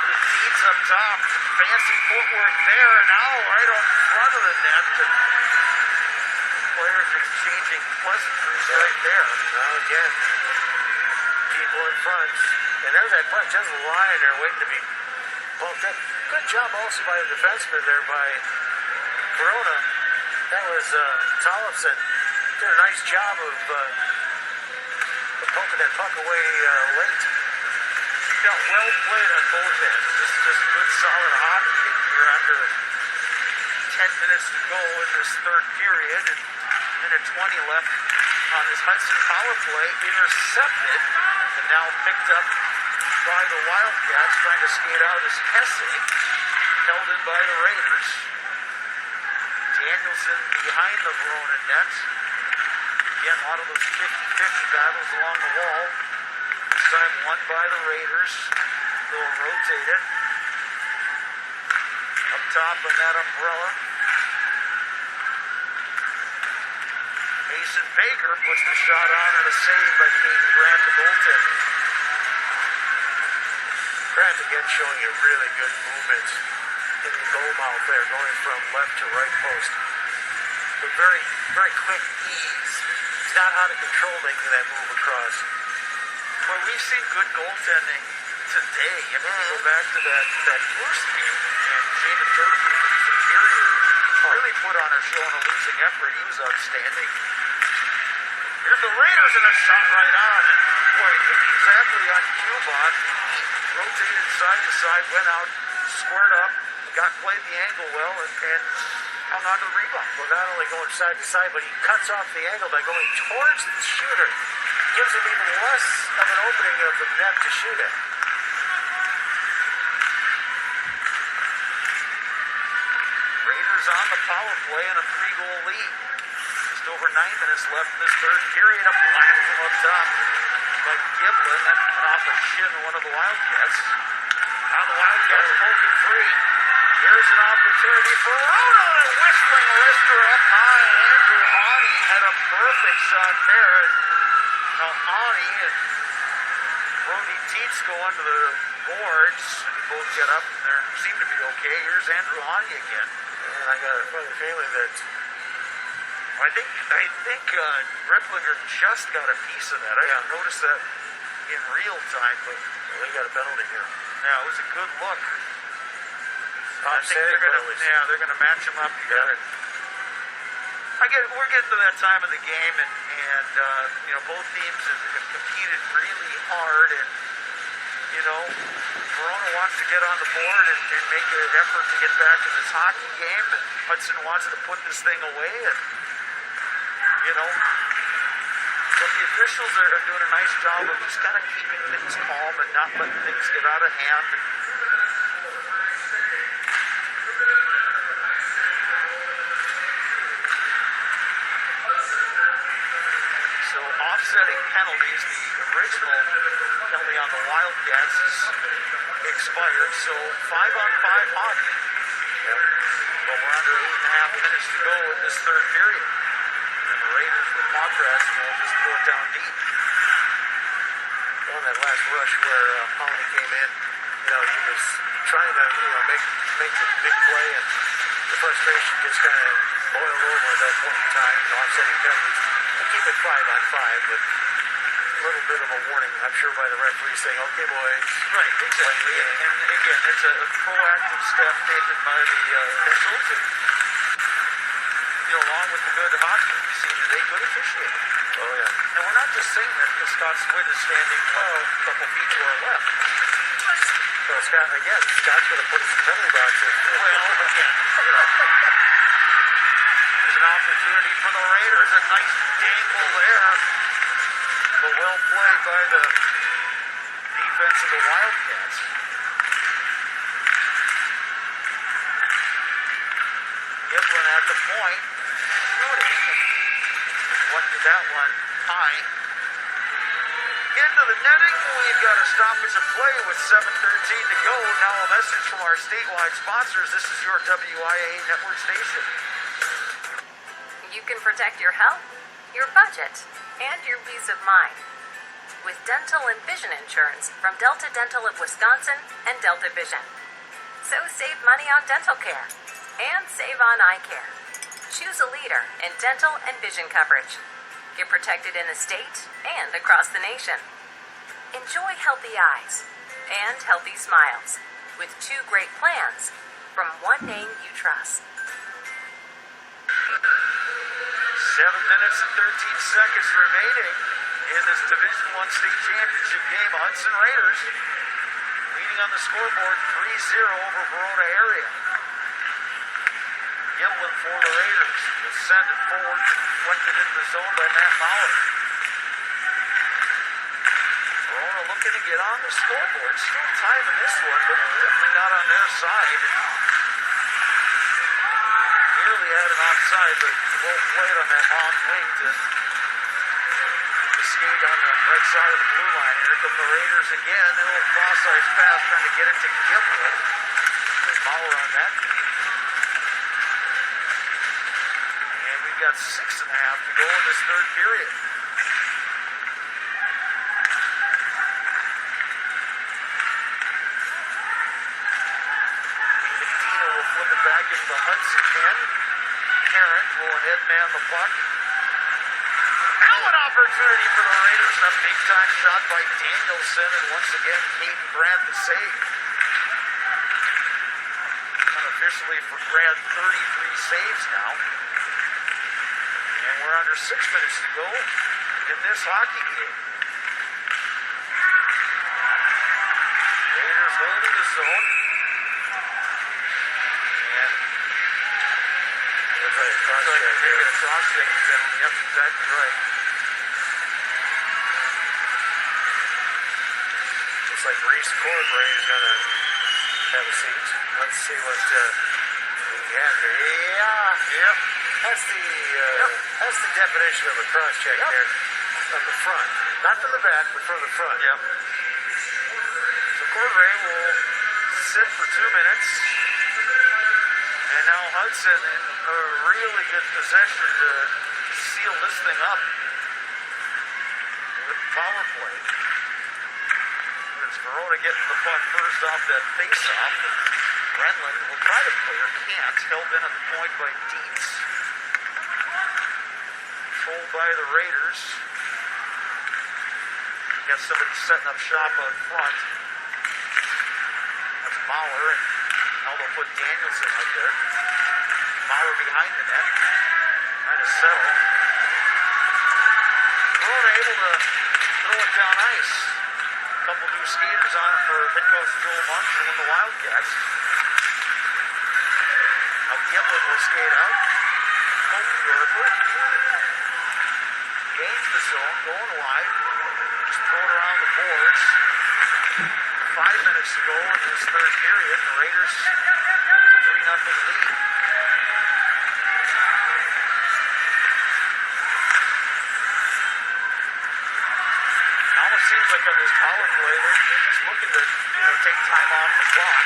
Dietz up top. Fancy footwork there, and now right on front of the net. Players exchanging pleasantries right there. Now again, people in front. And there's that puck just lying there waiting to be bumped up. Good job also by the defenseman there by Verona. That was Tollefson. Did a nice job of poking that puck away late. Yeah, well played on both ends. This is just good, solid hockey here after 10 minutes to go in this third period. And minute 20 left on this Hudson power play. Intercepted and now picked up by the Wildcats. Trying to skate out is Hessig. Held in by the Raiders. Danielson behind the Verona net. Again, a lot of those 50-50 battles along the wall. This time won by the Raiders. They'll rotate it. Up top on that umbrella. Mason Baker puts the shot on and a save by Caden Grant, the goaltender. Grant again showing you really good movement in the goal mouth there, going from left to right post. With very, very quick ease. He's not out of control making that move across. Well, we've seen good goaltending today. I mean, you go back to that first game, and Jaden Durfee from Superior really put on a show in a losing effort. He was outstanding. Here's the Raiders and a shot right on. Boy, exactly on Cubon. Rotated side to side, went out, squared up, played the angle well, and hung on to the rebound. Well, not only going side to side, but he cuts off the angle by going towards the shooter. Gives him even less of an opening of the net to shoot at. Raiders on the power play and a 3-goal lead. Just over 9 minutes left in this third period. A black from up top by Giblin. That off a shin of one of the Wildcats. Now the Wildcats poking free. Here's an opportunity for Verona. And whistling wrister up high. Andrew Ani had a perfect shot there. Now Ani and Brody Teets go onto the boards. Both get up and they seem to be okay. Here's Andrew Ani again. And I got a funny feeling that I think Ripplinger just got a piece of that. I didn't notice that in real time, but they got a penalty here. Yeah, it was a good look. I think they're gonna match him up here. We're getting to that time of the game, and both teams have competed really hard, and Verona wants to get on the board and make an effort to get back in this hockey game, and Hudson wants to put this thing away, and but the officials are doing a nice job of just kind of keeping things calm and not letting things get out of hand. So offsetting penalties, the original penalty on the Wildcats is expired, so 5-on-5 hockey. But we're under 8.5 minutes to go in this third period. And the Raiders with Montrez will just throw it down deep. On that last rush where Pawnee came in, he was trying to make the big play, and the frustration just kind of boiled over at that point in time. Offsetting penalties. Keep it 5-on-5, but a little bit of a warning, I'm sure, by the referee saying, "Okay, boys." Right, exactly. And again, it's a proactive step taken by the officials. And, along with the good hockey scene, they could officiate. Oh, yeah. And we're not just saying that because Scott Swid is standing a couple feet to our left. So Scott's going to put his penalty box in. There's an opportunity for the Raiders. A nice dangle there. But well played by the defense of the Wildcats. Giblin at the point. Shooting. Deflected that one high. Into the netting. We've got a stoppage of play with 7:13 to go. Now a message from our statewide sponsors. This is your WIA network station. You can protect your health, your budget, and your peace of mind with dental and vision insurance from Delta Dental of Wisconsin and Delta Vision. So save money on dental care and save on eye care. Choose a leader in dental and vision coverage. Get protected in the state and across the nation. Enjoy healthy eyes and healthy smiles with 2 great plans from one name you trust. 7 minutes and 13 seconds remaining in this Division I state championship game. Hudson Raiders leading on the scoreboard 3-0 over Verona area. Giblin for the Raiders will send it forward, deflected into the zone by Matt Mauer. Verona looking to get on the scoreboard. Still time in this one, but definitely not on their side. Nearly had an offside, but well played on that long wing to skate on the right side of the blue line. Here come the Raiders again. A little cross-ice pass trying to get it to Giblin. There's Mauer on that. And we've got 6.5 to go in this third period. Medina will flip it back into the Hudson end. Tarrant will head man the puck. Now an opportunity for the Raiders, and a big-time shot by Danielson, and once again, Caden Grant the save. Unofficially for Grant, 33 saves now. And we're under 6 minutes to go in this hockey game. Raiders holding the zone. And looks like a cross-check penalty. Yep, exactly right. Looks like Reese Corbray is going to have a seat. Let's see what we Yep. That's the definition of a cross check there from the front. Not from the back, but from the front. Yep. So Cordray will sit for 2 minutes. And now Hudson in a really good position to seal this thing up with power play. It's Verona getting the puck first off that face-off. Renlund will try to clear, can't. Held in at the point by Dietz. Controlled by the Raiders. Got somebody setting up shop out front. That's Mauer, and now they'll put Danielson out there. Mauer behind the net. Trying to settle. Verona able to throw it down ice. A couple new skaters on for head coach Joel Munch and the Wildcats. Now Gimlin will skate out. Oakendorfer gains the zone, going wide. Just throw it around the boards. 5 minutes to go in this third period. The Raiders 3-0 lead. Almost seems like on this power play, they're just looking to take time off the clock.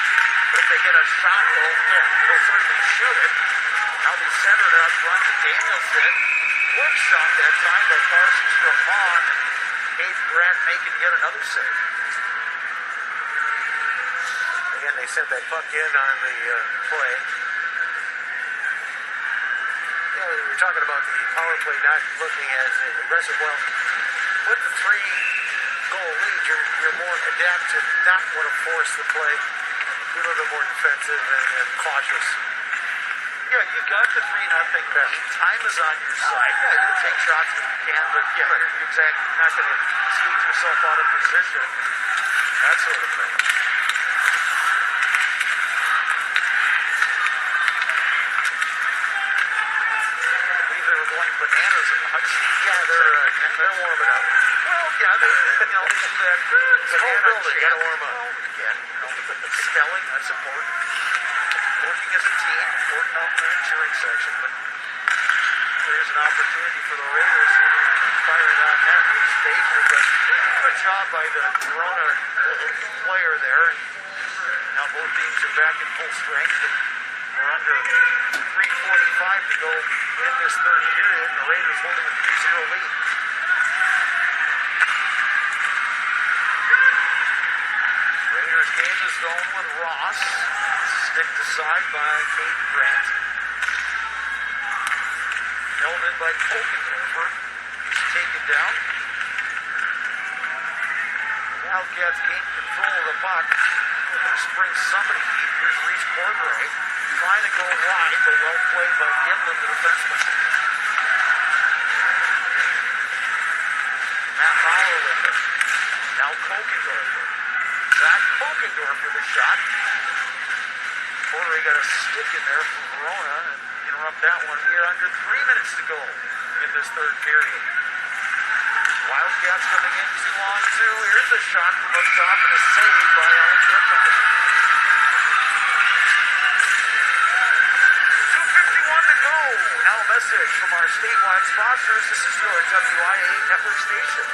But if they get a shot, they'll certainly shoot it. Now they center it out front to Danielson. Quick shot that time by Parsons from Vaughn. Cade Grant making yet another save. Again, they sent that puck in on the play. Yeah, we were talking about the power play not looking as aggressive. Well, with the 3-goal lead, you're more adept to not want to force the play. Be a little bit more defensive and cautious. Yeah, you got the 3-0 lead. Time is on your side. Yeah, you'll take shots if you can, but yeah, you're exactly not going to skate yourself out of position. That sort of thing. I believe they were going bananas in Hudson. Yeah, they're warming up. Well, yeah, they do that. It's a whole building. You got to warm up. Well, again, spelling, that's important. Working as a team, important out in the cheering section, but there's an opportunity for the Raiders firing on net with Baker, but good job by the Verona player there. Now both teams are back in full strength, and we're under 3:45 to go in this third period, and the Raiders holding a 3-0 lead. Raiders gain the zone with Ross. Sticked aside by Cade Grant. Held in by Oakendorfer. He's taken down. The Wildcats gain control of the puck. Looking to spring somebody deep. Here's Reese Cordray. Trying to go wide, but well played by Gimlin, the defenseman. Matt Mauer with it. Now Oakendorfer. Zach Oakendorfer with a shot. Cordray got a stick in there from Verona and interrupt that one here. Under 3 minutes to go in this third period. Wildcats coming in 2-on-2. Here's a shot from up top and a save by Alex Rickman. 2:51 to go. Now a message from our statewide sponsors. This is your WIA network station.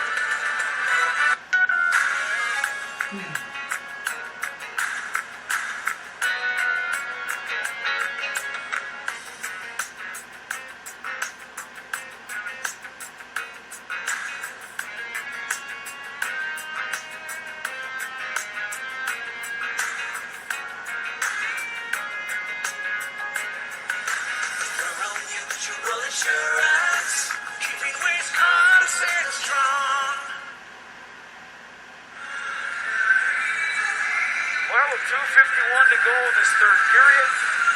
Well, with 2:51 to go in this third period,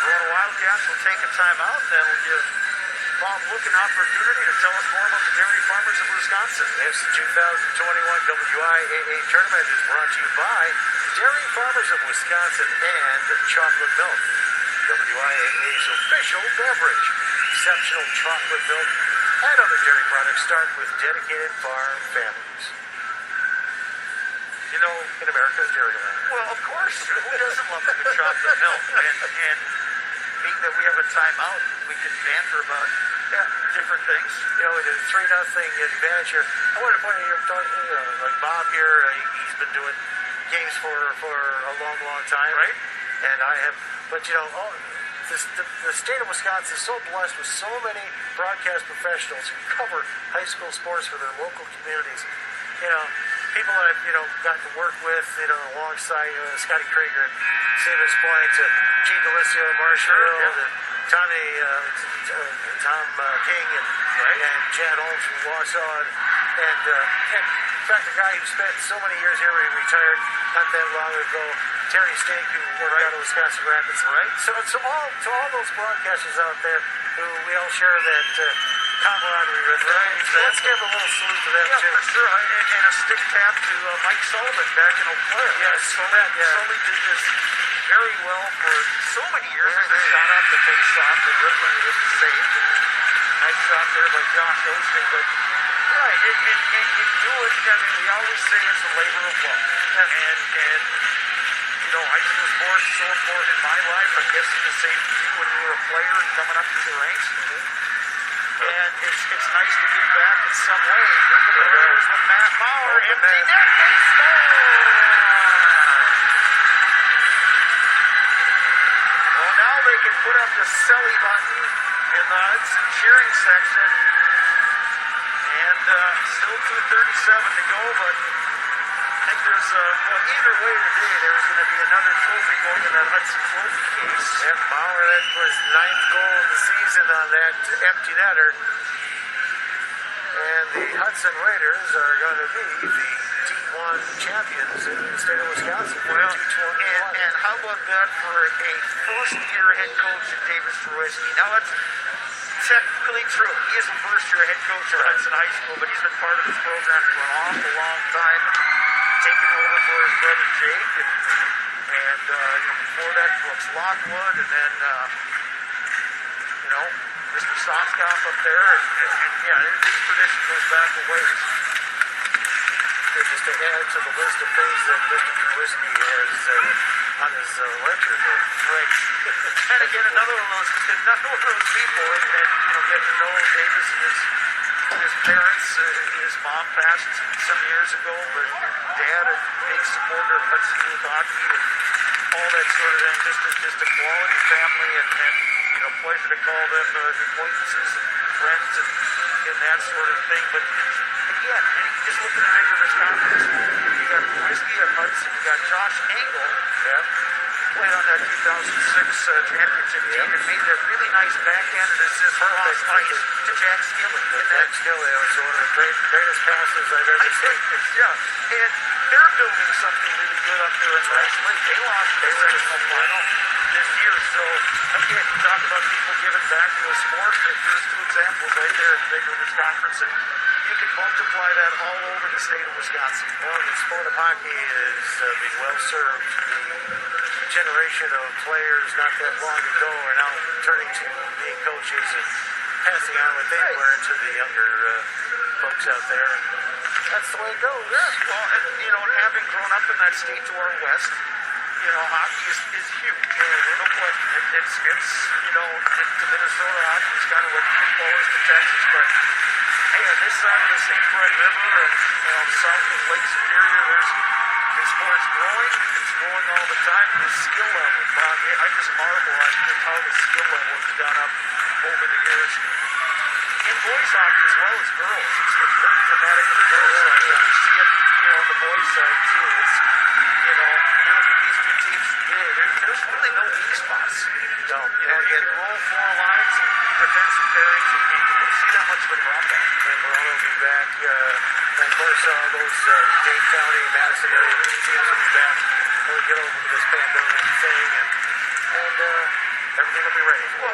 Verona Wildcats will take a timeout. Then we'll give Bob Look an opportunity to tell us more about the dairy farmers of Wisconsin. This 2021 WIAA tournament is brought to you by Dairy Farmers of Wisconsin and Chocolate Milk, WIAA's official beverage. Exceptional chocolate milk and other dairy products start with dedicated farm families. You know, in America's dairyland. Well, of course. Who doesn't love a good chocolate milk? And being that we have a timeout, we can banter about different things. You know, with a 3-0 advantage here. I want to point out here, like Bob here, he's been doing games for a long, long time. Right. And I have, but you know, the state of Wisconsin is so blessed with so many broadcast professionals who cover high school sports for their local communities. You know, people that I've, gotten to work with, alongside Scotty Krieger at Savers Point, Gene Delisio at Marshfield, and Tommy, Tom King, and Chad Holmes from Wausau, and in fact, the guy who spent so many years here, he retired not that long ago, Terry Stink, who worked out of Wisconsin Rapids. Right. So to all those broadcasters out there who we all share that camaraderie with, let's give a little salute to them too. Yeah, for sure. And a stick tap to Mike Sullivan back in Eau Claire. Yes, Sully did this very well for so many years. There's a shot off the face-off that Ripley was saved. Nice shot there by Josh Osteen, but right, and you do it. I mean, we always say it's a labor of love, and high school sports is so important in my life. I'm guessing the same for you when you were a player and coming up through the ranks. And it's nice to give back in some way. Look at the Raiders with Matt Maurer, empty net, they score! Well, now they can put up the Selly button in the Hudson cheering section. And still 2:37 to go, but I think there's either way today, there's going to be another trophy going in that Hudson trophy case. And Maurer, that was 9th goal of the season on that empty netter. And the Hudson Raiders are going to be the D1 champions in the state of Wisconsin. Well, and how about that for a first-year head coach at Davis Troitsky? Now, that's technically true. He is a first-year head coach at Hudson High School, but he's been part of this program for an awful long time, taking over for his brother Jake, and before that, Brooks Lockwood, and then, Mr. Soskoff up there, and this tradition goes back a ways. Just to add to the list of things that Mr. Trubisky has on his ledger here. Right. And again, another one of those people, and get to know Davis and his parents. His mom passed some years ago, but Dad, a big supporter of Hudson Youth Hockey and all that sort of thing. Just a quality family, and pleasure to call them acquaintances and friends and that sort of thing. But again, just look at the bigger this conference. You got Whiskey at Hudson. You got Josh Engel. Played on that 2006 championship team and made that really nice backhanded assist cross ice to Jack Skilling. Jack Skilling was one of the greatest passes I've ever seen. Yeah, and they're building something really good up there in Wrestling. They lost their regional final this year. So, again, you talk about people giving back to a sport. There's two examples right there in the bigger this conference. And you can multiply that all over the state of Wisconsin. Well, the sport of hockey is being well served. The generation of players not that long ago are now turning to being coaches and passing on what they've learned to the younger folks out there. That's the way it goes. Yeah, well, and having grown up in that state to our west, hockey is huge. No question. It's to Minnesota, hockey is kind of what football is to Texas, but hey, on this side of the St. Croix River and south of Lake Superior, the sport's growing. It's growing all the time. The skill level, Bob, I just marvel at just how the skill level has gone up over the years. In boys hockey as well as girls. It's very dramatic in the girls side. You see it, on the boys side too. It's, you look at these two teams today, there's really no weak spots. No, you can roll four lines, defensive pairings, and you don't see that much of a drop-off. And Verona will be back. And of course, those Dane County, Madison area teams will be back when we get over this pandemic thing, and everything will be ready. Well,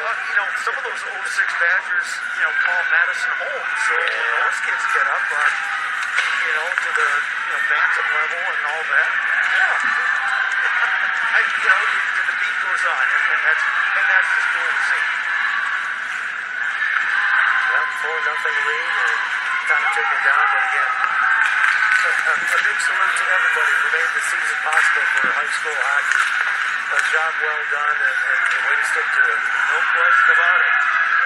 some of those 06 Badgers, call Madison home. So when those kids get up on, to the, bantam level and all that, the beat goes on, and that's just cool to see. Well, 4-0 lead, and time ticking down, but again, a big salute to everybody who made the season possible for high school hockey. a job well done and a way to stick to it. No question about it.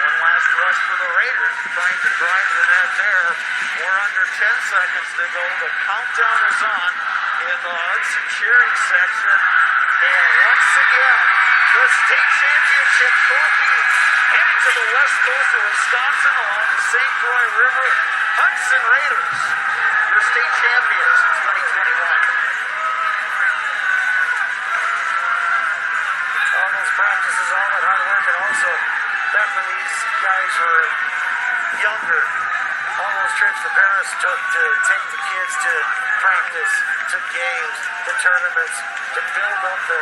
One last rush for the Raiders, trying to drive the net there. We're under 10 seconds to go. The countdown is on in the Hudson cheering section. And once again, the state championship trophy heading to the west coast of Wisconsin along the St. Croix River. Hudson Raiders, your state champions in 2021. All those practices, all that hard work, and also back when these guys were younger, all those trips the parents took to take the kids to practice, to games, to tournaments, to build up the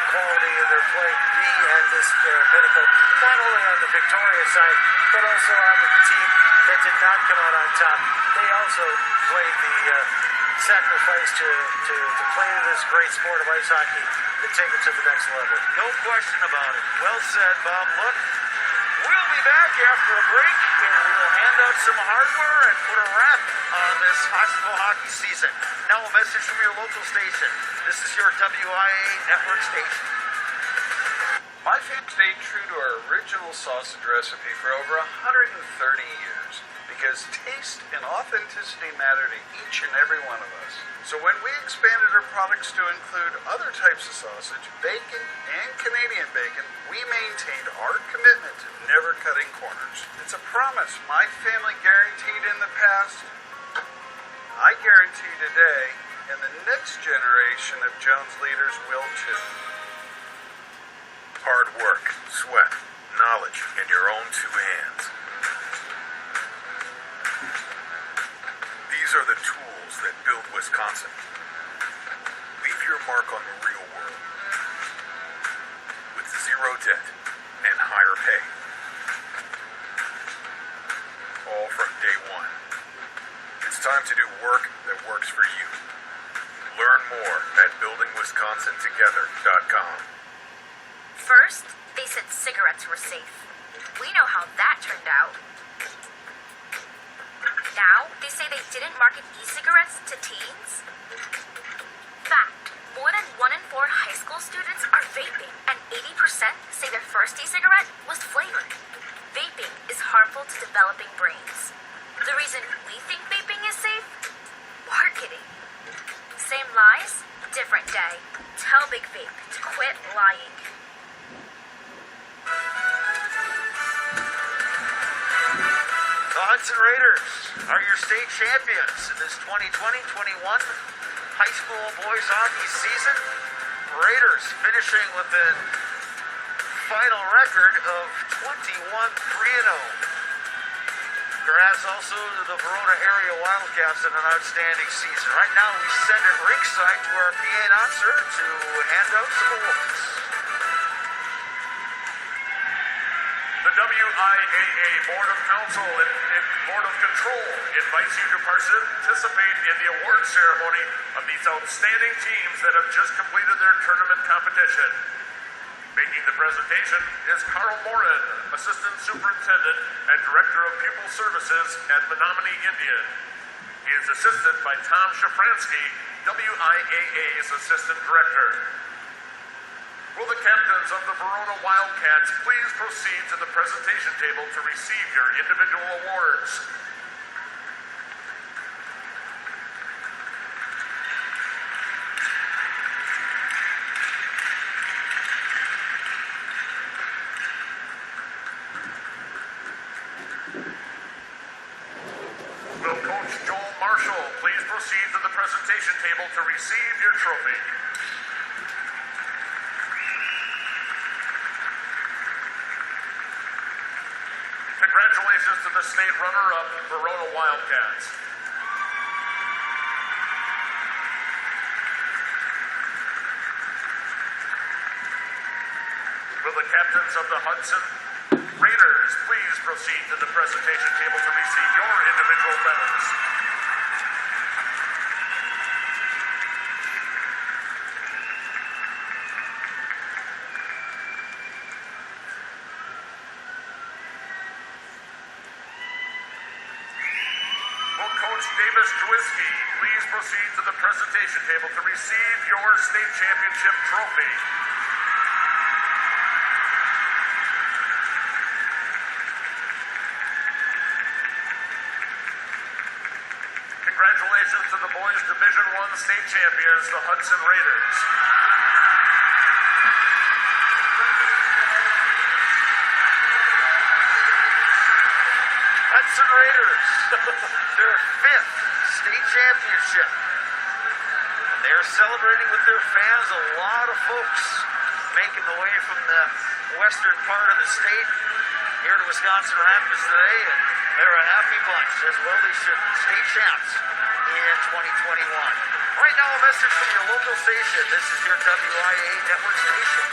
quality of their play, be at this pinnacle, not only on the Victoria side, but also on the team that did not come out on top. They also played the sacrifice to play this great sport of ice hockey and take it to the next level. No question about it. Well said, Bob. Look, we'll be back after a break, and we'll hand out some hardware and put a wrap on this high school hockey season. Now a message from your local station. This is your WIA network station. My family stayed true to our original sausage recipe for over 130 years because taste and authenticity matter to each and every one of us. So when we expanded our products to include other types of sausage, bacon, and Canadian bacon, we maintained our commitment to never cutting corners. It's a promise my family guaranteed in the past, I guarantee today, and the next generation of Jones leaders will too. Hard work, sweat, knowledge in your own two hands. These are the tools that build Wisconsin. Leave your mark on the real world. With zero debt and higher pay. All from day one. It's time to do work that works for you. Learn more at buildingwisconsintogether.com. First, they said cigarettes were safe. We know how that turned out. Now, they say they didn't market e-cigarettes to teens. Fact, more than 1 in 4 high school students are vaping, and 80% say their first e-cigarette was flavored. Vaping is harmful to developing brains. The reason we think vaping is safe? Marketing. Same lies, different day. Tell Big Vape to quit lying. The Hudson Raiders are your state champions in this 2020-21 high school boys hockey season. Raiders finishing with a final record of 21-3-0. Congrats also to the Verona area Wildcats in an outstanding season. Right now we send it ringside to our PA announcer to hand out some awards. The WIAA Board of Council and Board of Control invites you to participate in the award ceremony of these outstanding teams that have just completed their tournament competition. Making the presentation is Carl Morin, Assistant Superintendent and Director of Pupil Services at Menominee Indian. He is assisted by Tom Shafransky, WIAA's Assistant Director. Will the captains of the Verona Wildcats please proceed to the presentation table to receive your individual awards? Will Coach Joel Marshall please proceed to the presentation table to receive your trophy? Congratulations to the state runner-up, Verona Wildcats. Will the captains of the Hudson Raiders please proceed to the presentation table to receive your individual medals? Will Coach Davis Drewski, please proceed to the presentation table to receive your state championship trophy. Congratulations to the boys Division I state champions, the Hudson Raiders. Hudson Raiders, their 5th state championship. And they're celebrating with their fans. A lot of folks making the way from the western part of the state here to Wisconsin Rapids today, and they're a happy bunch, as well they should. State champs in 2021. Right now, a message from your local station. This is your WIA network station.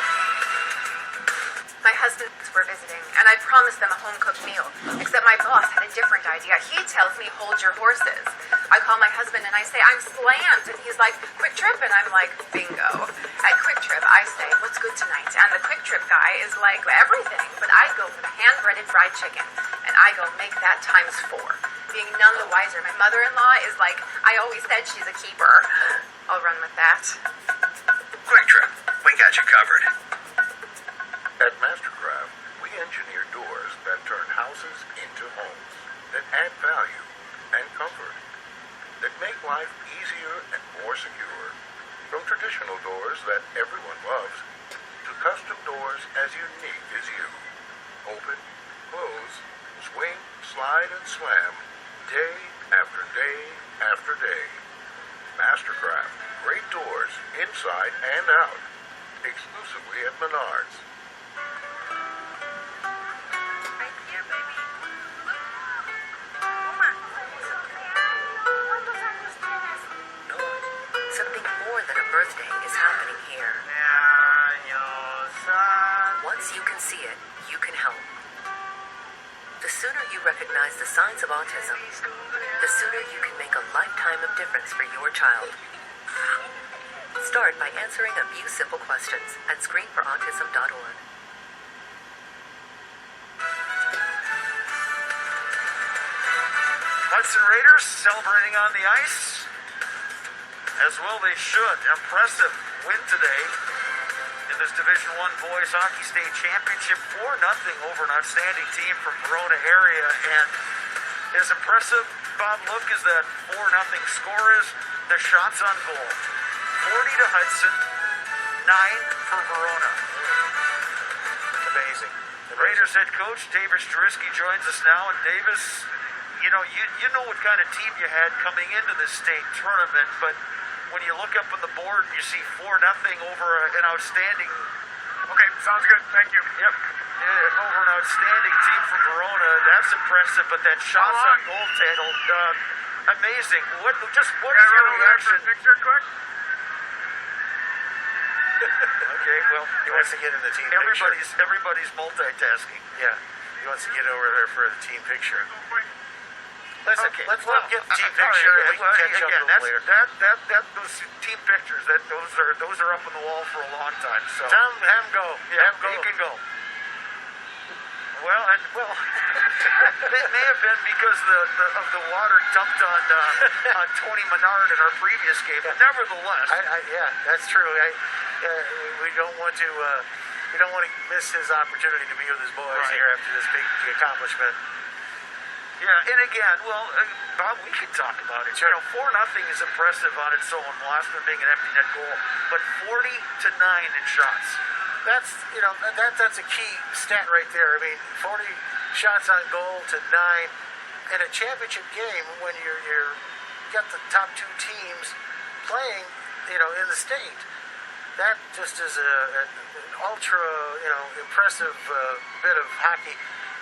My husbands were visiting, and I promised them a home-cooked meal, except my boss had a different idea. He tells me, hold your horses. I call my husband and I say, I'm slammed, and he's like, Quick Trip, and I'm like, bingo. At Quick Trip, I say, what's good tonight? And the Quick Trip guy is like, everything, but I go for the hand-breaded fried chicken, and I go make that times 4. Being none the wiser, my mother-in-law is like, I always said she's a keeper. I'll run with that. Quick Trip, we got you covered. At Mastercraft, we engineer doors that turn houses into homes, that add value and comfort, that make life easier and more secure. From traditional doors that everyone loves, to custom doors as unique as you. Open, close, swing, slide, and slam, day after day after day. Mastercraft, great doors inside and out, exclusively at Menards. Something more than a birthday is happening here. Once you can see it, you can help. The sooner you recognize the signs of autism, the sooner you can make a lifetime of difference for your child. Start by answering a few simple questions at screenforautism.org. Hudson Raiders celebrating on the ice. As well they should. Impressive win today in this Division I Boys Hockey State Championship. 4-0 over an outstanding team from Verona area. And as impressive, Bob, look, as that 4-0 score is, the shots on goal. 40 to Hudson, 9 for Verona. Amazing. The Raiders head coach Davis Drewski joins us now. And Davis, you know what kind of team you had coming into this state tournament, but when you look up on the board and you see 4-0 over an outstanding... Okay, sounds good. Thank you. Yep. Over an outstanding team from Verona, that's impressive, but that shots on goal title, amazing. What is your reaction? Picture quick. Okay, well... He wants to get in the team Everybody's multitasking. Yeah, he wants to get over there for the team picture. Let's let him get the team All picture, right, and we can catch again, up later. those team pictures, those are up on the wall for a long time. So Have him go. yeah, he can go. Well, it may have been because of the water dumped on Tony Menard in our previous game, but nevertheless, Yeah, that's true. We don't want to miss his opportunity to be with his boys here after this big accomplishment. yeah, and again, Bob, we can talk about it. Sure. 4-0 is impressive on its own. Last one being an empty net goal, but 40 to 9 in shots. That's that's a key stat right there. I mean, 40 shots on goal to 9 in a championship game when you got the top 2 teams playing, in the state. That just is an ultra, impressive bit of hockey.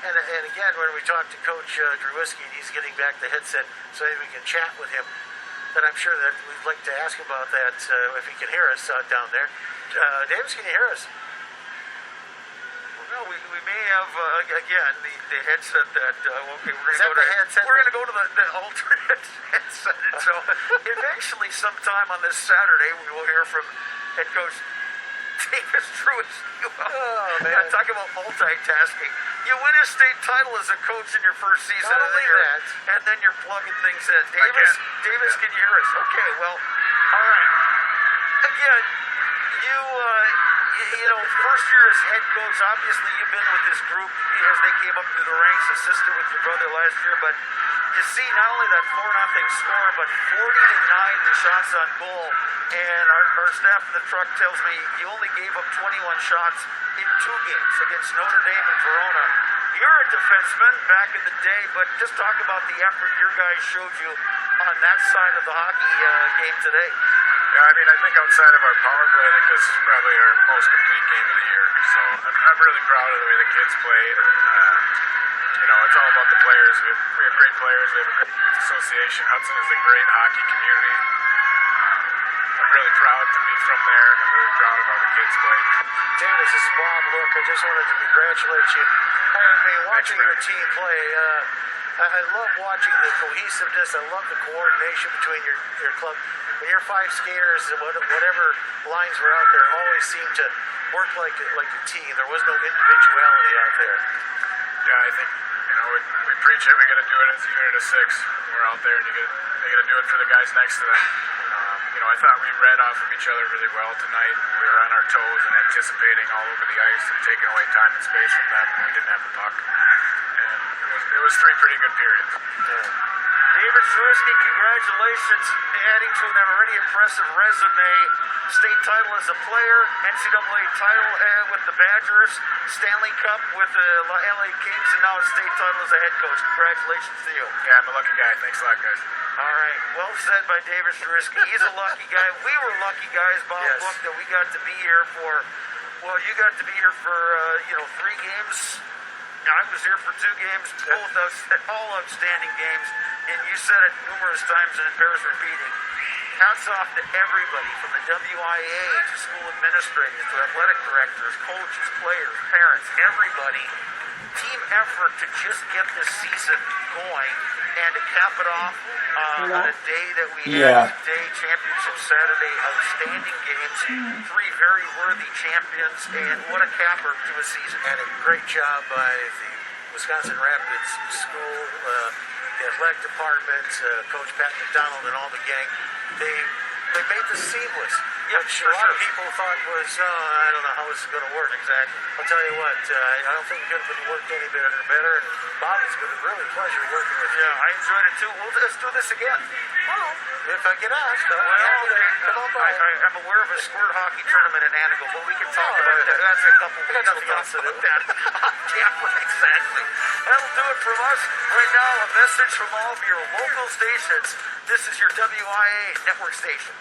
And again, when we talk to Coach Drewski, and he's getting back the headset so that we can chat with him, then I'm sure that we'd like to ask about that if he can hear us down there. Davis, can you hear us? Well, we may have again the headset that we're going to go to the alternate headset. So eventually, sometime on this Saturday, we will hear from head coach Davis Drewski. Oh man, talk about multitasking. You win a state title as a coach in your first season. Not only that. And then you're plugging things in. Davis, can you hear us? Okay, well, all right. Again, you know, first year as head coach, obviously you've been with this group as they came up through the ranks, assisted with your brother last year, but you see not only that 4-0 score, but 40-9 shots on goal. And our staff in the truck tells me you only gave up 21 shots in 2 games against Notre Dame and Verona. You're a defenseman back in the day, but just talk about the effort your guys showed you on that side of the hockey game today. Yeah, I mean, I think outside of our power play, I think this is probably our most complete game of the year. So I'm really proud of the way the kids played. You know, it's all about the players. We have great players. We have a great youth association. Hudson is a great hockey community. I'm really proud to be from there, and I'm really proud of how the kids play. Davis, this is Bob. Look, I just wanted to congratulate you. I mean, watching your team play, I love watching the cohesiveness. I love the coordination between your club. When your 5 skaters, whatever lines were out there, always seemed to work like a team. There was no individuality out there. Yeah, I think, you know, we preach it. We got to do it as a unit of 6. We're out there, and they got to do it for the guys next to them. You know, I thought we read off of each other really well tonight. We were on our toes and anticipating all over the ice and taking away time and space from them when we didn't have the puck. And it was 3 pretty good periods. Yeah. David Swirsky, congratulations, adding to an already impressive resume. State title as a player, NCAA title with the Badgers, Stanley Cup with the LA Kings, and now a state title as a head coach. Congratulations to you. Yeah, I'm a lucky guy. Thanks a lot, guys. All right, well said by David Swirsky. He's a lucky guy. We were lucky guys, Bob, Yes. Book, that we got to be here for, well, you got to be here for, 3 games. I was here for 2 games, all outstanding games, and you said it numerous times and it bears repeating. Hats off to everybody from the WIA to school administrators to athletic directors, coaches, players, parents, everybody. Team effort to just get this season going and to cap it off on a day that we had today, Championship Saturday, outstanding games, 3 very worthy champions, and what a capper to a season. And a great job by the Wisconsin Rapids School, the athletic department, Coach Pat McDonald and all the gang. They made this seamless, which a lot of people thought was, I don't know how this is going to work exactly. I'll tell you what, I don't think it could have been worked any better. And Bob, it's been a really pleasure working with you. Yeah, I enjoyed it too. Let's do this again. Well, if I get asked, come on by. I'm aware of a squirt hockey tournament in Anago, but we can talk about that. That's a couple I got nothing else to do. Exactly. That'll do it from us. Right now, a message from all of your local stations. This is your WIA network station.